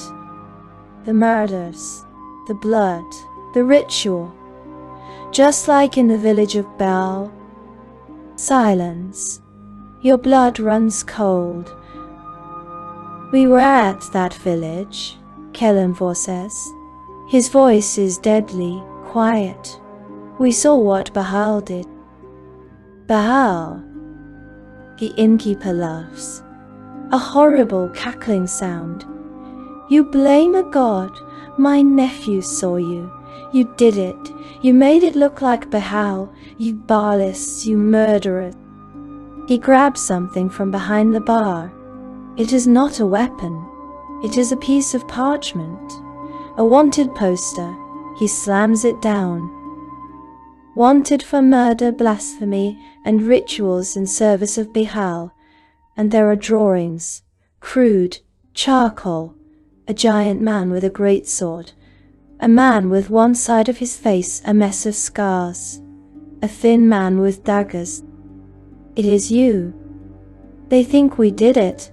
A: The murders. The blood. The ritual. Just like in the village of Bhaal. Silence. Your blood runs cold. We were at that village, Kelemvor says. His voice is deadly, quiet. We saw what Bhaal did. Bhaal? The innkeeper laughs. A horrible cackling sound. You blame a god, My nephew saw you. You did it. You made it look like Bhaal. You Bhaalists, you murderers. He grabs something from behind the bar. It is not a weapon. It is a piece of parchment. A wanted poster. He slams it down. Wanted for murder, blasphemy, and rituals in service of Bhaal. And there are drawings. Crude. Charcoal. A giant man with a greatsword. A man with one side of his face a mess of scars. A thin man with daggers. It is you. They think we did it.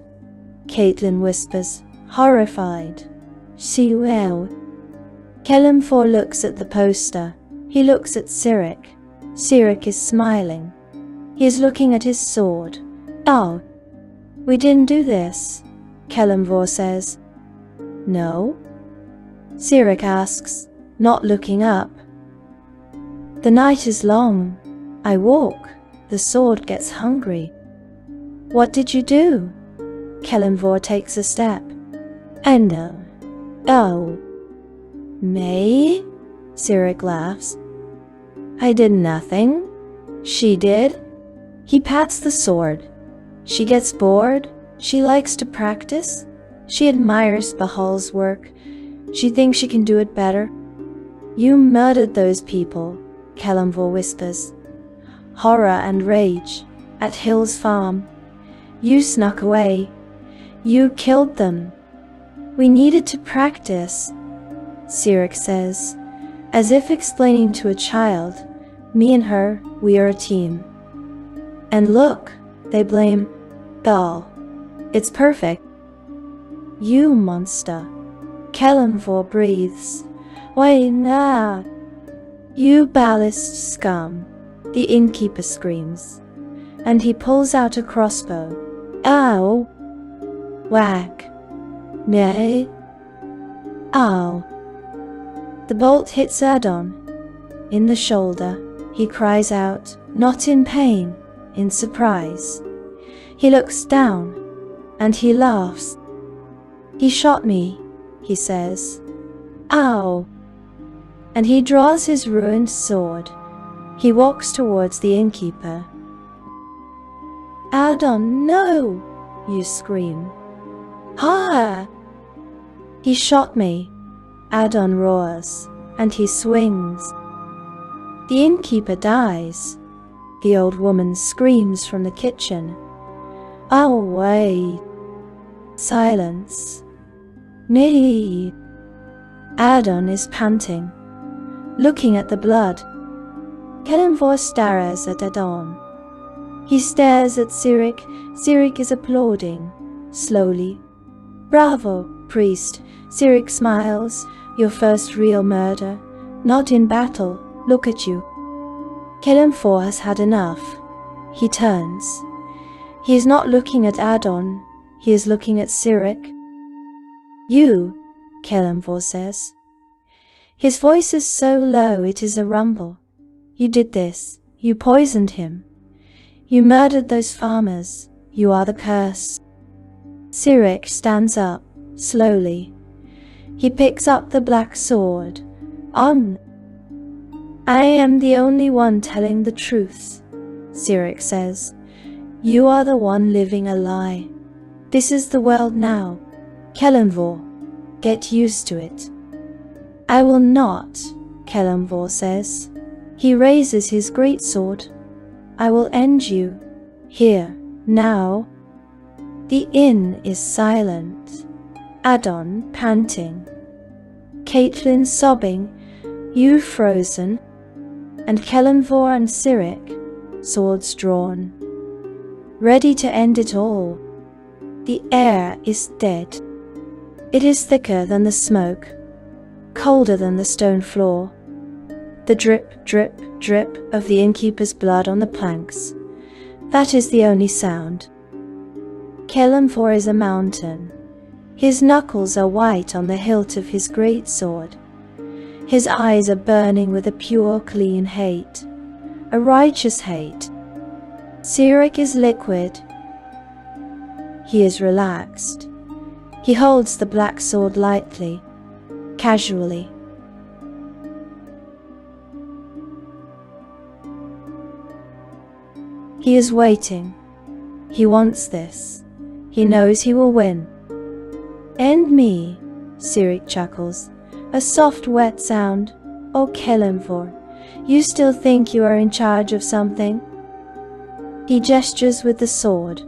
A: Caitlin whispers, horrified. She will. Kelemvor looks at the poster. He looks at Cyric. Cyric is smiling. He is looking at his sword. Oh, we didn't do this, Kelemvor says. No? Cyric asks, not looking up. The night is long. I walk. The sword gets hungry. What did you do? Kelemvor takes a step. I know. Oh. Me? Cyric laughs. I did nothing. She did. He pats the sword. She gets bored. She likes to practice. She admires Bhaal's work. She thinks she can do it better. You murdered those people, Kelemvor whispers. Horror and rage, at Hill's farm. You snuck away. You killed them. We needed to practice, Cyric says, as if explaining to a child. Me and her, we are a team. And look, they blame Bhaal. It's perfect. You monster. Kelemvor breathes. Why not? You Bhaalist scum. The innkeeper screams. And he pulls out a crossbow. Ow! Whack. Nay. Ow. The bolt hits Adon. In the shoulder, he cries out, not in pain, in surprise. He looks down, and he laughs. He shot me, he says. Ow! And he draws his ruined sword. He walks towards the innkeeper. Adon, no! You scream. Ha! He shot me, Adon roars, and he swings. The innkeeper dies. The old woman screams from the kitchen. Oh, wait. Silence. Nee. Adon is panting, looking at the blood. Kelemvor stares at Adon. He stares at Cyric. Cyric is applauding, slowly. Bravo, priest. Cyric smiles. Your first real murder. Not in battle. Look at you. Kelemvor has had enough. He turns. He is not looking at Adon. He is looking at Cyric. You, Kelemvor says. His voice is so low it is a rumble. You did this. You poisoned him. You murdered those farmers. You are the curse. Cyric stands up, slowly. He picks up the black sword. On. I am the only one telling the truth, Cyric says. You are the one living a lie. This is the world now. Kelemvor, get used to it. I will not, Kelemvor says. He raises his greatsword. I will end you, here, now. The inn is silent. Adon panting. Caitlin sobbing. You frozen. And Kelemvor and Cyric, swords drawn. Ready to end it all. The air is dead. It is thicker than the smoke, colder than the stone floor. The drip, drip, drip of the innkeeper's blood on the planks. That is the only sound. Kelemvor is a mountain. His knuckles are white on the hilt of his great sword. His eyes are burning with a pure, clean hate, a righteous hate. Cyric is liquid. He is relaxed. He holds the black sword lightly. casually. He is waiting. He wants this. He knows he will win. "And me," Cyric chuckles, a soft wet sound. "Oh, Kelemvor, you still think you are in charge of something?" He gestures with the sword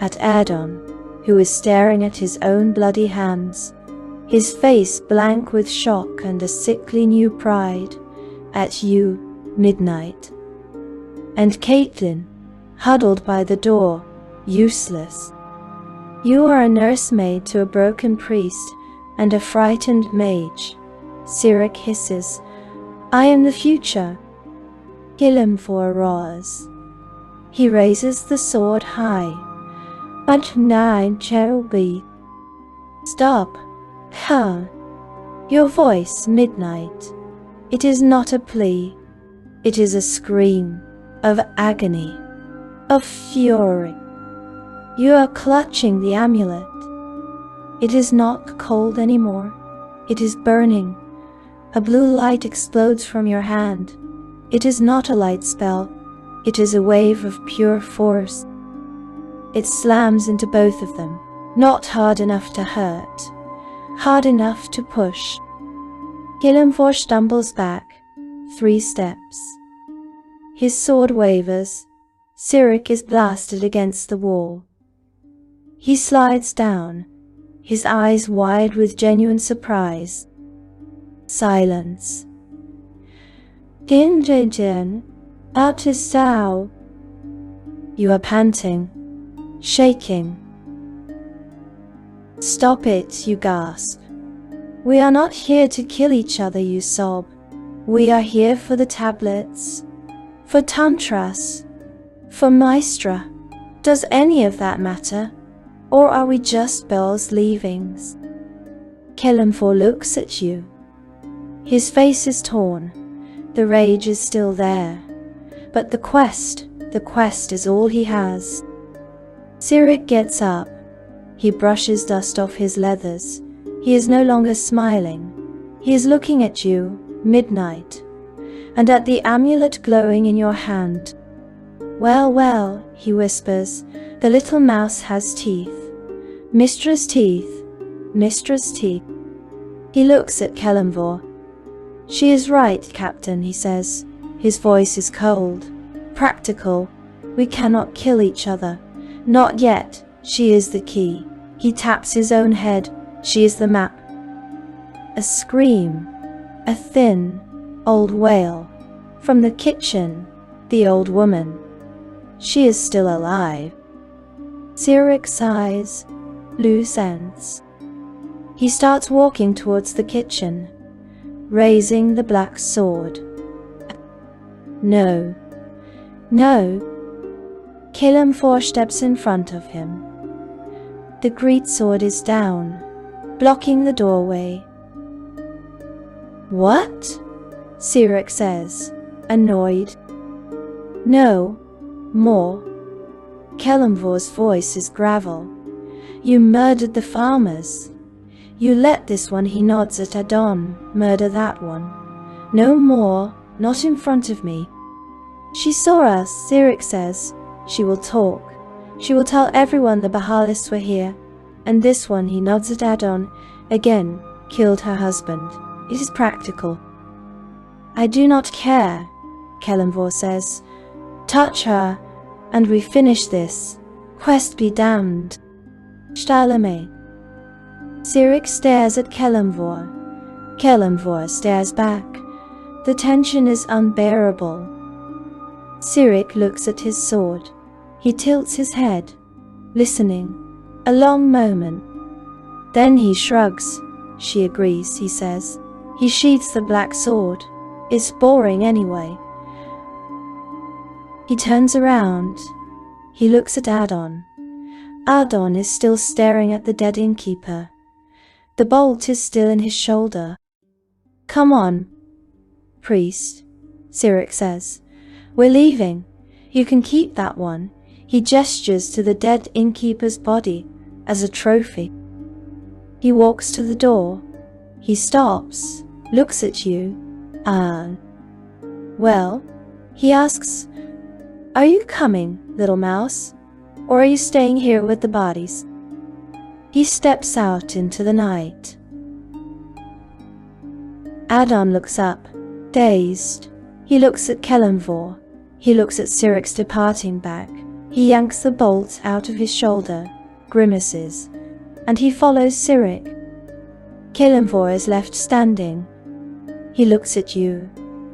A: at Adon, who is staring at his own bloody hands, his face blank with shock and a sickly new pride. "At you, Midnight." And Caitlin, huddled by the door, useless. "You are a nursemaid to a broken priest and a frightened mage," Cyric hisses. "I am the future." Kelemvor roars. He raises the sword high. "But nine shall be." "Stop. Huh. Your voice, Midnight. It is not a plea. It is a scream of agony, of fury. You are clutching the amulet. It is not cold anymore. It is burning. A blue light explodes from your hand. It is not a light spell. It is a wave of pure force. It slams into both of them, not hard enough to hurt, hard enough to push. Kelemvor stumbles back 3 steps. His sword wavers. Cyric is blasted against the wall. He slides down, his eyes wide with genuine surprise. Silence. "Dinjajan, out is Sao." You are panting, shaking. "Stop it," you gasp. "We are not here to kill each other," you sob. "We are here for the tablets, for Tantras, for Mystra. Does any of that matter? Or are we just Baal's leavings?" Kelemvor looks at you. His face is torn. The rage is still there. But the quest is all he has. Cyric gets up. He brushes dust off his leathers. He is no longer smiling. He is looking at you, Midnight, and at the amulet glowing in your hand. "Well, well," he whispers, "the little mouse has teeth. Mystra's teeth, Mystra's teeth." He looks at Kelemvor. "She is right, Captain," he says. His voice is cold, practical. "We cannot kill each other. Not yet. She is the key." He taps his own head. "She is the map." A scream, a thin, old wail. From the kitchen, the old woman. She is still alive. Cyric sighs, loose ends. He starts walking towards the kitchen, raising the black sword. "No, no." Kelemvor steps in front of him. The greatsword is down, blocking the doorway. "What?" Cyric says, annoyed. "No, more." Kelemvor's voice is gravel. "You murdered the farmers. You let this one," he nods at Adon, "murder that one. No more, not in front of me." "She saw us," Cyric says. "She will talk. She will tell everyone the Bhaalists were here. And this one," he nods at Adon, "again, killed her husband. It is practical." "I do not care," Kelemvor says. "Touch her, and we finish this. Quest be damned." Stalame. Cyric stares at Kelemvor. Kelemvor stares back. The tension is unbearable. Cyric looks at his sword. He tilts his head, listening. A long moment. Then he shrugs. "She agrees," he says. He sheaths the black sword. "It's boring anyway." He turns around. He looks at Adon. Adon is still staring at the dead innkeeper. The bolt is still in his shoulder. "Come on, priest," Cyric says. "We're leaving. You can keep that one." He gestures to the dead innkeeper's body as a trophy. He walks to the door. He stops, looks at you. Well, he asks, are you coming, little mouse? Or are you staying here with the bodies? He steps out into the night. Adon looks up, dazed. He looks at Kelemvor. He looks at Cyric's departing back. He yanks the bolt out of his shoulder, grimaces, and he follows Cyric. Kelemvor is left standing. He looks at you.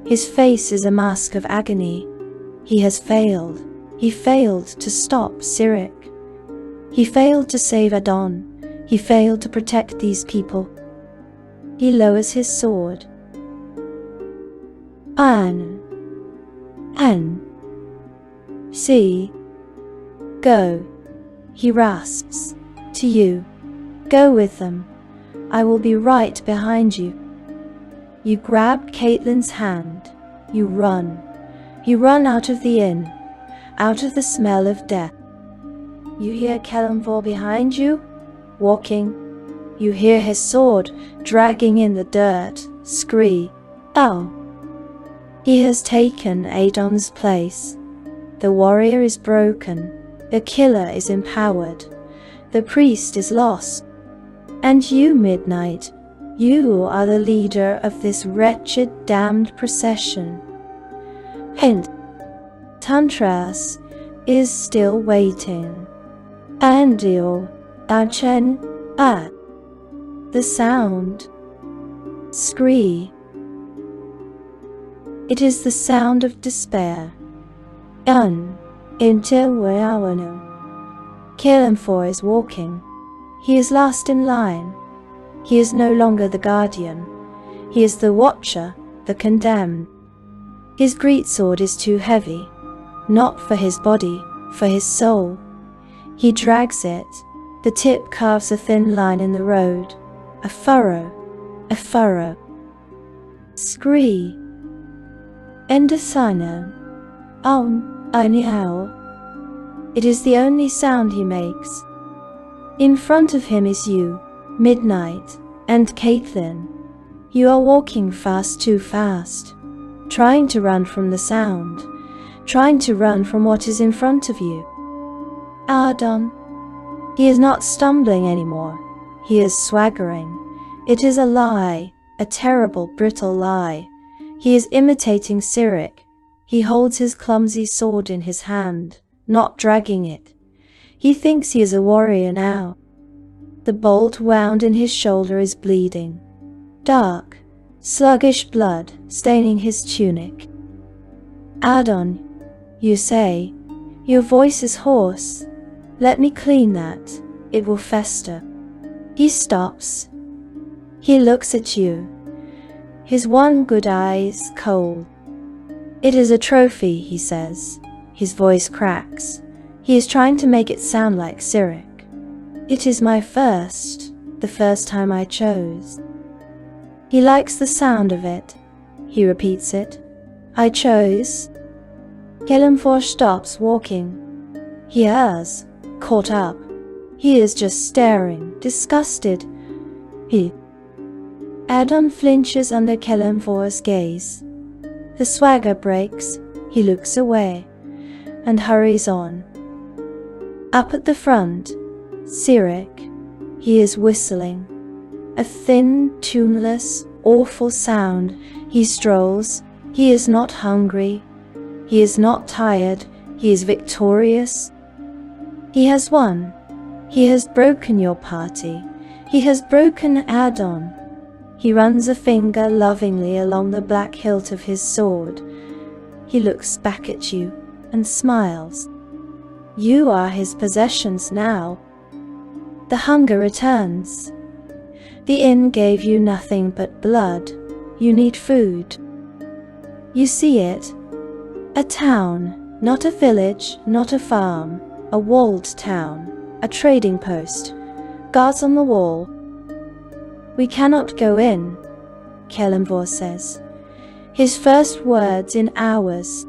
A: His face is a mask of agony. He has failed. He failed to stop Cyric. He failed to save Adon. He failed to protect these people. He lowers his sword. See. Go. He rasps. To you. Go with them. I will be right behind you. You grab Caitlyn's hand. You run. You run out of the inn, out of the smell of death. You hear Kelemvor behind you, walking. You hear his sword dragging in the dirt, scream. Oh! He has taken Adon's place. The warrior is broken. The killer is empowered. The priest is lost. And you, Midnight, you are the leader of this wretched, damned procession. And Tantras is still waiting. Andio, Achen, the sound. Scree. It is the sound of despair. Kelemvor is walking. He is last in line. He is no longer the guardian. He is the watcher, the condemned. His greatsword is too heavy, not for his body, for his soul. He drags it. The tip carves a thin line in the road. A furrow. A furrow. Scree. Endasino. Anyhow. It is the only sound he makes. In front of him is you, Midnight, and Caitlyn. You are walking fast, too fast, trying to run from the sound, trying to run from what is in front of you. Adon. He is not stumbling anymore. He is swaggering. It is a lie, a terrible, brittle lie. He is imitating Cyric. He holds his clumsy sword in his hand, not dragging it. He thinks he is a warrior now. The bolt wound in his shoulder is bleeding. Dark, sluggish blood staining his tunic. Adon, you say. Your voice is hoarse. Let me clean that. It will fester. He stops. He looks at you. His one good eye is cold. It is a trophy, he says. His voice cracks. He is trying to make it sound like Cyric. It is my first, the first time I chose. He likes the sound of it. He repeats it. I chose. Kelemvor stops walking. He has caught up. He is just staring, disgusted. Adon flinches under Kelemvor's gaze. The swagger breaks. He looks away and hurries on. Up at the front, Cyric. He is whistling. A thin, tuneless, awful sound. He strolls. He is not hungry. He is not tired. He is victorious. He has won. He has broken your party. He has broken Adon. He runs a finger lovingly along the black hilt of his sword. He looks back at you and smiles. You are his possessions now. The hunger returns. The inn gave you nothing but blood. You need food. You see it. A town, not a village, not a farm. A walled town, a trading post. Guards on the wall. We cannot go in, Kelemvor says. His first words in hours.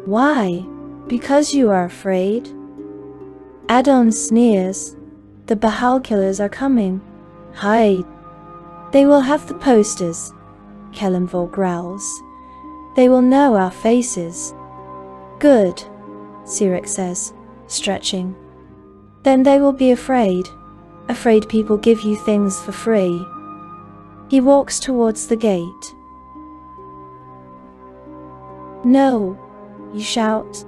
A: Why? Because you are afraid? Adon sneers. The Bhaal killers are coming. Hide. They will have the posters, Kelemvor growls. They will know our faces. Good, Cyric says, stretching. Then they will be afraid people give you things for free. He walks towards the gate. No, you shout.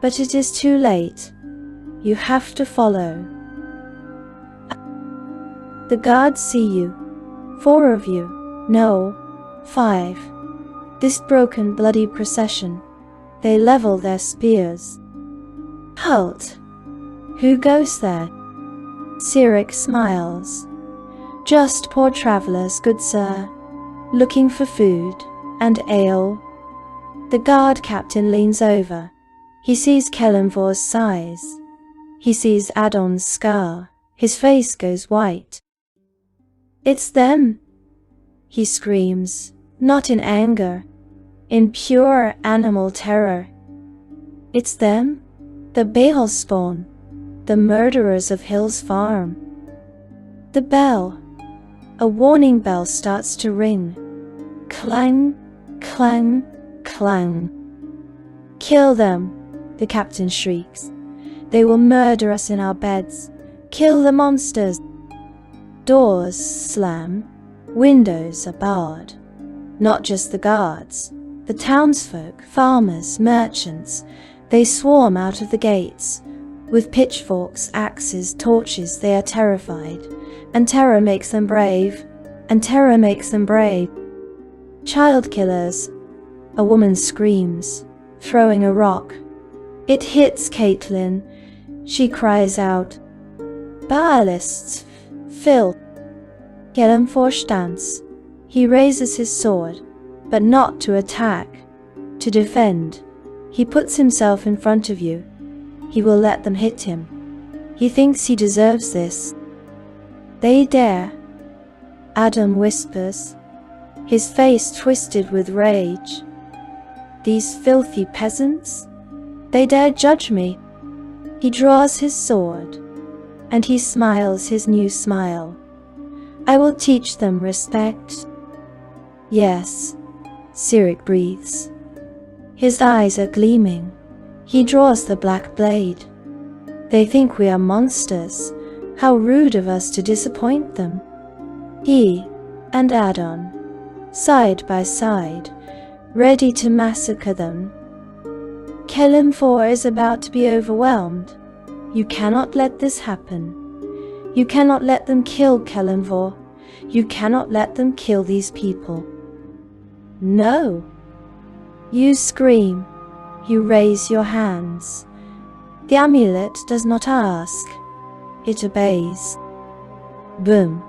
A: But it is too late. You have to follow. The guards see you. 4 of you. No, 5. This broken, bloody procession. They level their spears. Halt! Who goes there? Cyric smiles. Just poor travellers, good sir, looking for food and ale. The guard captain leans over. He sees Kelemvor's size. He sees Adon's scar. His face goes white. It's them, he screams, not in anger, in pure animal terror. It's them, the Bhaal spawn, the murderers of Hill's farm. The bell, a warning bell, starts to ring. Clang, clang, clang. Kill them, the captain shrieks. They will murder us in our beds. Kill the monsters. Doors slam. Windows are barred. Not just the guards. The townsfolk, farmers, merchants. They swarm out of the gates. With pitchforks, axes, torches, they are terrified. And terror makes them brave. And terror makes them brave. Child killers. A woman screams, throwing a rock. It hits Caitlin. She cries out, Bhaalists, filth. Kelemvor stands. He raises his sword, but not to attack, to defend. He puts himself in front of you. He will let them hit him. He thinks he deserves this. They dare. Adon whispers, his face twisted with rage. These filthy peasants? They dare judge me. He draws his sword, and he smiles his new smile. I will teach them respect. Yes, Cyric breathes. His eyes are gleaming. He draws the black blade. They think we are monsters. How rude of us to disappoint them. He and Adon, side by side, ready to massacre them. Kelemvor is about to be overwhelmed. You cannot let this happen. You cannot let them kill Kelemvor. You cannot let them kill these people. No. You scream. You raise your hands. The amulet does not ask. It obeys. Boom.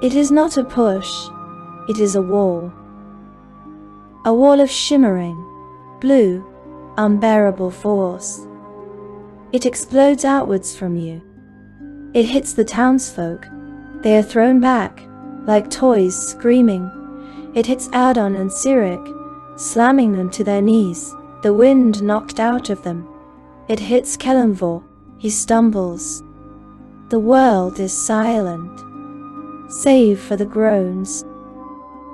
A: It is not a push. It is a wall. A wall of shimmering, blue, unbearable force. It explodes outwards from you. It hits the townsfolk. They are thrown back, like toys, screaming. It hits Adon and Cyric, slamming them to their knees, the wind knocked out of them. It hits Kelemvor. He stumbles. The world is silent, save for the groans.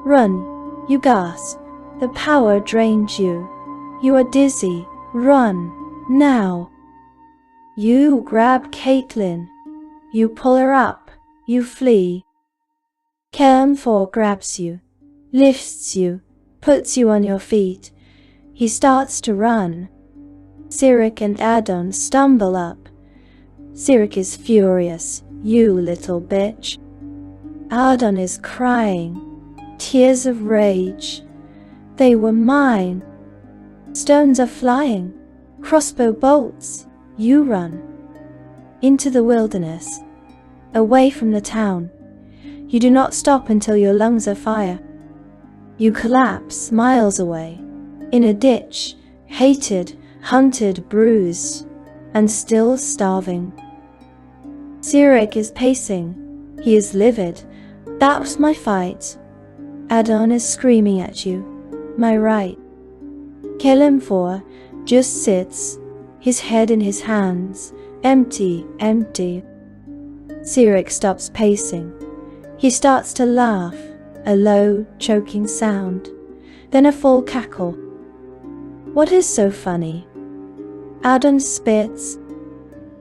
A: Run, you gasp. The power drains you. You are dizzy. Run, now. You grab Caitlin. You pull her up. You flee. Kelemvor grabs you, lifts you, puts you on your feet. He starts to run. Cyric and Adon stumble up. Cyric is furious. You little bitch. Adon is crying. Tears of rage. They were mine. Stones are flying. Crossbow bolts. You run. Into the wilderness. Away from the town. You do not stop until your lungs are fire. You collapse miles away. In a ditch. Hated, hunted, bruised, and still starving. Cyric is pacing. He is livid. That was my fight. Adon is screaming at you. My right. Kelemvor just sits, his head in his hands, Empty, empty. Cyric stops pacing. He starts to laugh, a low, choking sound, then a full cackle. What is so funny? Adon spits.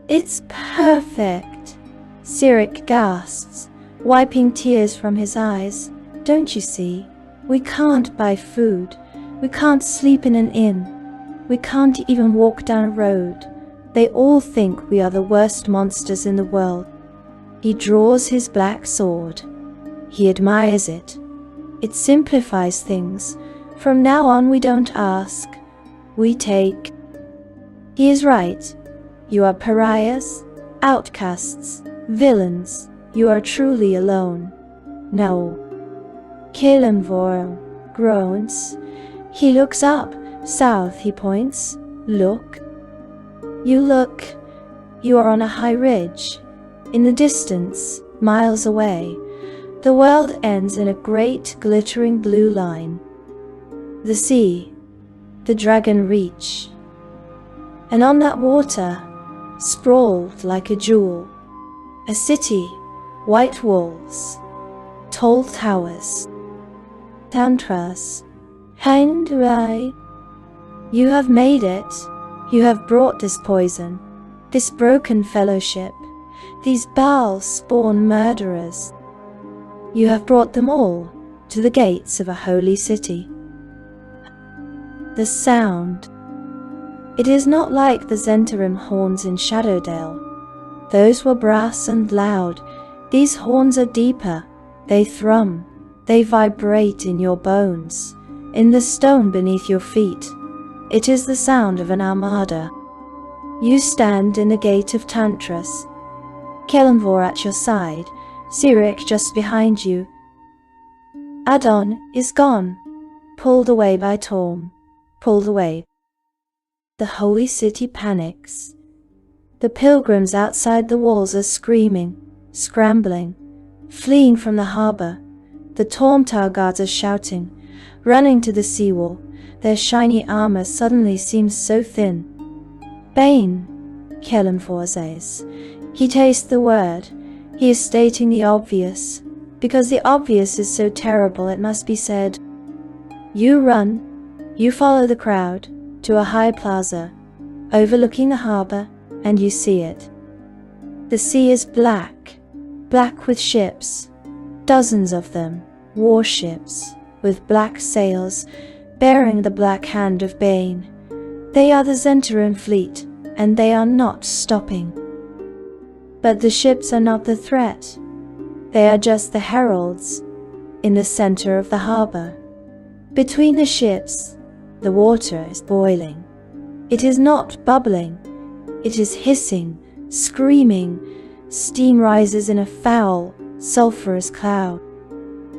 A: It's perfect. Cyric gasps, wiping tears from his eyes. Don't you see? We can't buy food. We can't sleep in an inn. We can't even walk down a road. They all think we are the worst monsters in the world. He draws his black sword. He admires it. It simplifies things. From now on we don't ask. We take. He is right. You are pariahs, outcasts, villains. You are truly alone. No. Kelemvor groans. He looks up. South, he points. Look. You look. You are on a high ridge. In the distance, miles away, the world ends in a great glittering blue line. The sea, the dragon reach. And on that water, sprawled like a jewel, a city, white walls, tall towers. Tantras, Handrai. You have made it. You have brought this poison, this broken fellowship, these Bhaal spawn murderers. You have brought them all to the gates of a holy city. The sound. It is not like the Zentarim horns in Shadowdale. Those were brass and loud. These horns are deeper. They thrum. They vibrate in your bones, in the stone beneath your feet. It is the sound of an armada. You stand in the gate of Tantras. Kelemvor at your side, Cyric just behind you. Adon is gone, pulled away by Torm, pulled away. The holy city panics. The pilgrims outside the walls are screaming, scrambling, fleeing from the harbor. The Tormtar guards are shouting, running to the seawall. Their shiny armor suddenly seems so thin. Bane, Kelemvor says. He tastes the word. He is stating the obvious. Because the obvious is so terrible it must be said. You run. You follow the crowd to a high plaza, overlooking the harbor, and you see it. The sea is black, black with ships, dozens of them, warships, with black sails, bearing the black hand of Bane. They are the Zentarim fleet, and they are not stopping. But the ships are not the threat. They are just the heralds, in the center of the harbor. Between the ships, the water is boiling. It is not bubbling. It is hissing, screaming. Steam rises in a foul, sulphurous cloud.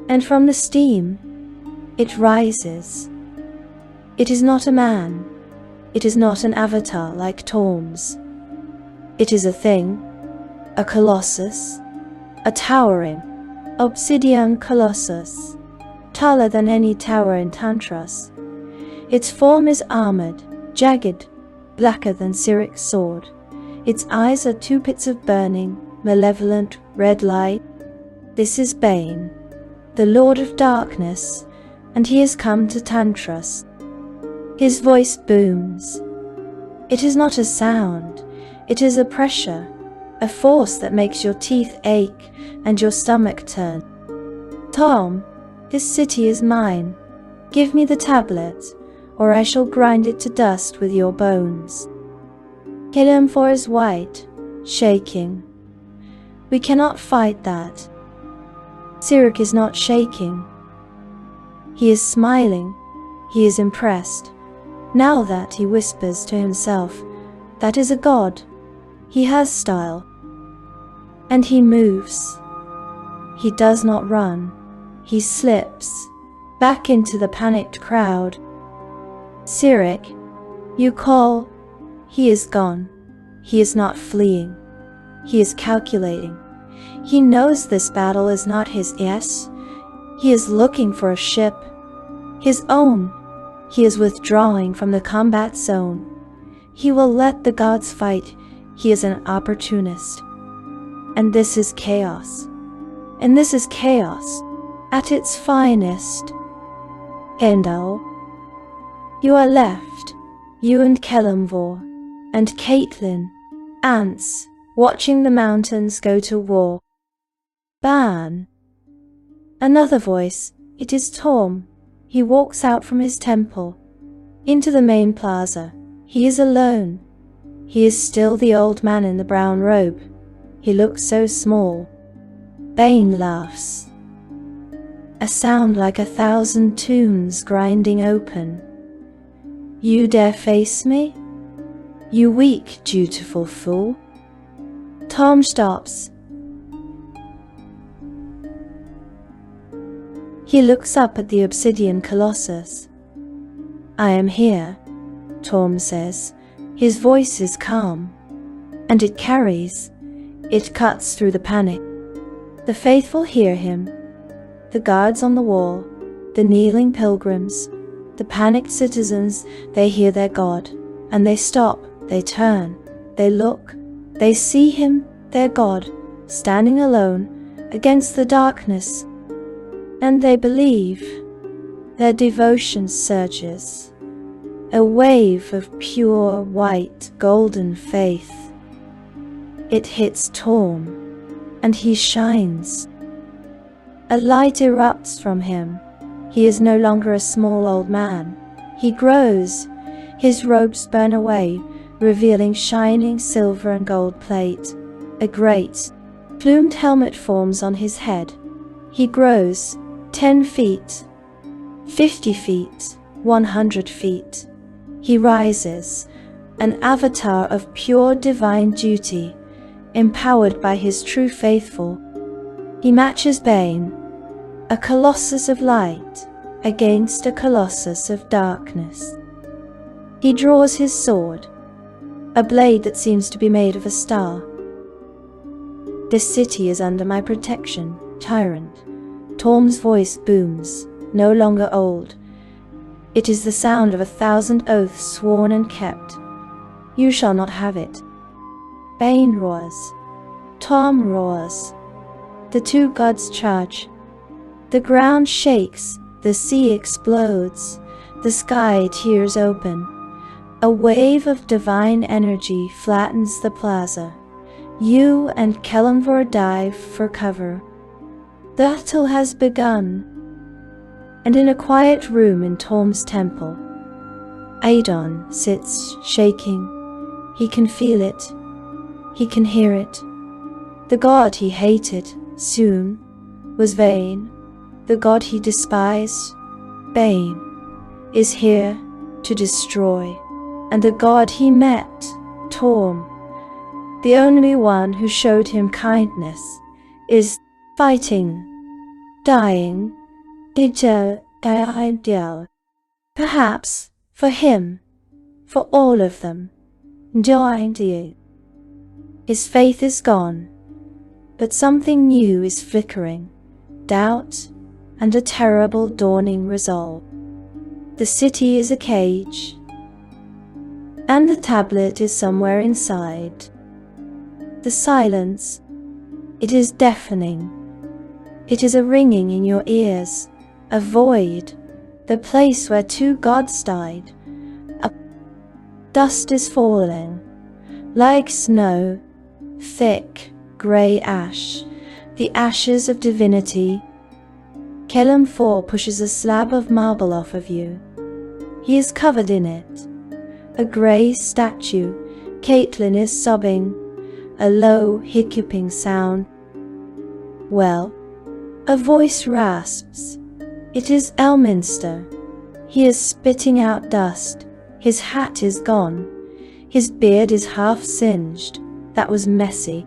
A: And from the steam, it rises. It is not a man. It is not an avatar like Torm's. It is a thing, a colossus, a towering, obsidian colossus, taller than any tower in Tantras. Its form is armored, jagged, blacker than Cyric's sword. Its eyes are two pits of burning, malevolent red light. This is Bane, the Lord of Darkness, and he has come to Tantras. His voice booms. It is not a sound, it is a pressure, a force that makes your teeth ache and your stomach turn. Tom, this city is mine. Give me the tablet, or I shall grind it to dust with your bones. Kelemvor is white, shaking. We cannot fight that. Cyric is not shaking. He is smiling. He is impressed. Now that he whispers to himself, that is a god. He has style. And he moves. He does not run. He slips back into the panicked crowd. Cyric, you call. He is gone. He is not fleeing. He is calculating. He knows this battle is not his. Yes, he is looking for a ship. His own. He is withdrawing from the combat zone. He will let the gods fight. He is an opportunist. And this is chaos. And this is chaos at its finest. Endo, you are left, you and Kelemvor, and Caitlin, ants, watching the mountains go to war. Bane. Another voice, it is Tom. He walks out from his temple, into the main plaza. He is alone. He is still the old man in the brown robe. He looks so small. Bane laughs. A sound like 1,000 tunes grinding open. You dare face me? You weak, dutiful fool. Tom stops. He looks up at the obsidian colossus. I am here, Tom says. His voice is calm, and it carries. It cuts through the panic. The faithful hear him. The guards on the wall, the kneeling pilgrims, the panicked citizens, they hear their God, and they stop, they turn, they look, they see him, their God, standing alone against the darkness, and they believe. Their devotion surges, a wave of pure white golden faith. It hits Tom, and he shines. A light erupts from him. He is no longer a small old man. He grows. His robes burn away, revealing shining silver and gold plate. A great, plumed helmet forms on his head. He grows 10 feet, 50 feet, 100 feet. He rises, an avatar of pure divine duty, empowered by his true faithful. He matches Bane, a colossus of light against a colossus of darkness. He draws his sword, a blade that seems to be made of a star. This city is under my protection, tyrant. Tom's voice booms, no longer old. It is the sound of 1,000 oaths sworn and kept. You shall not have it. Bane roars. Tom roars. The two gods charge. The ground shakes, the sea explodes, the sky tears open. A wave of divine energy flattens the plaza. You and Kelemvor dive for cover. The battle has begun. And in a quiet room in Tom's temple, Adon sits shaking. He can feel it. He can hear it. The god he hated, soon, was vain. The god he despised, Bane, is here to destroy. And the god he met, Tom, the only one who showed him kindness, is fighting, dying, ideal. Perhaps for him, for all of them, dying. His faith is gone, but something new is flickering, doubt and a terrible dawning resolve. The city is a cage, and the tablet is somewhere inside. The silence, it is deafening. It is a ringing in your ears, a void, the place where two gods died. Dust is falling, like snow, thick, grey ash, the ashes of divinity. Kelemvor pushes a slab of marble off of you. He is covered in it. A grey statue. Caitlin is sobbing, a low, hiccuping sound. Well, a voice rasps. It is Elminster. He is spitting out dust. His hat is gone. His beard is half singed. That was messy.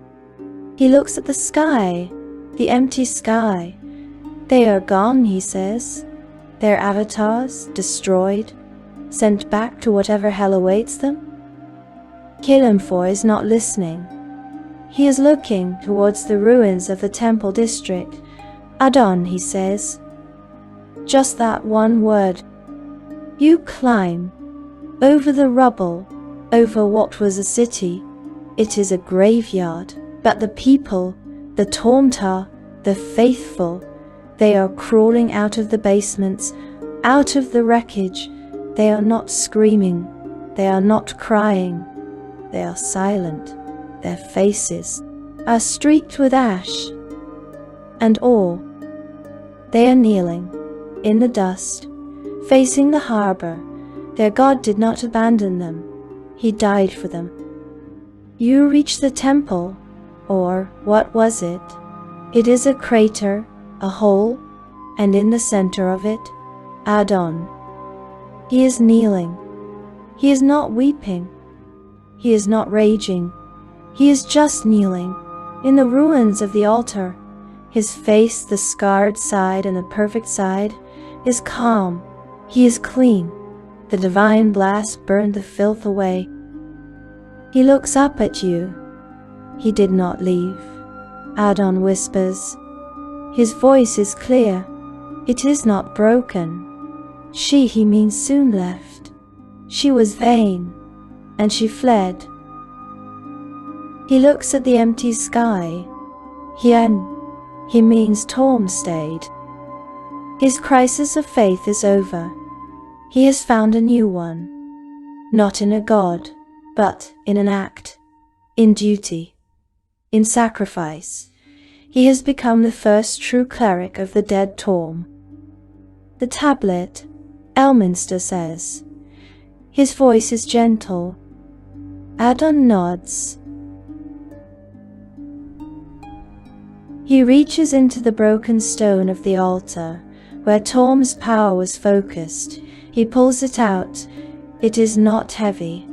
A: He looks at the sky, the empty sky. They are gone, he says. Their avatars, destroyed, sent back to whatever hell awaits them. Kelemvor is not listening. He is looking towards the ruins of the temple district. Adon, he says. Just that one word. You climb over the rubble, over what was a city. It is a graveyard, but the people, the Taumtar, the faithful, they are crawling out of the basements, out of the wreckage. They are not screaming, they are not crying, they are silent. Their faces are streaked with ash and awe. They are kneeling in the dust, facing the harbor. Their God did not abandon them. He died for them. You reach the temple, or what was it? It is a crater, a hole, and in the center of it, Adon. He is kneeling. He is not weeping. He is not raging. He is just kneeling in the ruins of the altar. His face, the scarred side and the perfect side, is calm. He is clean. The divine blast burned the filth away. He looks up at you. He did not leave. Adon whispers. His voice is clear. It is not broken. She, he means, soon left. She was vain, and she fled. He looks at the empty sky. He means Torm stayed. His crisis of faith is over. He has found a new one. Not in a god, but in an act, in duty, in sacrifice. He has become the first true cleric of the dead Torm. The tablet, Elminster says. His voice is gentle. Adon nods. He reaches into the broken stone of the altar, where Torm's power was focused. He pulls it out. It is not heavy.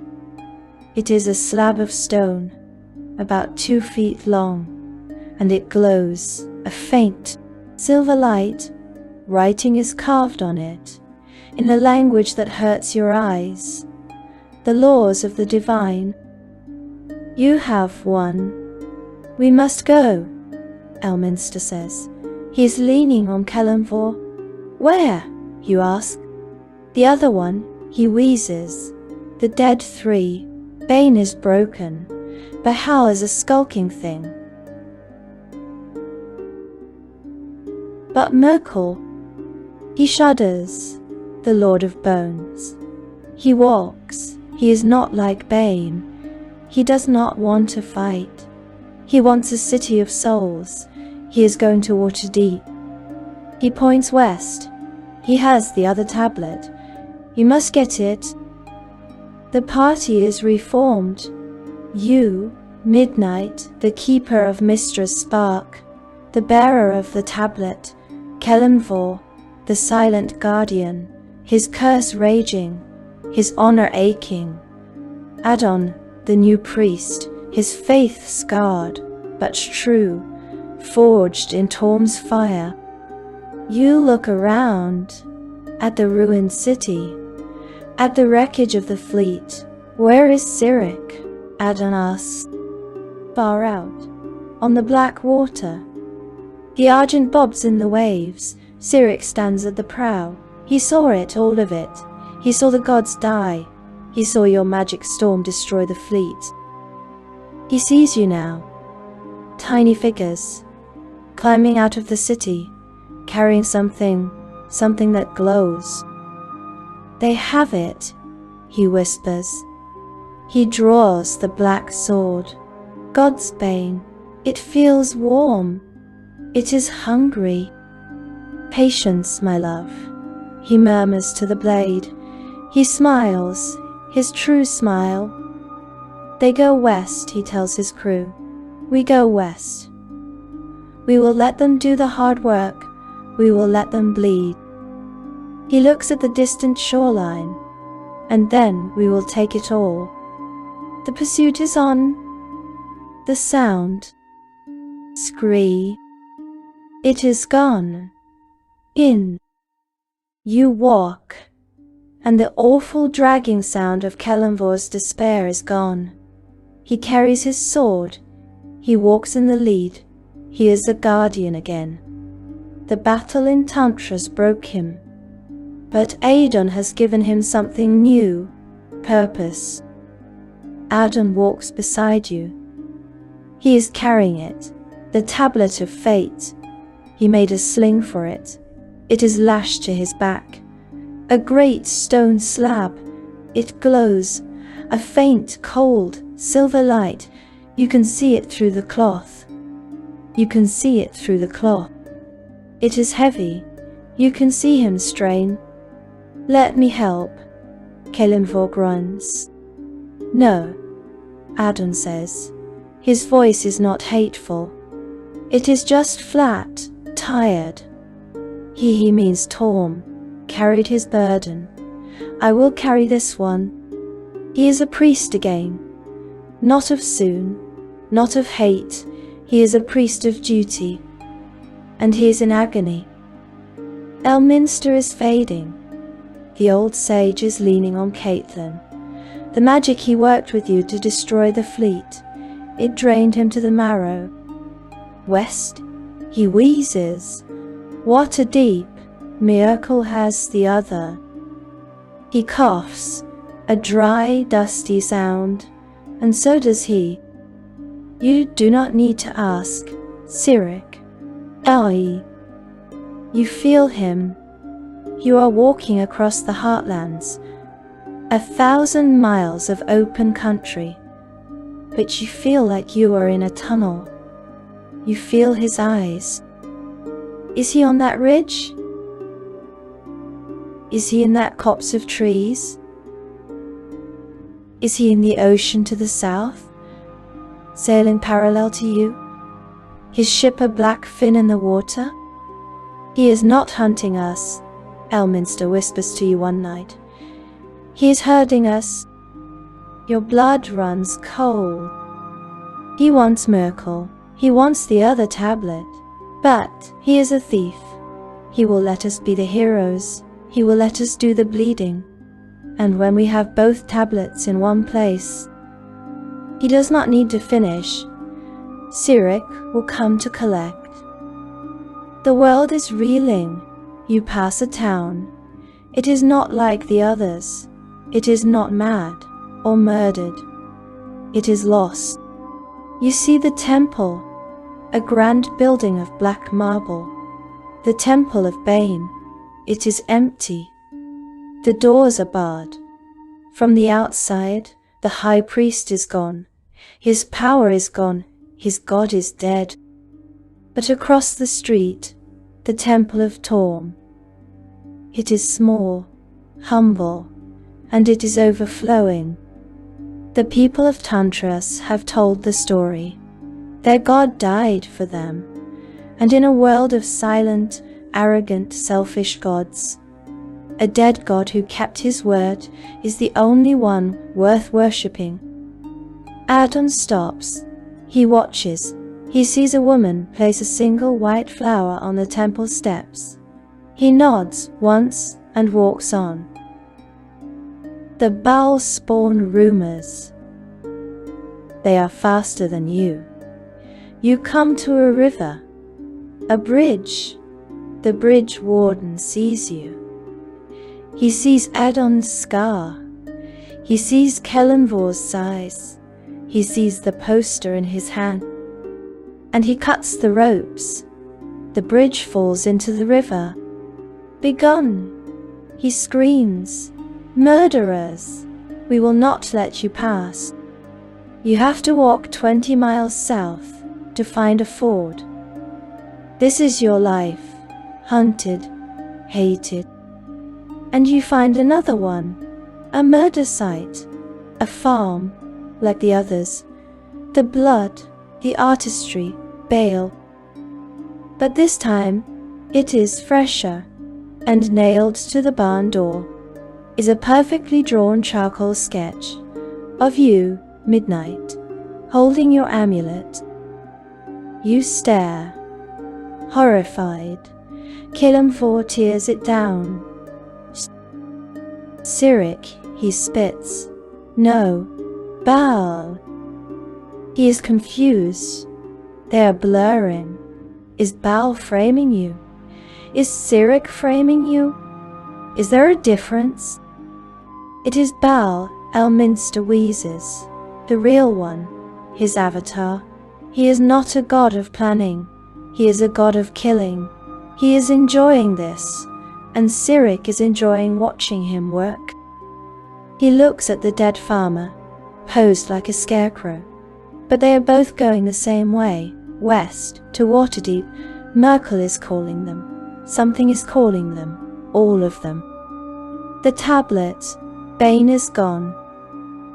A: It is a slab of stone, about 2 feet long, and it glows, a faint silver light. Writing is carved on it, in a language that hurts your eyes. The laws of the divine. You have one. We must go, Elminster says. He is leaning on Kelemvor. Where? You ask. The other one, he wheezes. The dead 3. Bane is broken. Bhaal is a skulking thing. But Myrkul, he shudders, the Lord of Bones. He walks. He is not like Bane. He does not want to fight. He wants a city of souls. He is going to Waterdeep. He points west. He has the other tablet. You must get it. The party is reformed. You, Midnight, the keeper of Mystra's spark, the bearer of the tablet, Kelemvor, the silent guardian, his curse raging, his honor aching. Adon, the new priest, his faith scarred, but true, forged in Torm's fire. You look around, at the ruined city, at the wreckage of the fleet. Where is Cyric? Adon asks. Far out, on the black water. The Argent bobs in the waves. Cyric stands at the prow. He saw it, all of it. He saw the gods die. He saw your magic storm destroy the fleet. He sees you now. Tiny figures, climbing out of the city, carrying something that glows. They have it, he whispers. He draws the black sword. God's Bane. It feels warm. It is hungry. Patience, my love, he murmurs to the blade. He smiles, his true smile. They go west, he tells his crew. We go west. We will let them do the hard work. We will let them bleed. He looks at the distant shoreline, and then we will take it all. The pursuit is on. The sound. Scree. It is gone. In. You walk, and the awful dragging sound of Kelemvor's despair is gone. He carries his sword. He walks in the lead. He is the guardian again. The battle in Tantras broke him, but Adon has given him something new, purpose. Adon walks beside you. He is carrying it, the tablet of fate. He made a sling for it. It is lashed to his back. A great stone slab. It glows, a faint, cold, silver light. You can see it through the cloth. You can see it through the cloth. It is heavy. You can see him strain. Let me help, Kelemvor grunts. No, Adon says. His voice is not hateful. It is just flat, tired. He means Torm, carried his burden. I will carry this one. He is a priest again. Not of soon, not of hate. He is a priest of duty. And he is in agony. Mystra is fading. The old sage is leaning on Caitlin. The magic he worked with you to destroy the fleet, it drained him to the marrow. West, he wheezes. Water deep, Myrkul has the other. He coughs, a dry, dusty sound, and so does he. You do not need to ask, Cyric. You feel him. You are walking across the heartlands, 1,000 miles of open country, but you feel like you are in a tunnel. You feel his eyes. Is he on that ridge? Is he in that copse of trees? Is he in the ocean to the south, sailing parallel to you? His ship a black fin in the water? He is not hunting us, Mystra whispers to you one night. He is herding us. Your blood runs cold. He wants Myrkul. He wants the other tablet. But he is a thief. He will let us be the heroes. He will let us do the bleeding. And when we have both tablets in one place, he does not need to finish. Cyric will come to collect. The world is reeling. You pass a town. It is not like the others. It is not mad or murdered. It is lost. You see the temple, a grand building of black marble. The temple of Bane. It is empty. The doors are barred. From the outside, the high priest is gone. His power is gone. His god is dead. But across the street, the temple of Torm. It is small, humble, and it is overflowing. The people of Tantras have told the story. Their god died for them, and in a world of silent, arrogant, selfish gods, a dead god who kept his word is the only one worth worshipping. Adon stops. He watches. He sees a woman place a single white flower on the temple steps. He nods once and walks on. The Bhaal spawn rumors. They are faster than you. You come to a river, a bridge. The bridge warden sees you. He sees Adon's scar. He sees Kelemvor's size. He sees the poster in his hand. And he cuts the ropes. The bridge falls into the river. Begone! He screams. Murderers! We will not let you pass. You have to walk 20 miles south to find a ford. This is your life. Hunted, hated. And you find another one. A murder site. A farm, like the others. The blood, the artistry, Bhaal. But this time, it is fresher, and nailed to the barn door is a perfectly drawn charcoal sketch of you, midnight, holding your amulet. You stare, horrified. Kelemvor tears it down. Cyric, he spits. No, Bhaal. He is confused. They are blurring. Is Bhaal framing you? Is Cyric framing you? Is there a difference? It is Bhaal, Mystra wheezes. the real one, his avatar. He is not a god of planning. He is a god of killing. He is enjoying this, and Cyric is enjoying watching him work. He looks at the dead farmer, posed like a scarecrow. But they are both going the same way, west, to Waterdeep. Myrkul is calling them. Something is calling them, all of them. The tablet, Bane is gone,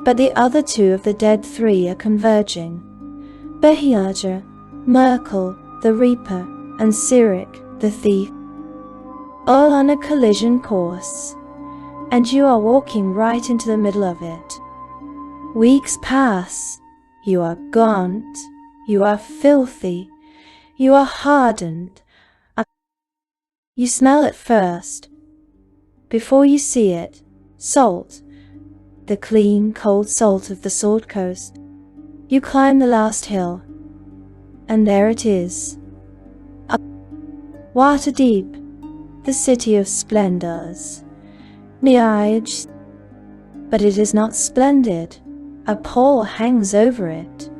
A: but the other two of the dead three are converging. Bhaal, Myrkul, the Reaper, and Cyric, the Thief, all on a collision course, and you are walking right into the middle of it. Weeks pass. You are gaunt, you are filthy, you are hardened. You smell it first. Before you see it, salt, the clean, cold salt of the Sword Coast. You climb the last hill, and there it is. Waterdeep, the city of splendors. Niage, but it is not splendid. A pall hangs over it,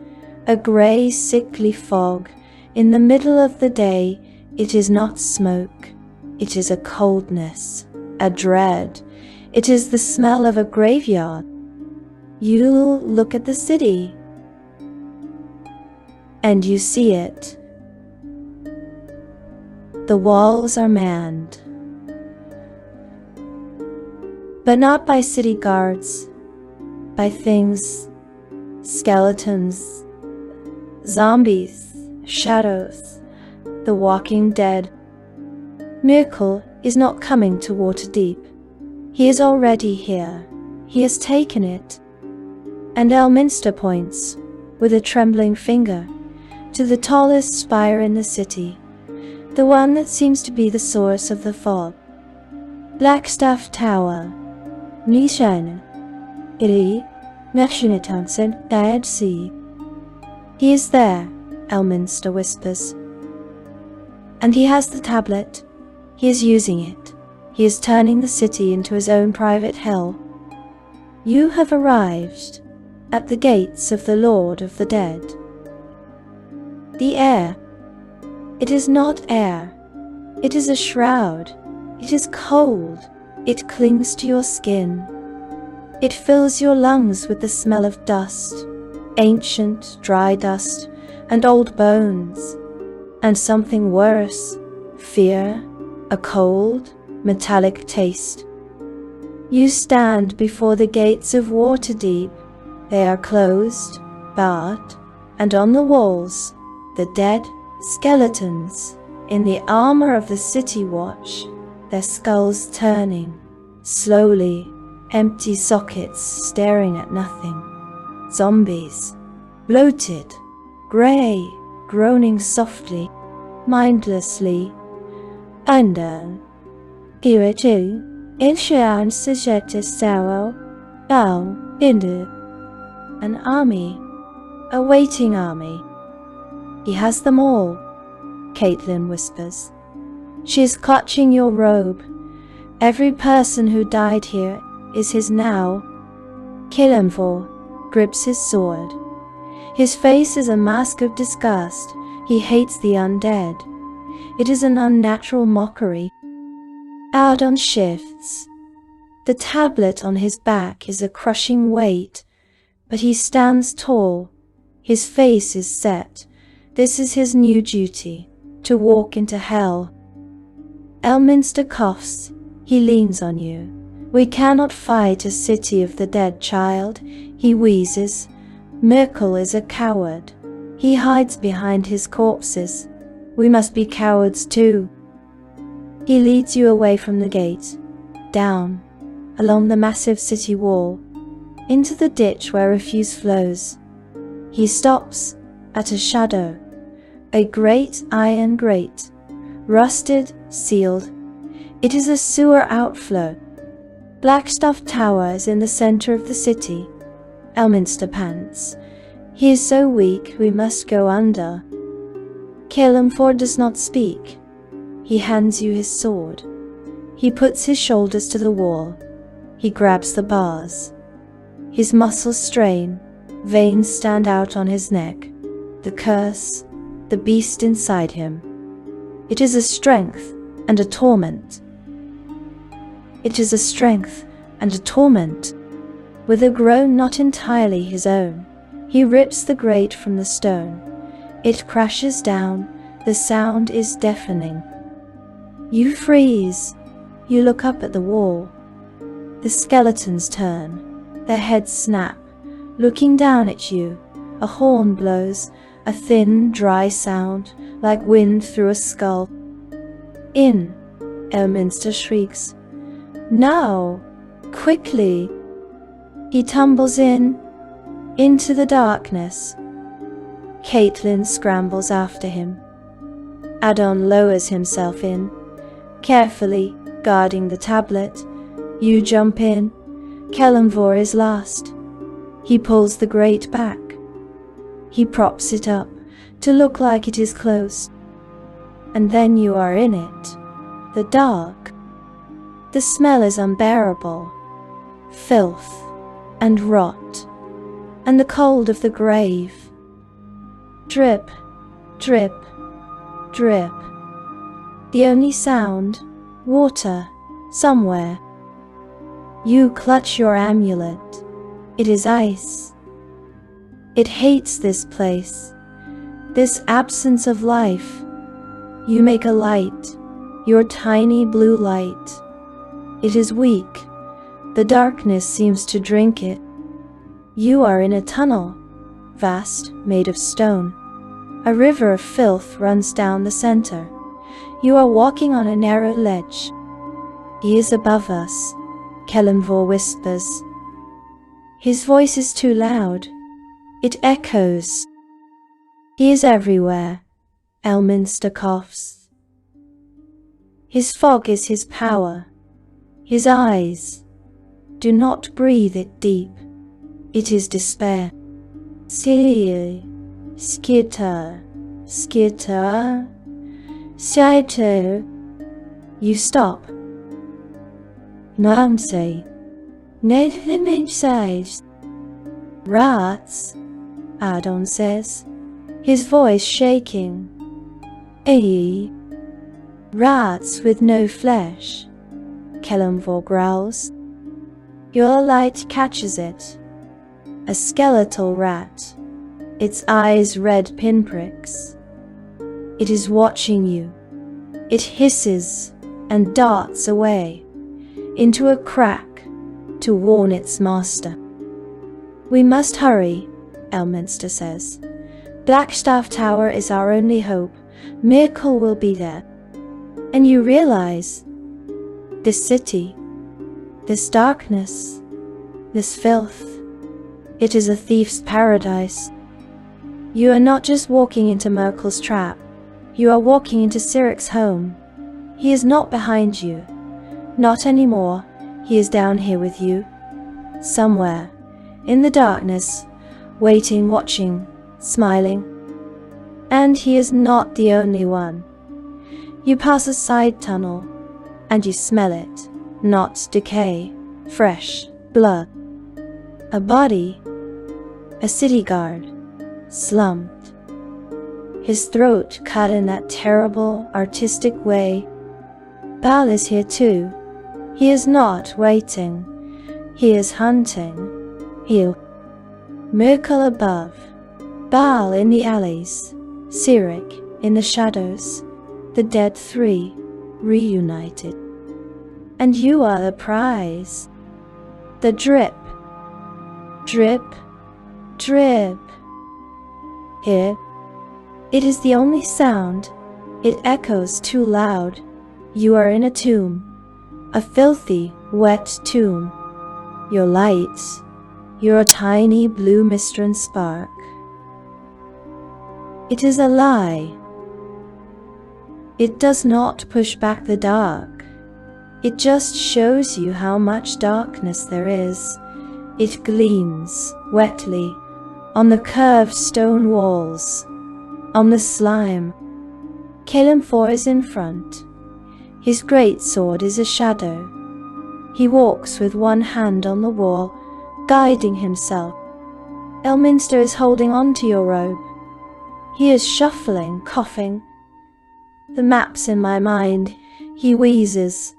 A: a grey, sickly fog. In the middle of the day, it is not smoke. It is a coldness, a dread. It is the smell of a graveyard. You look at the city, and you see it. The walls are manned, but not by city guards. By things, skeletons, zombies, shadows, the walking dead. Myrkul is not coming to Waterdeep. He is already here. He has taken it. And Mystra points, with a trembling finger, to the tallest spire in the city, the one that seems to be the source of the fog. Blackstaff Tower, Nishan. Iri, Mechanitansen, Diad Sea. He is there, Mystra whispers. And he has the tablet. He is using it. He is turning the city into his own private hell. You have arrived at the gates of the Lord of the Dead. The air. It is not air. It is a shroud. It is cold. It clings to your skin. It fills your lungs with the smell of dust, ancient, dry dust, and old bones, and something worse, fear, a cold, metallic taste. You stand before the gates of Waterdeep. They are closed, barred, and on the walls, the dead skeletons, in the armor of the city watch, their skulls turning, slowly. Empty sockets staring at nothing. Zombies, bloated, grey, groaning softly, mindlessly. Under Kiritu, Inshan Sujeta Sao, Bhaal, Indu. An army, a waiting army. He has them all, Caitlin whispers. She is clutching your robe. Every person who died here is his now. Kelemvor grips his sword. His face is a mask of disgust. He hates the undead. It is an unnatural mockery. Adon shifts. The tablet on his back is a crushing weight, but he stands tall. His face is set. This is his new duty, to walk into hell. Mystra coughs. He leans on you. We cannot fight a city of the dead, child, he wheezes. Myrkul is a coward. He hides behind his corpses. We must be cowards too. He leads you away from the gate, down, along the massive city wall, into the ditch where refuse flows. He stops at a shadow, a great iron grate, rusted, sealed. It is a sewer outflow. Blackstaff Tower is in the center of the city. Mystra pants. He is so weak we must go under. Kelemvor does not speak. He hands you his sword. He puts his shoulders to the wall. He grabs the bars. His muscles strain. Veins stand out on his neck. The curse, the beast inside him. It is a strength and a torment. It is a strength and a torment. With a groan not entirely his own, he rips the grate from the stone. It crashes down, the sound is deafening. You freeze. You look up at the wall. The skeletons turn, their heads snap, looking down at you. A horn blows, a thin, dry sound, like wind through a skull. In, Elminster shrieks. Now! Quickly! He tumbles into the darkness. Caitlin scrambles after him. Adon lowers himself in, carefully guarding the tablet. You jump in. Kelemvor is last. He pulls the grate back. He props it up to look like it is closed. And then you are in it. The dark. The smell is unbearable. Filth and rot. And the cold of the grave. Drip, drip, drip. The only sound, water, somewhere. You clutch your amulet. It is ice. It hates this place, this absence of life. You make a light, your tiny blue light. It is weak. The darkness seems to drink it. You are in a tunnel, vast, made of stone. A river of filth runs down the center. You are walking on a narrow ledge. He is above us, Kelemvor whispers. His voice is too loud. It echoes. He is everywhere, Elminster coughs. His fog is his power. His eyes. Do not breathe it deep. It is despair. Skitter, skitter, skitter, skitter. You stop. Namsay. Net size. Rats, Adon says, his voice shaking. Rats with no flesh, Kelemvor growls. Your light catches it. A skeletal rat, its eyes red pinpricks. It is watching you. It hisses and darts away into a crack to warn its master. We must hurry, Elminster says. Blackstaff Tower is our only hope. Myrkul will be there. And you realize, this city, this darkness, this filth, it is a thief's paradise. You are not just walking into Myrkul's trap, you are walking into Cyric's home. He is not behind you. Not anymore. He is down here with you. Somewhere. In the darkness, waiting, watching, smiling. And he is not the only one. You pass a side tunnel, and you smell it. Not decay, fresh blood. A body, a city guard, slumped. His throat cut in that terrible, artistic way. Bhaal is here too. He is not waiting. He is hunting. Myrkul above, Bhaal in the alleys, Cyric in the shadows, the dead three, reunited. And you are the prize. The drip, drip, drip. Here, it is the only sound. It echoes too loud. You are in a tomb, a filthy, wet tomb. Your lights, your tiny blue Mystran spark. It is a lie. It does not push back the dark. It just shows you how much darkness there is. It gleams wetly on the curved stone walls, on the slime. Kelemvor is in front. His great sword is a shadow. He walks with one hand on the wall, guiding himself. Elminster is holding on to your robe. He is shuffling, coughing. The map's in my mind, he wheezes.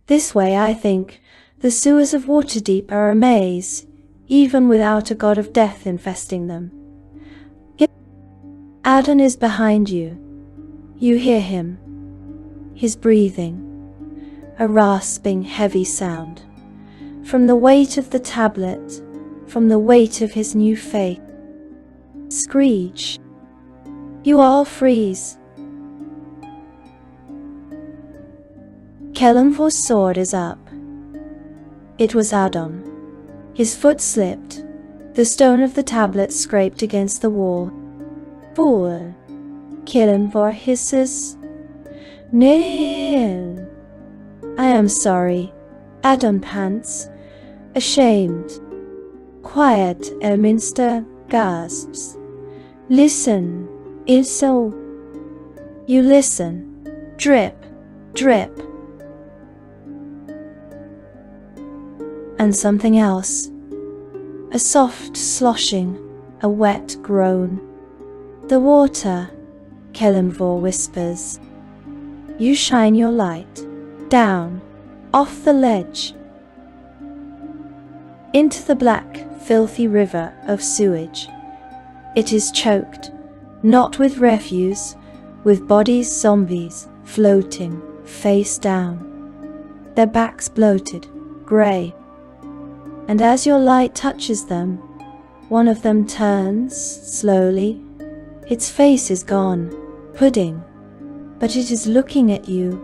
A: This way, I think. The sewers of Waterdeep are a maze, even without a god of death infesting them. Adon is behind you. You hear him. His breathing. A rasping, heavy sound. From the weight of the tablet, from the weight of his new faith. Screech. You all freeze. Kelemvor's sword is up. It was Adon. His foot slipped. The stone of the tablet scraped against the wall. Fool. Kelemvor hisses. Nihil. I am sorry. Adon pants. Ashamed. Quiet, Elminster gasps. Listen, Ilso. You listen. Drip, drip. And something else. A soft sloshing, a wet groan. The water, Kelemvor whispers. You shine your light. Down, off the ledge. Into the black, filthy river of sewage. It is choked, not with refuse, with bodies zombies floating, face down. Their backs bloated, grey. And as your light touches them, one of them turns, slowly. Its face is gone, pudding, but it is looking at you.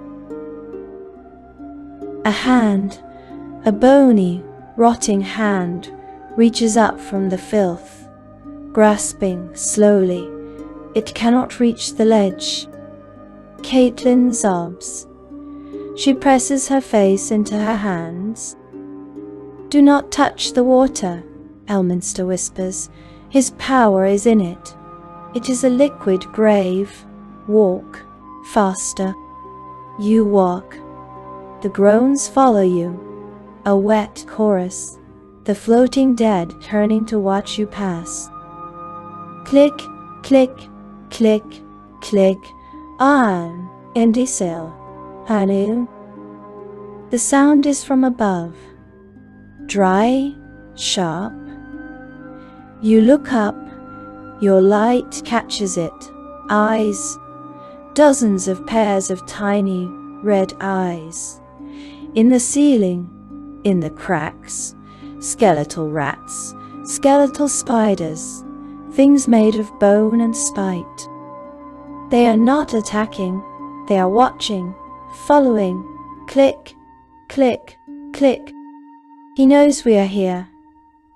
A: A hand, a bony, rotting hand, reaches up from the filth, grasping slowly. It cannot reach the ledge. Caitlin sobs. She presses her face into her hands. Do not touch the water, Elminster whispers. His power is in it. It is a liquid grave. Walk, faster. You walk. The groans follow you. A wet chorus. The floating dead turning to watch you pass. Click, click, click, click. On, Indicil. Hanu. The sound is from above. Dry, sharp. You look up. Your light catches it. Eyes. Dozens of pairs of tiny, red eyes. In the ceiling, in the cracks, skeletal rats, skeletal spiders, things made of bone and spite. They are not attacking, they are watching, following. Click, click, click. He knows we are here,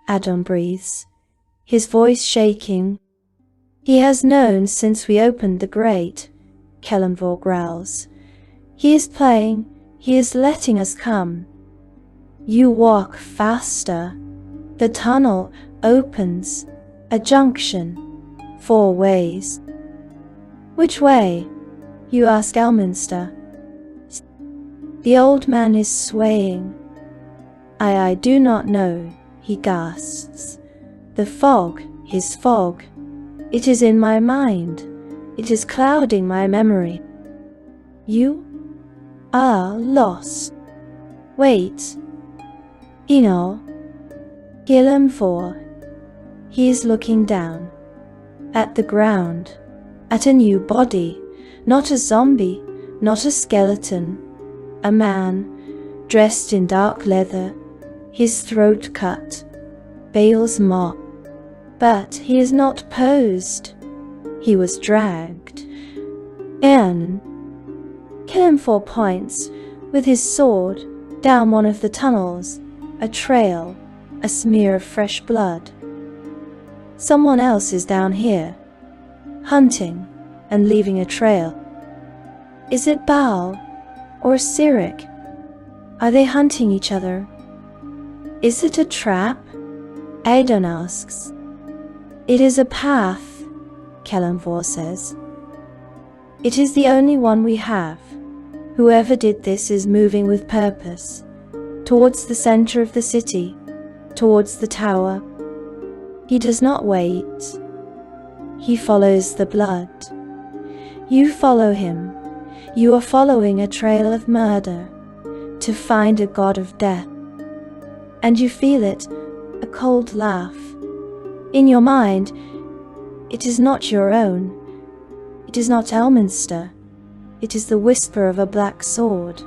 A: Adon breathes, his voice shaking. He has known since we opened the grate, Kelemvor growls. He is playing, he is letting us come. You walk faster. The tunnel opens. A junction. 4 ways. Which way? You ask Elminster. The old man is swaying. I do not know, he gasps. The fog, his fog. It is in my mind. It is clouding my memory. You are lost. Wait. Kelemvor. He is looking down. At the ground. At a new body. Not a zombie. Not a skeleton. A man. Dressed in dark leather. His throat cut. Baal's mop. But he is not posed. He was dragged. Kelemvor points, with his sword, down one of the tunnels. A trail. A smear of fresh blood. Someone else is down here. Hunting, and leaving a trail. Is it Bhaal? Or Cyric? Are they hunting each other? Is it a trap? Adon asks. It is a path, Kelemvor says. It is the only one we have. Whoever did this is moving with purpose, towards the center of the city. towards the tower. He does not wait. He follows the blood. You follow him. You are following a trail of murder to find a god of death. And you feel it, a cold laugh. In your mind, it is not your own. It is not Elminster. It is the whisper of a black sword,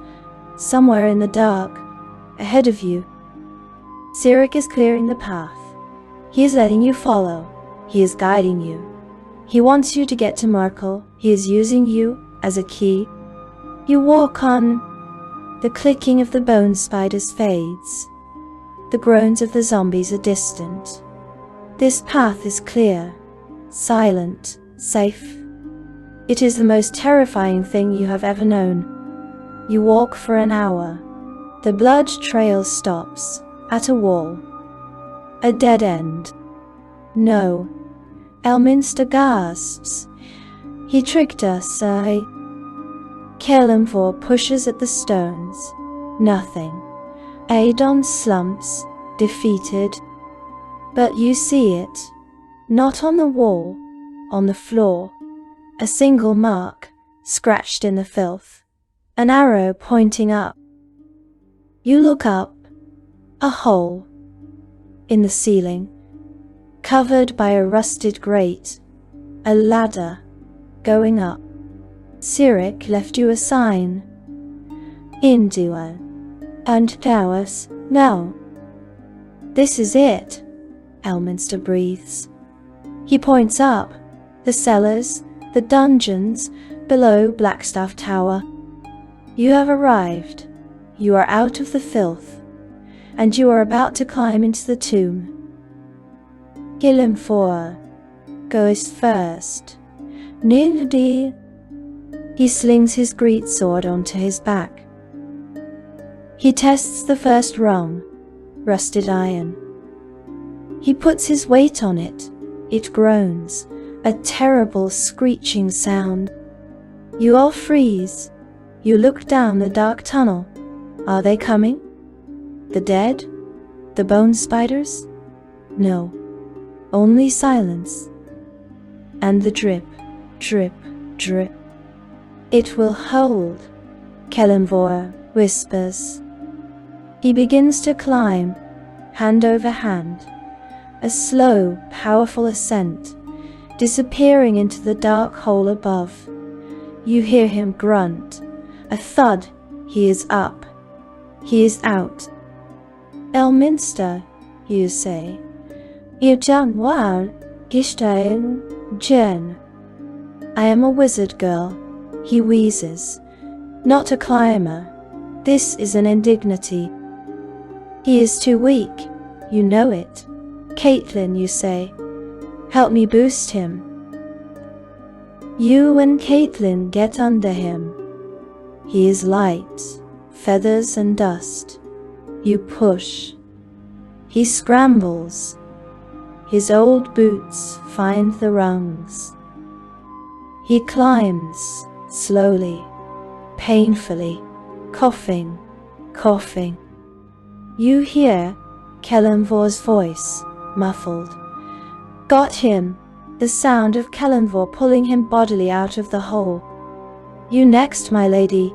A: somewhere in the dark, ahead of you. Cyric is clearing the path. He is letting you follow. He is guiding you. He wants you to get to Myrkul. He is using you as a key. You walk on. The clicking of the bone spiders fades. The groans of the zombies are distant. This path is clear, silent, safe. It is the most terrifying thing you have ever known. You walk for an hour. The blood trail stops at a wall. A dead end. No. Elminster gasps. He tricked us, Kelemvor pushes at the stones. Nothing. Adon slumps, defeated. But you see it. Not on the wall, on the floor. A single mark, scratched in the filth. An arrow pointing up. You look up. A hole. In the ceiling. Covered by a rusted grate. A ladder. Going up. Cyric left you a sign. Indua. And towers. No. This is it. Elminster breathes. He points up. The cellars, the dungeons, below Blackstaff Tower. You have arrived. You are out of the filth. And you are about to climb into the tomb. Kelemvor goes first. D&D. He slings his greatsword onto his back. He tests the first rung, rusted iron. He puts his weight on it. It groans, a terrible screeching sound. You all freeze. You look down the dark tunnel. Are they coming? The dead? The bone spiders? No. Only silence. And the drip, drip, drip. It will hold, Kelemvor whispers. He begins to climb, hand over hand. A slow, powerful ascent, disappearing into the dark hole above. You hear him grunt. A thud. He is up. He is out. Elminster, you say. You don't want Gishtain, Jen. I am a wizard girl, he wheezes. Not a climber. This is an indignity. He is too weak. You know it. Caitlin, you say. Help me boost him. You and Caitlin get under him. He is light, feathers and dust. You push. He scrambles. His old boots find the rungs. He climbs, slowly, painfully, coughing, coughing. You hear Kelemvor's voice, muffled. Got him, the sound of Kelemvor pulling him bodily out of the hole. You next, my lady,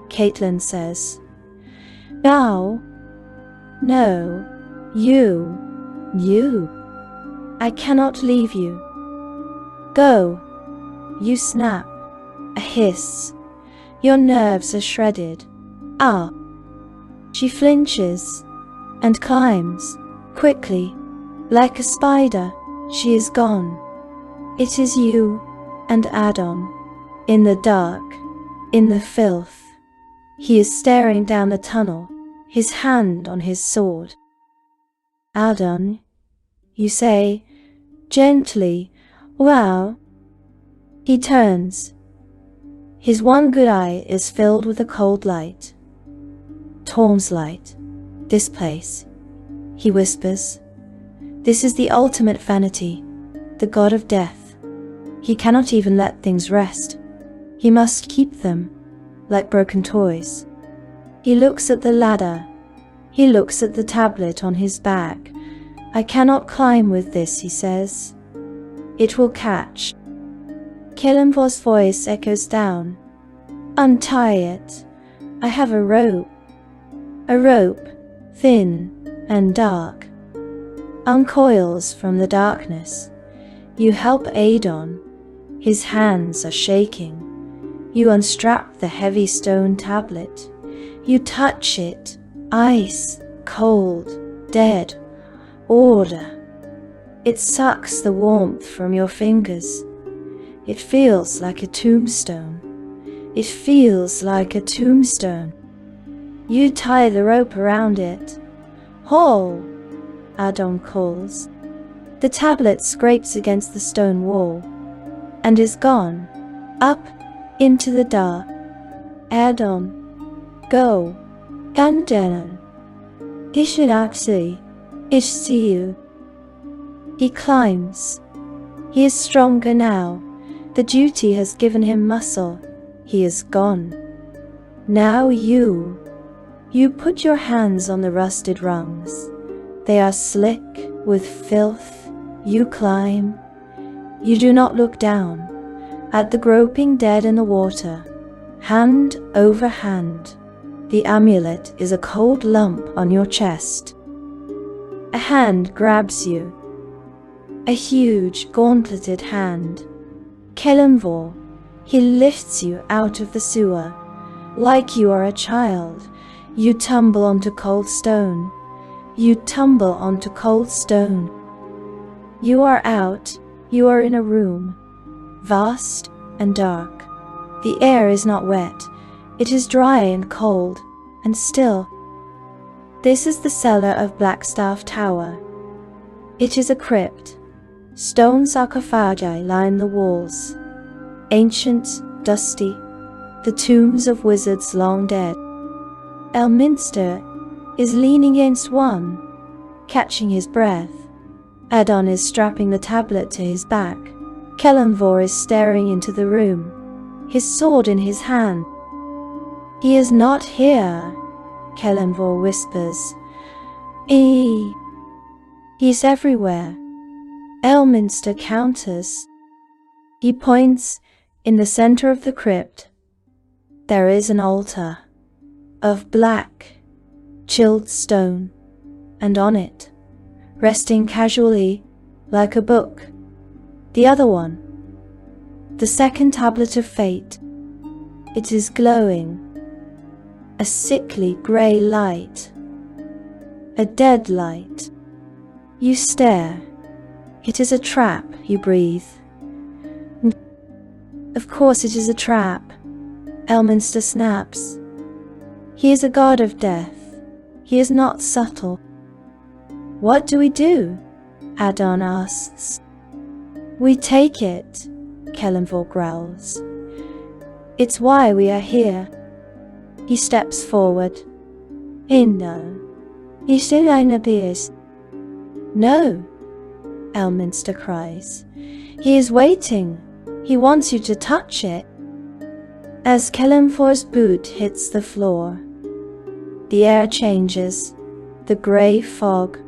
A: Caitlin says. Now? No, you. I cannot leave you. Go. You snap. A hiss. Your nerves are shredded. Ah. She flinches and climbs, quickly, like a spider. She is gone. It is you and Adon, in the dark, in the filth. He is staring down the tunnel, his hand on his sword. Adon, you say, gently, wow. He turns. His one good eye is filled with a cold light. Torm's light. This place, he whispers. This is the ultimate vanity, the god of death. He cannot even let things rest. He must keep them, like broken toys. He looks at the ladder. He looks at the tablet on his back. I cannot climb with this, he says. It will catch. Kelemvor's voice echoes down. Untie it. I have a rope. A rope, thin and dark, uncoils from the darkness. You help Adon. His hands are shaking. You unstrap the heavy stone tablet. You touch it. Ice, cold, dead, order. It sucks the warmth from your fingers. It feels like a tombstone. It feels like a tombstone. You tie the rope around it. Haul, Adon calls. The tablet scrapes against the stone wall and is gone, up into the dark. Adon, go, Gandanon. Ish see you. He climbs. He is stronger now. The duty has given him muscle. He is gone. Now you put your hands on the rusted rungs. They are slick with filth. You climb. You do not look down at the groping dead in the water. Hand over hand. The amulet is a cold lump on your chest. A hand grabs you. A huge, gauntleted hand. Kelemvor. He lifts you out of the sewer. Like you are a child. You tumble onto cold stone. You tumble onto cold stone. You are out. You are in a room. Vast and dark. The air is not wet. It is dry and cold and still. This is the cellar of Blackstaff Tower. It is a crypt. Stone sarcophagi line the walls. Ancient, dusty, the tombs of wizards long dead. Mystra is leaning against one, catching his breath. Adon is strapping the tablet to his back. Kelemvor is staring into the room, his sword in his hand. He is not here, Kelemvor whispers. He's everywhere. Mystra counters. He points in the center of the crypt. There is an altar of black, chilled stone, and on it, resting casually like a book, the other one, the second tablet of fate. It is glowing, a sickly grey light, a dead light. You stare. It is a trap, you breathe. Of course it is a trap. Mystra snaps. He is a god of death. He is not subtle. What do we do? Adon asks. We take it, Kelemvor growls. It's why we are here. He steps forward. No. No, Mystra cries. He is waiting. He wants you to touch it. As Kelemvor's boot hits the floor, the air changes, the grey fog.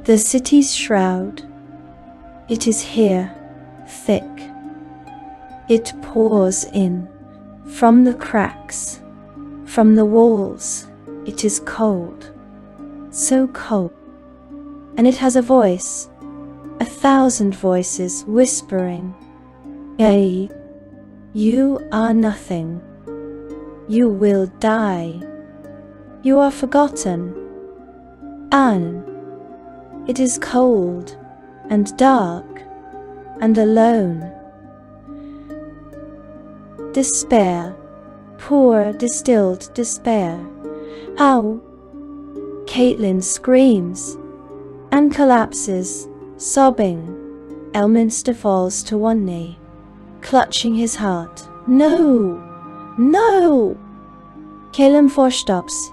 A: The city's shroud. It is here, thick. It pours in, from the cracks, from the walls. It is cold, so cold. And it has a voice, 1,000 voices whispering, you are nothing. You will die. You are forgotten. It is cold and dark and alone. Despair, poor distilled despair. Ow! Caitlin screams and collapses, sobbing. Mystra falls to one knee, clutching his heart. No! No! Kelemvor stops.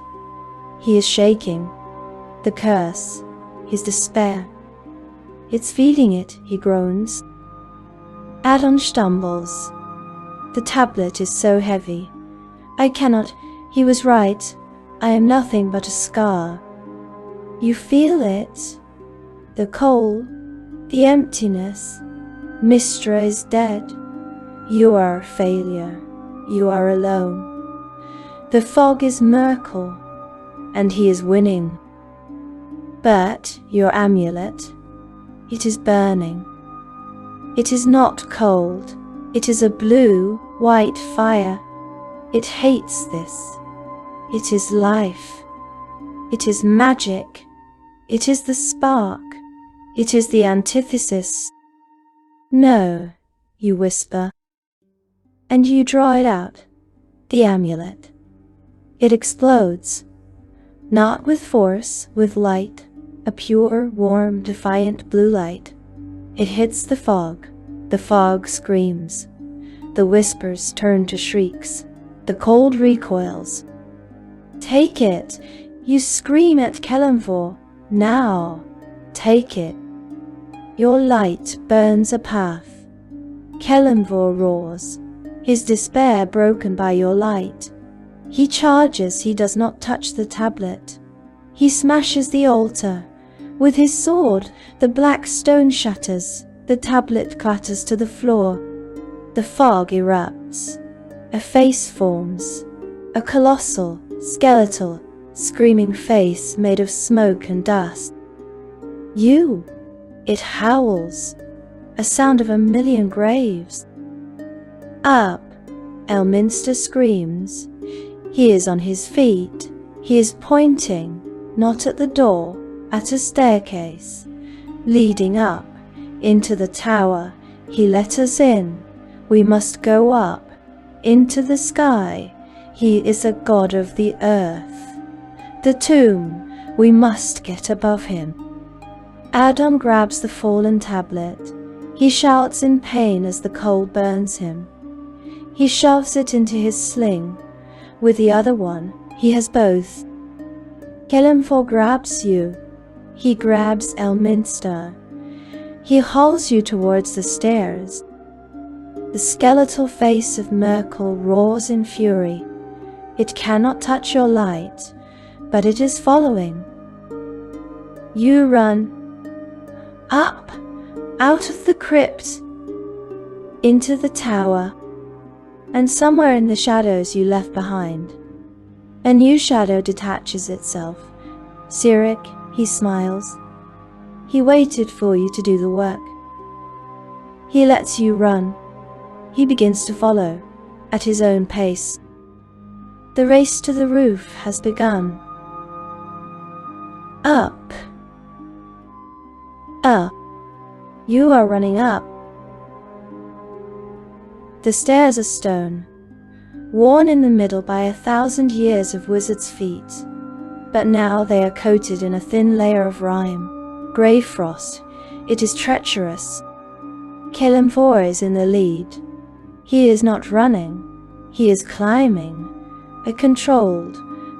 A: He is shaking. The curse, his despair. It's feeding it, he groans. Adon stumbles. The tablet is so heavy. I cannot. He was right. I am nothing but a scar. You feel it? The cold, the emptiness. Mystra is dead. You are a failure. You are alone. The fog is Myrkul, and he is winning. But your amulet, it is burning. It is not cold. It is a blue-white fire. It hates this. It is life. It is magic. It is the spark. It is the antithesis. No, you whisper. And you draw it out, the amulet. It explodes. Not with force, with light, a pure, warm, defiant blue light. It hits the fog. The fog screams. The whispers turn to shrieks. The cold recoils. Take it! You scream at Kelemvor. Now! Take it! Your light burns a path. Kelemvor roars, his despair broken by your light. He charges. He does not touch the tablet. He smashes the altar. With his sword, the black stone shatters. The tablet clatters to the floor. The fog erupts. A face forms. A colossal, skeletal, screaming face made of smoke and dust. You! It howls. A sound of 1,000,000 graves. Up! Elminster screams. He is on his feet. He is pointing, not at the door, at a staircase, leading up, into the tower. He let us in. We must go up, into the sky. He is a god of the earth. The tomb, we must get above him. Adon grabs the fallen tablet. He shouts in pain as the coal burns him. He shoves it into his sling. With the other one, he has both. Kelemvor grabs you. He grabs Elminster. He hauls you towards the stairs. The skeletal face of Myrkul roars in fury. It cannot touch your light, but it is following. You run. Up, out of the crypt, into the tower, and somewhere in the shadows you left behind, a new shadow detaches itself. Cyric, he smiles. He waited for you to do the work. He lets you run. He begins to follow, at his own pace. The race to the roof has begun. Up. Up. You are running up. The stairs are stone, worn in the middle by 1,000 years of wizards' feet, but now they are coated in a thin layer of rime, grey frost. It is treacherous. Kelemvor is in the lead. He is not running. He is climbing. A controlled,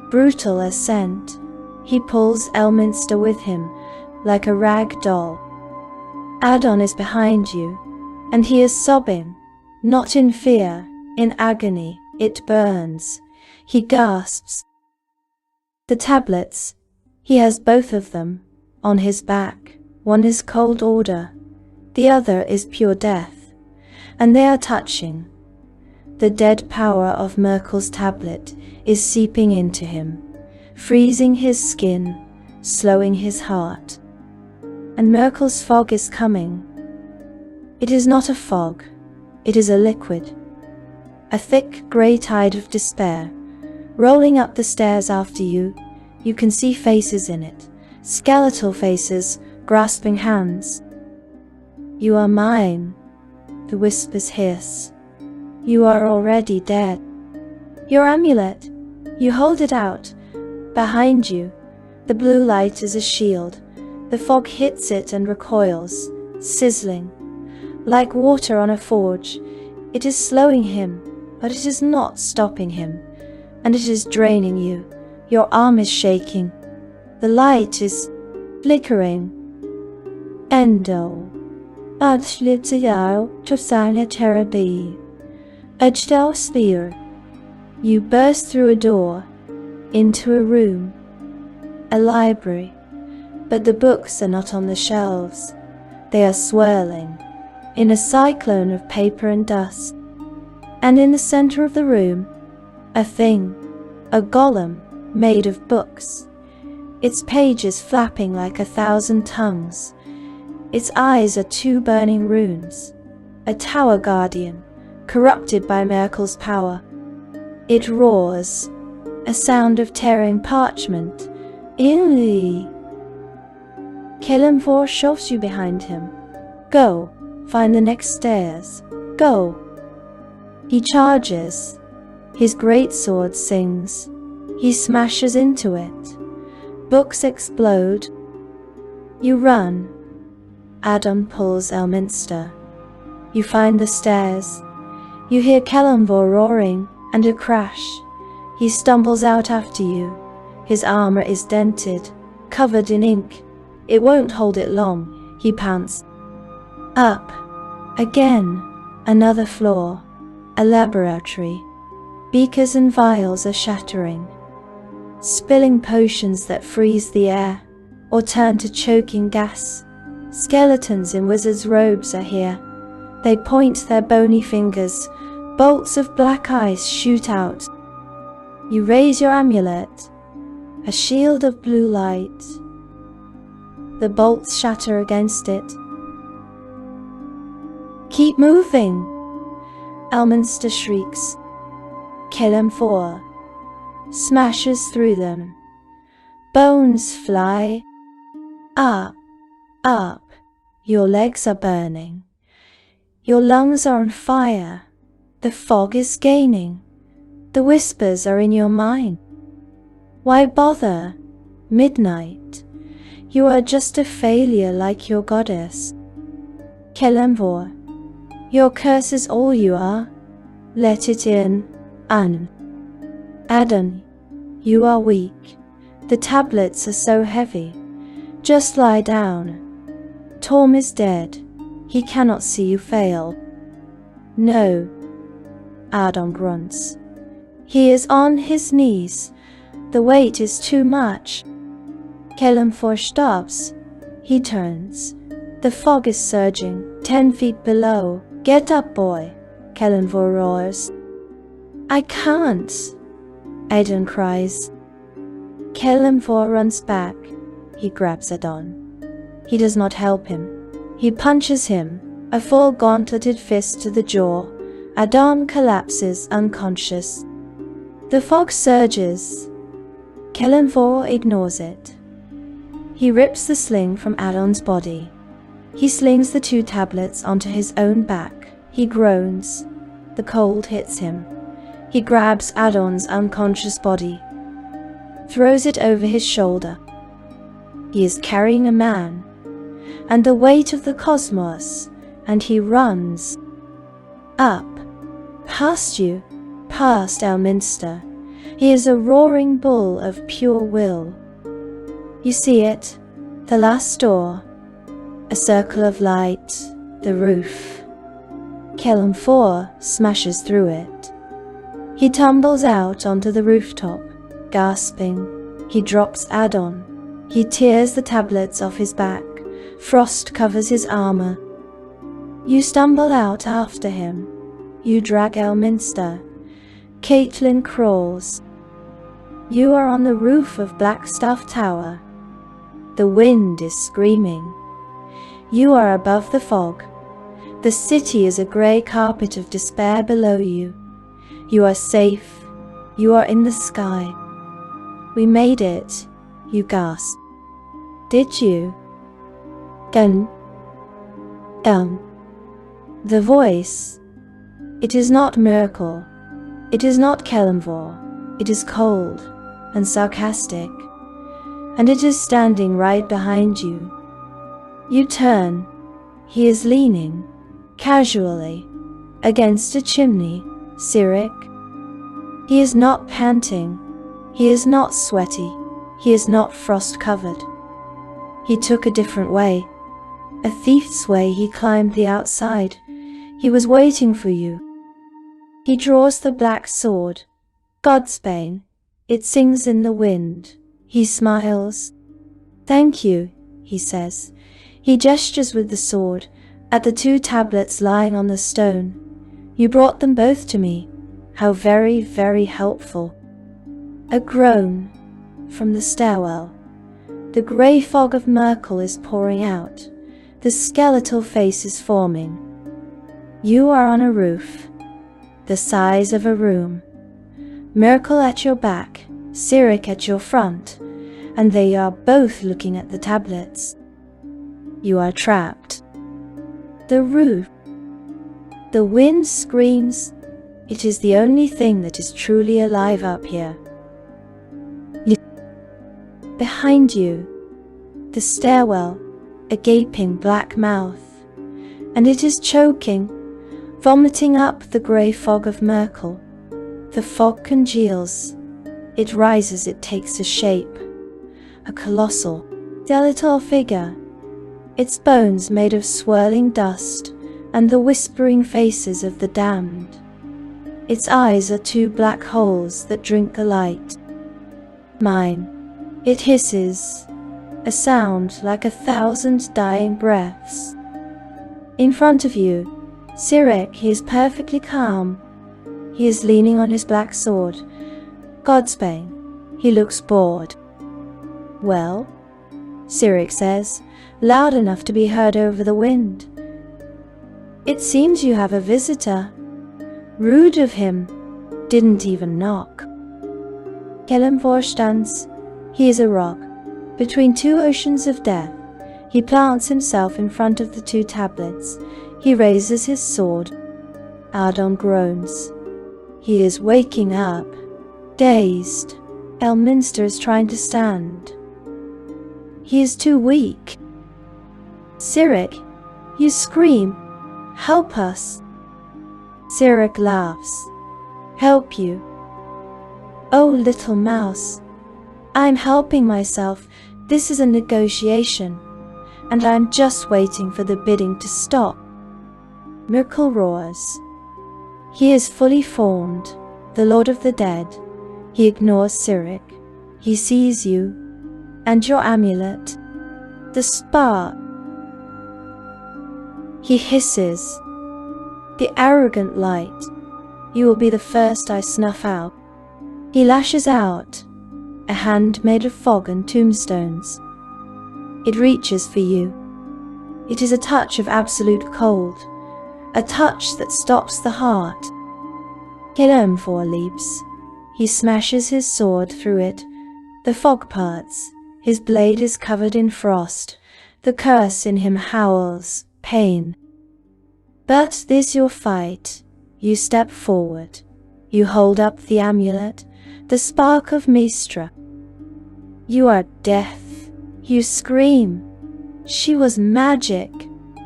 A: brutal ascent. He pulls Elminster with him, like a rag doll. Adon is behind you, and he is sobbing, not in fear, in agony. It burns. He gasps. The tablets, he has both of them, on his back. One is cold order, the other is pure death, and they are touching. The dead power of Myrkul's tablet is seeping into him, freezing his skin, slowing his heart. And Myrkul's fog is coming. It is not a fog, it is a liquid. A thick grey tide of despair, rolling up the stairs after you. You can see faces in it, skeletal faces, grasping hands. You are mine, the whispers hiss. You are already dead. Your amulet, you hold it out. Behind you, the blue light is a shield. The fog hits it and recoils, sizzling. Like water on a forge, it is slowing him, but it is not stopping him. And it is draining you. Your arm is shaking. The light is flickering. Endo. Adslitzyao Tosana Terabi. Ajdal Spear. You burst through a door, into a room, a library, but the books are not on the shelves. They are swirling in a cyclone of paper and dust. And in the center of the room, a thing, a golem made of books, its pages flapping like 1,000 tongues. Its eyes are 2 burning runes, a tower guardian, corrupted by Myrkul's power. It roars, a sound of tearing parchment. Illy. Kelemvor shoves you behind him. Go, find the next stairs. Go. He charges. His greatsword sings. He smashes into it. Books explode. You run. Adon pulls Mystra. You find the stairs. You hear Kelemvor roaring and a crash. He stumbles out after you. His armor is dented, covered in ink. It won't hold it long, he pants. Up. Again. Another floor. A laboratory. Beakers and vials are shattering, spilling potions that freeze the air or turn to choking gas. Skeletons in wizards' robes are here. They point their bony fingers. Bolts of black ice shoot out. You raise your amulet, a shield of blue light. The bolts shatter against it. Keep moving! Mystra shrieks. Kelemvor smashes through them. Bones fly. Up, up. Your legs are burning. Your lungs are on fire. The fog is gaining. The whispers are in your mind. Why bother? Midnight. You are just a failure like your goddess. Kelemvor, your curse is all you are. Let it in. Adon, you are weak. The tablets are so heavy. Just lie down. Torm is dead. He cannot see you fail. No. Adon grunts. He is on his knees. The weight is too much. Kelemvor stops. He turns. The fog is surging, 10 feet below. Get up, boy, Kelemvor roars. I can't, Adon cries. Kelemvor runs back. He grabs Adon. He does not help him. He punches him, a full gauntleted fist to the jaw. Adon collapses unconscious. The fog surges. Kelemvor ignores it. He rips the sling from Adon's body. He slings the 2 tablets onto his own back. He groans. The cold hits him. He grabs Adon's unconscious body, throws it over his shoulder. He is carrying a man, and the weight of the cosmos, and he runs. Up. Past you. Past Mystra. He is a roaring bull of pure will. You see it, the last door, a circle of light, the roof. Kelemvor smashes through it. He tumbles out onto the rooftop, gasping. He drops Adon. He tears the tablets off his back. Frost covers his armor. You stumble out after him. You drag Mystra. Caitlin crawls. You are on the roof of Blackstaff Tower. The wind is screaming. You are above the fog. The city is a grey carpet of despair below you. You are safe. You are in the sky. We made it, you gasp. Did you? The voice. It is not Myrkul. It is not Kelemvor. It is cold and sarcastic, and it is standing right behind you. You turn. He is leaning, casually, against a chimney. Cyric. He is not panting. He is not sweaty. He is not frost-covered. He took a different way, A thief's way he climbed the outside. He was waiting for you. He draws the black sword. God's Bane. It sings in the wind. He smiles. Thank you, he says. He gestures with the sword at the 2 tablets lying on the stone. You brought them both to me. How very, very helpful. A groan from the stairwell. The grey fog of Myrkul is pouring out. The skeletal face is forming. You are on a roof, the size of a room. Myrkul at your back, Cyric at your front, and they are both looking at the tablets. You are trapped. The roof. The wind screams. It is the only thing that is truly alive up here. Behind you, the stairwell, a gaping black mouth, and it is choking, vomiting up the grey fog of Myrkul. The fog congeals. It rises, it takes a shape. A colossal, skeletal figure. Its bones made of swirling dust and the whispering faces of the damned. Its eyes are 2 black holes that drink the light. Mine. It hisses, a sound like 1,000 dying breaths. In front of you, Cyric, he is perfectly calm. He is leaning on his black sword. God's Bane. He looks bored. Well, Cyric says, loud enough to be heard over the wind. It seems you have a visitor. Rude of him. Didn't even knock. Kelemvor stands. He is a rock. Between 2 oceans of death, he plants himself in front of the 2 tablets. He raises his sword. Adon groans. He is waking up. Dazed. Mystra is trying to stand. He is too weak. Cyric, you scream. Help us. Cyric laughs. Help you? Oh, little mouse. I'm helping myself. This is a negotiation, and I'm just waiting for the bidding to stop. Myrkul roars. He is fully formed, the Lord of the Dead. He ignores Cyric. He sees you, and your amulet. The spark. He hisses. The arrogant light. You will be the first I snuff out. He lashes out. A hand made of fog and tombstones. It reaches for you. It is a touch of absolute cold, a touch that stops the heart. Kelemvor leaps. He smashes his sword through it. The fog parts. His blade is covered in frost. The curse in him howls, pain. But this your fight. You step forward. You hold up the amulet, the spark of Mystra. You are death. You scream. She was magic.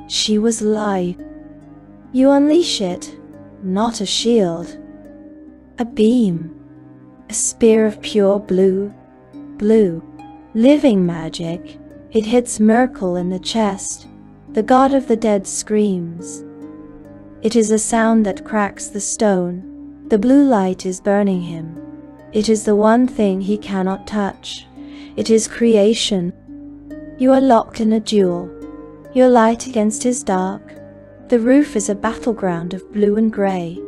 A: She was life. You unleash it, not a shield. A beam. A spear of pure blue. Blue. Living magic. It hits Myrkul in the chest. The god of the dead screams. It is a sound that cracks the stone. The blue light is burning him. It is the one thing he cannot touch. It is creation. You are locked in a duel. Your light against his dark. The roof is a battleground of blue and grey.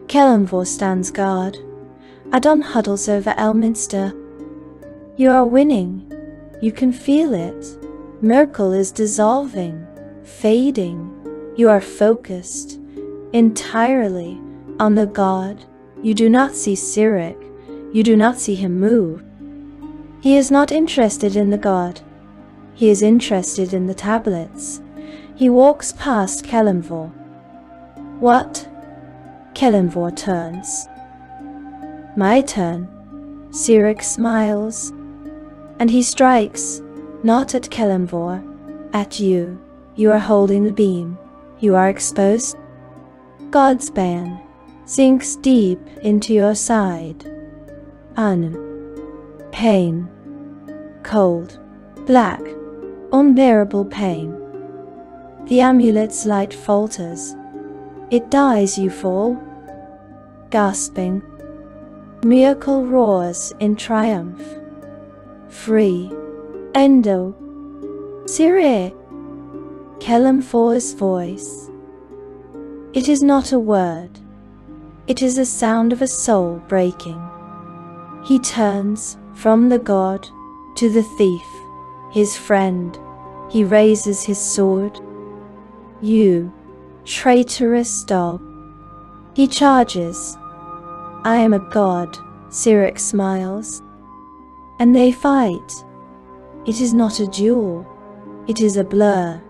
A: Kelemvor stands guard. Adon huddles over Mystra. You are winning. You can feel it. Myrkul is dissolving, fading. You are focused entirely on the god. You do not see Cyric. You do not see him move. He is not interested in the god. He is interested in the tablets. He walks past Kelemvor. What? Kelemvor turns. My turn. Cyric smiles. And he strikes, not at Kelemvor, at you. You are holding the beam. You are exposed. God's Bane sinks deep into your side. Pain. Cold. Black. Unbearable pain. The amulet's light falters. It dies, you fall. Gasping, Myrkul roars in triumph. Free. Endo. Cyric. Kelemvor's voice. It is not a word. It is the sound of a soul breaking. He turns from the god to the thief, his friend. He raises his sword. You, traitorous dog. He charges. I am a god, Cyric smiles. And they fight. It is not a duel. It is a blur.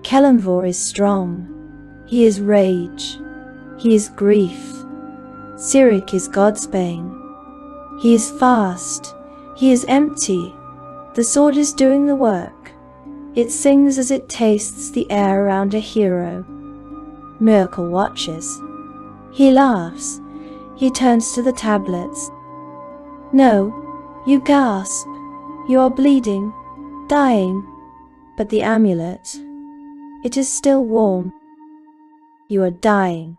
A: Kelemvor is strong. He is rage. He is grief. Cyric is God's Bane. He is fast. He is empty. The sword is doing the work. It sings as it tastes the air around a hero. Myrkul watches. He laughs. He turns to the tablets. No, you gasp. You are bleeding, dying. But the amulet, it is still warm. You are dying.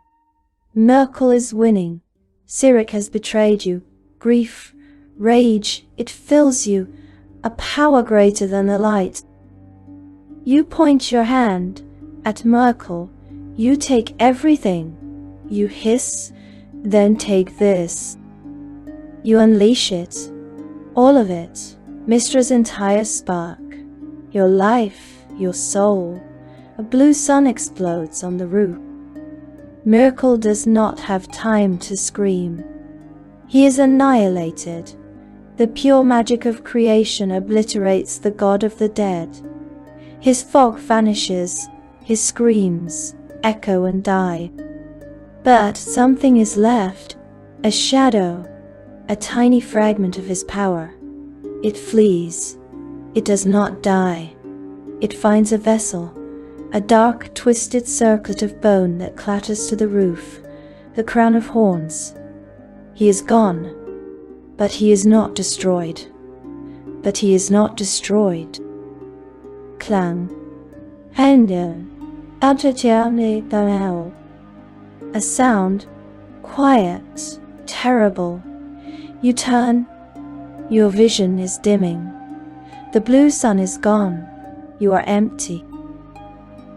A: Myrkul is winning. Cyric has betrayed you. Grief, rage, it fills you. A power greater than the light. You point your hand at Myrkul. You take everything. You hiss, then take this. You unleash it. All of it. Mystra's entire spark. Your life, your soul. A blue sun explodes on the roof. Myrkul does not have time to scream. He is annihilated. The pure magic of creation obliterates the god of the dead. His fog vanishes, his screams echo and die. But something is left, a shadow, a tiny fragment of his power. It flees. It does not die. It finds a vessel, a dark, twisted circlet of bone that clatters to the roof, the crown of horns. He is gone, but he is not destroyed. But he is not destroyed. Klang. Hände. A sound, quiet, terrible. You turn. Your vision is dimming. The blue sun is gone. You are empty.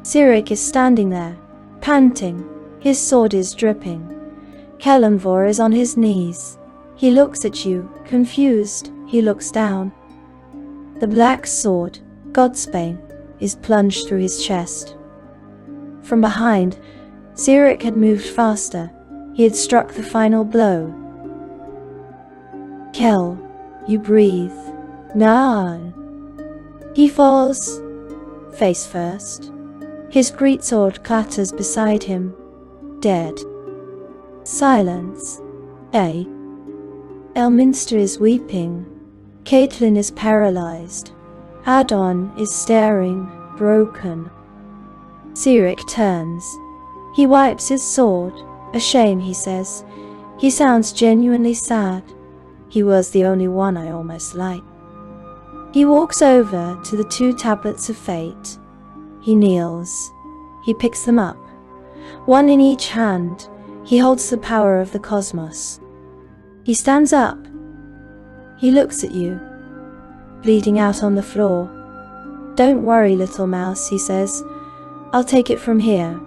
A: Cyric is standing there, panting. His sword is dripping. Kelemvor is on his knees. He looks at you, confused. He looks down. The black sword, God's Bane, is plunged through his chest. From behind, Cyric had moved faster. He had struck the final blow. Kel, you breathe. Nah. He falls, face first. His greatsword clatters beside him, dead. Silence. Mystra is weeping. Caitlin is paralyzed. Adon is staring, broken. Cyric turns. He wipes his sword. A shame, he says. He sounds genuinely sad. He was the only one I almost liked. He walks over to the 2 tablets of fate. He kneels. He picks them up. One in each hand, he holds the power of the cosmos. He stands up. He looks at you, bleeding out on the floor. Don't worry, little mouse, he says. I'll take it from here.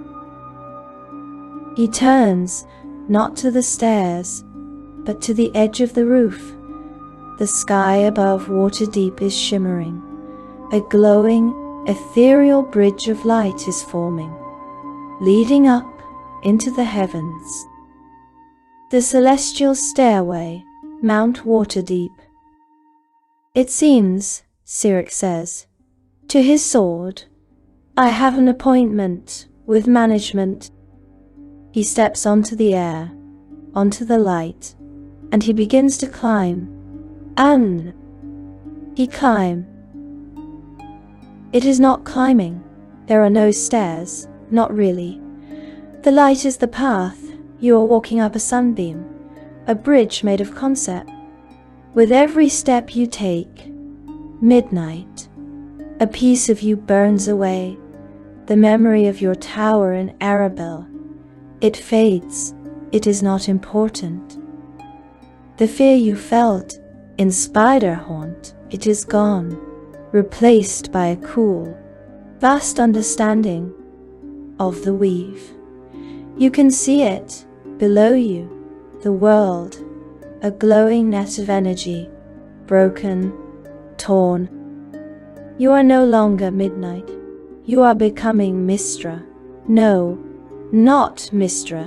A: He turns, not to the stairs, but to the edge of the roof. The sky above Waterdeep is shimmering. A glowing, ethereal bridge of light is forming, leading up into the heavens. The celestial stairway, Mount Waterdeep. It seems, Cyric says, to his sword, I have an appointment with management. He steps onto the air, onto the light, and he begins to climb. He climb. It is not climbing. There are no stairs, not really. The light is the path. You are walking up a sunbeam, a bridge made of concept. With every step you take, midnight, a piece of you burns away. the memory of your tower in Arabelle. It fades. It is not important. The fear you felt in Spiderhaunt, it is gone, replaced by a cool, vast understanding of the weave. You can see it below you, the world, a glowing net of energy, broken, torn. You are no longer midnight. You are becoming Mystra. No, not Mystra.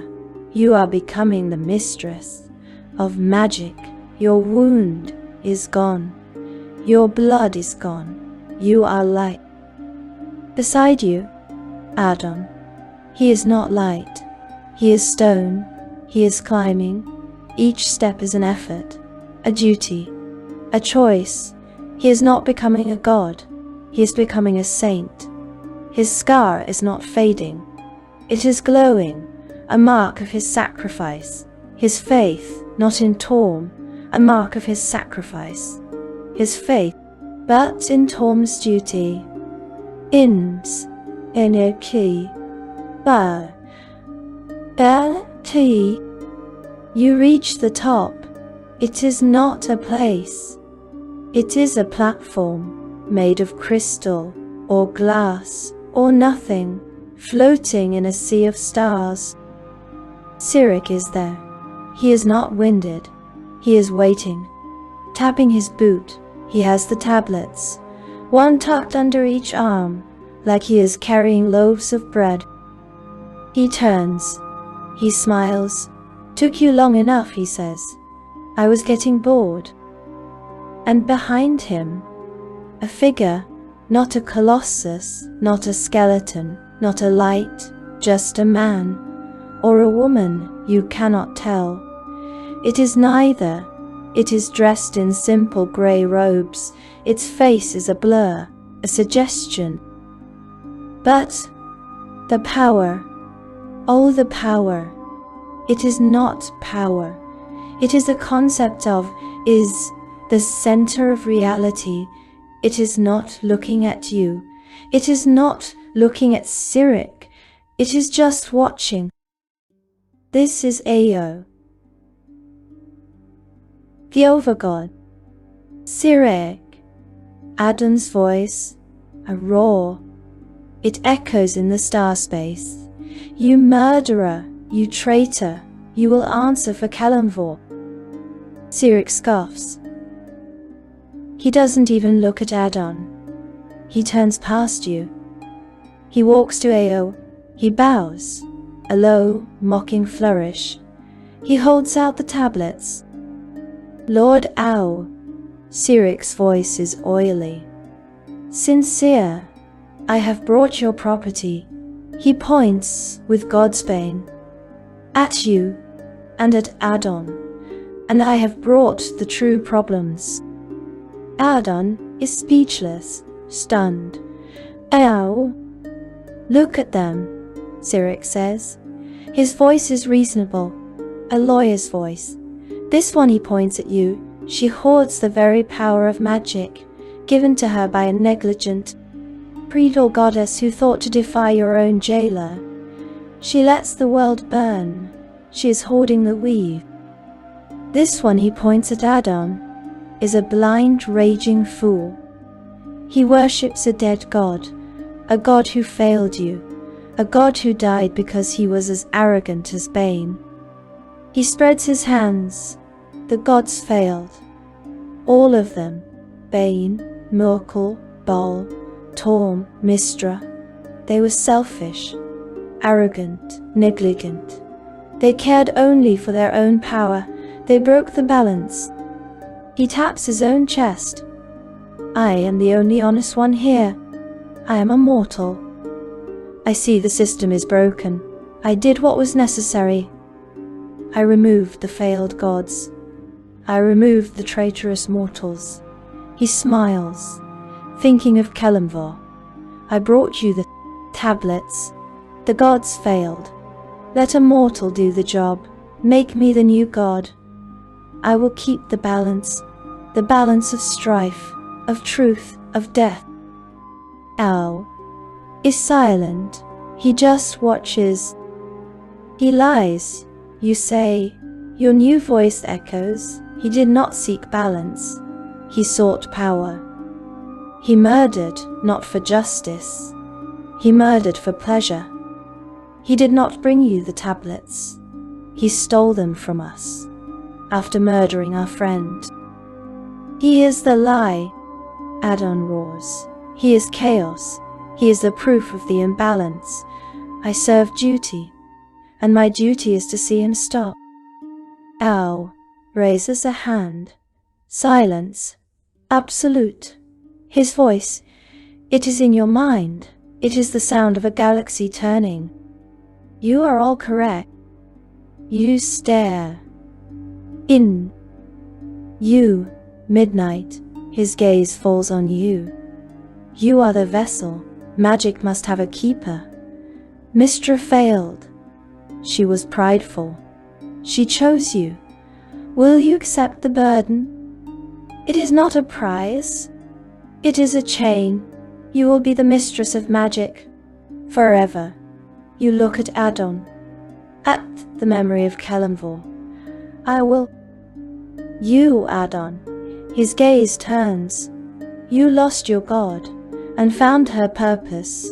A: You are becoming the mistress of magic. Your wound is gone. Your blood is gone. You are light. Beside you, Adon. He is not light. He is stone. He is climbing. Each step is an effort, a duty, a choice. He is not becoming a god. He is becoming a saint. His scar is not fading. It is glowing, a mark of his sacrifice. His faith, not in Torm, a mark of his sacrifice. His faith, but in Torm's duty. Ins, energy, Bhaal, T. You reach the top. It is not a place. It is a platform made of crystal or glass or nothing, floating in a sea of stars. Cyric is there. He is not winded. He is waiting. Tapping his boot, he has the tablets, one tucked under each arm, like he is carrying loaves of bread. He turns. He smiles. Took you long enough, he says. I was getting bored. And behind him, a figure, not a colossus, not a skeleton, not a light, just a man, or a woman, you cannot tell. It is neither. It is dressed in simple grey robes. Its face is a blur, a suggestion. But the power, oh the power, it is not power. It is a concept of, is the center of reality. It is not looking at you. It is not looking at Cyric. It is just watching. This is Ao, the overgod. Cyric. Adon's voice, a roar. It echoes in the star space. You murderer, you traitor, you will answer for Kelemvor. Cyric scoffs. He doesn't even look at Adon. He turns past you. He walks to Ao. He bows, a low, mocking flourish. He holds out the tablets. Lord Ao. Cyric's voice is oily. Sincere, I have brought your property. He points, with God's Bane, at you and at Adon, and I have brought the true problems. Adon is speechless, stunned. Ao. Look at them, Cyric says. His voice is reasonable, a lawyer's voice. This one, he points at you. She hoards the very power of magic, given to her by a negligent, predal goddess who thought to defy your own jailer. She lets the world burn. She is hoarding the weave. This one, he points at Adon, is a blind, raging fool. He worships a dead god, a god who failed you, a god who died because he was as arrogant as Bane. He spreads his hands. The gods failed. All of them. Bane, Myrkul, Bhaal, Torm, Mystra. They were selfish, arrogant, negligent. They cared only for their own power. They broke the balance. He taps his own chest. I am the only honest one here. I am a mortal. I see the system is broken. I did what was necessary. I removed the failed gods. I removed the traitorous mortals. He smiles, thinking of Kelemvor. I brought you the tablets. The gods failed. Let a mortal do the job. Make me the new god. I will keep the balance of strife, of truth, of death. Ao. is silent. He just watches. He lies, you say. Your new voice echoes. He did not seek balance. He sought power. He murdered, not for justice. He murdered for pleasure. He did not bring you the tablets. He stole them from us, after murdering our friend. He is the lie, Adon roars. He is chaos. He is the proof of the imbalance. I serve duty, and my duty is to see him stop. Ow raises a hand. Silence. Absolute. His voice. It is in your mind. It is the sound of a galaxy turning. You are all correct. You stare. In. You, midnight. His gaze falls on you. You are the vessel. Magic must have a keeper. Mystra failed. She was prideful. She chose you. Will you accept the burden? It is not a prize. It is a chain. You will be the mistress of magic. Forever. You look at Adon. At the memory of Kelemvor. I will. You, Adon. His gaze turns. You lost your god, and found her purpose.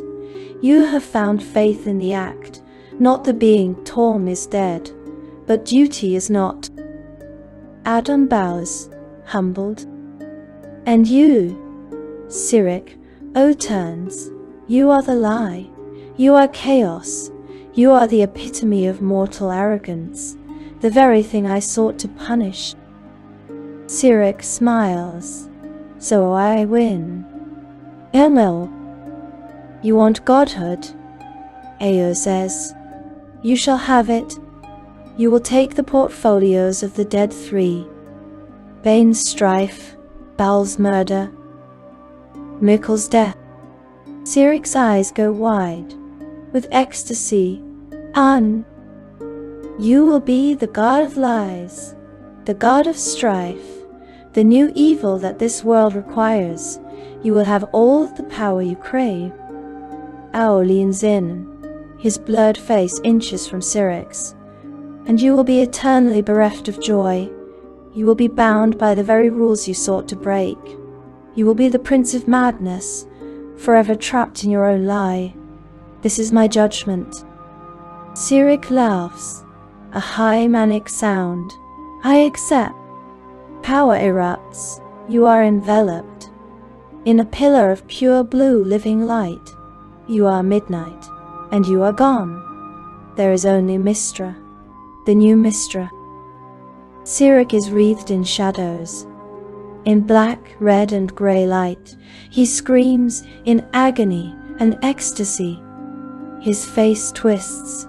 A: You have found faith in the act, not the being. Torm is dead, but duty is not. Adon bows, humbled. And you, Cyric, turns. You are the lie. You are chaos. You are the epitome of mortal arrogance, the very thing I sought to punish. Cyric smiles. So I win. Helm, you want godhood? Ao says. You shall have it. You will take the portfolios of the dead three. Bane's strife, Bhaal's murder, Myrkul's death. Cyric's eyes go wide, with ecstasy. You will be the god of lies, the god of strife, the new evil that this world requires. You will have all the power you crave. Ao leans in, his blurred face inches from Cyric's. And you will be eternally bereft of joy. You will be bound by the very rules you sought to break. You will be the prince of madness, forever trapped in your own lie. This is my judgment. Cyric laughs, a high manic sound. I accept. Power erupts. You are enveloped in a pillar of pure blue living light. You are midnight, and you are gone. There is only Mystra, the new Mystra. Cyric is wreathed in shadows. In black, red, and grey light, he screams in agony and ecstasy. His face twists.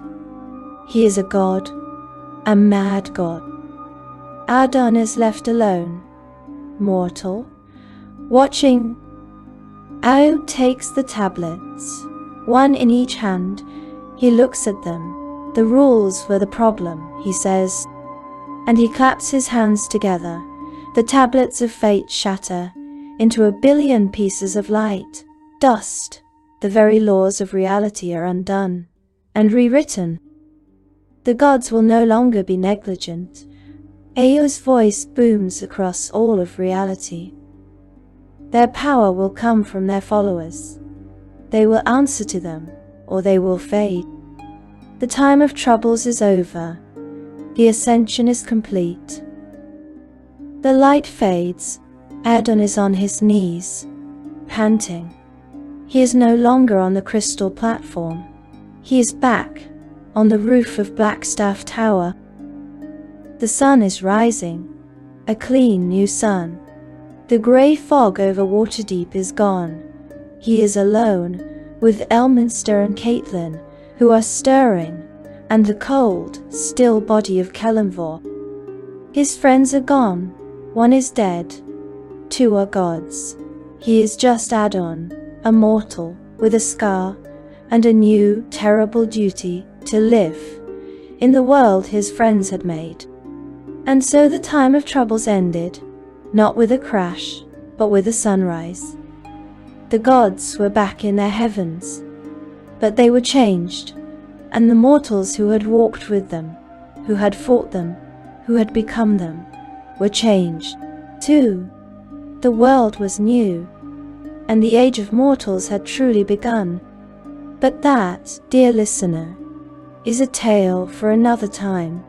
A: He is a god, a mad god. Adon is left alone, mortal, watching. Ao takes the tablets, one in each hand. He looks at them. The rules were the problem, he says, and he claps his hands together. The tablets of fate shatter into a billion pieces of light, dust. The very laws of reality are undone and rewritten. The gods will no longer be negligent. Ao's voice booms across all of reality. Their power will come from their followers. They will answer to them, or they will fade. The time of troubles is over. The ascension is complete. The light fades. Adon is on his knees, panting. He is no longer on the crystal platform. He is back, on the roof of Blackstaff Tower. The sun is rising, a clean new sun. The grey fog over Waterdeep is gone. He is alone, with Elminster and Caitlin, who are stirring, and the cold, still body of Kelemvor. His friends are gone. One is dead. Two are gods. He is just Adon, a mortal, with a scar, and a new, terrible duty to live in the world his friends had made. And so the time of troubles ended, not with a crash, but with a sunrise. The gods were back in their heavens. But they were changed, and the mortals who had walked with them, who had fought them, who had become them, were changed too. The world was new, and the age of mortals had truly begun. But that, dear listener, is a tale for another time.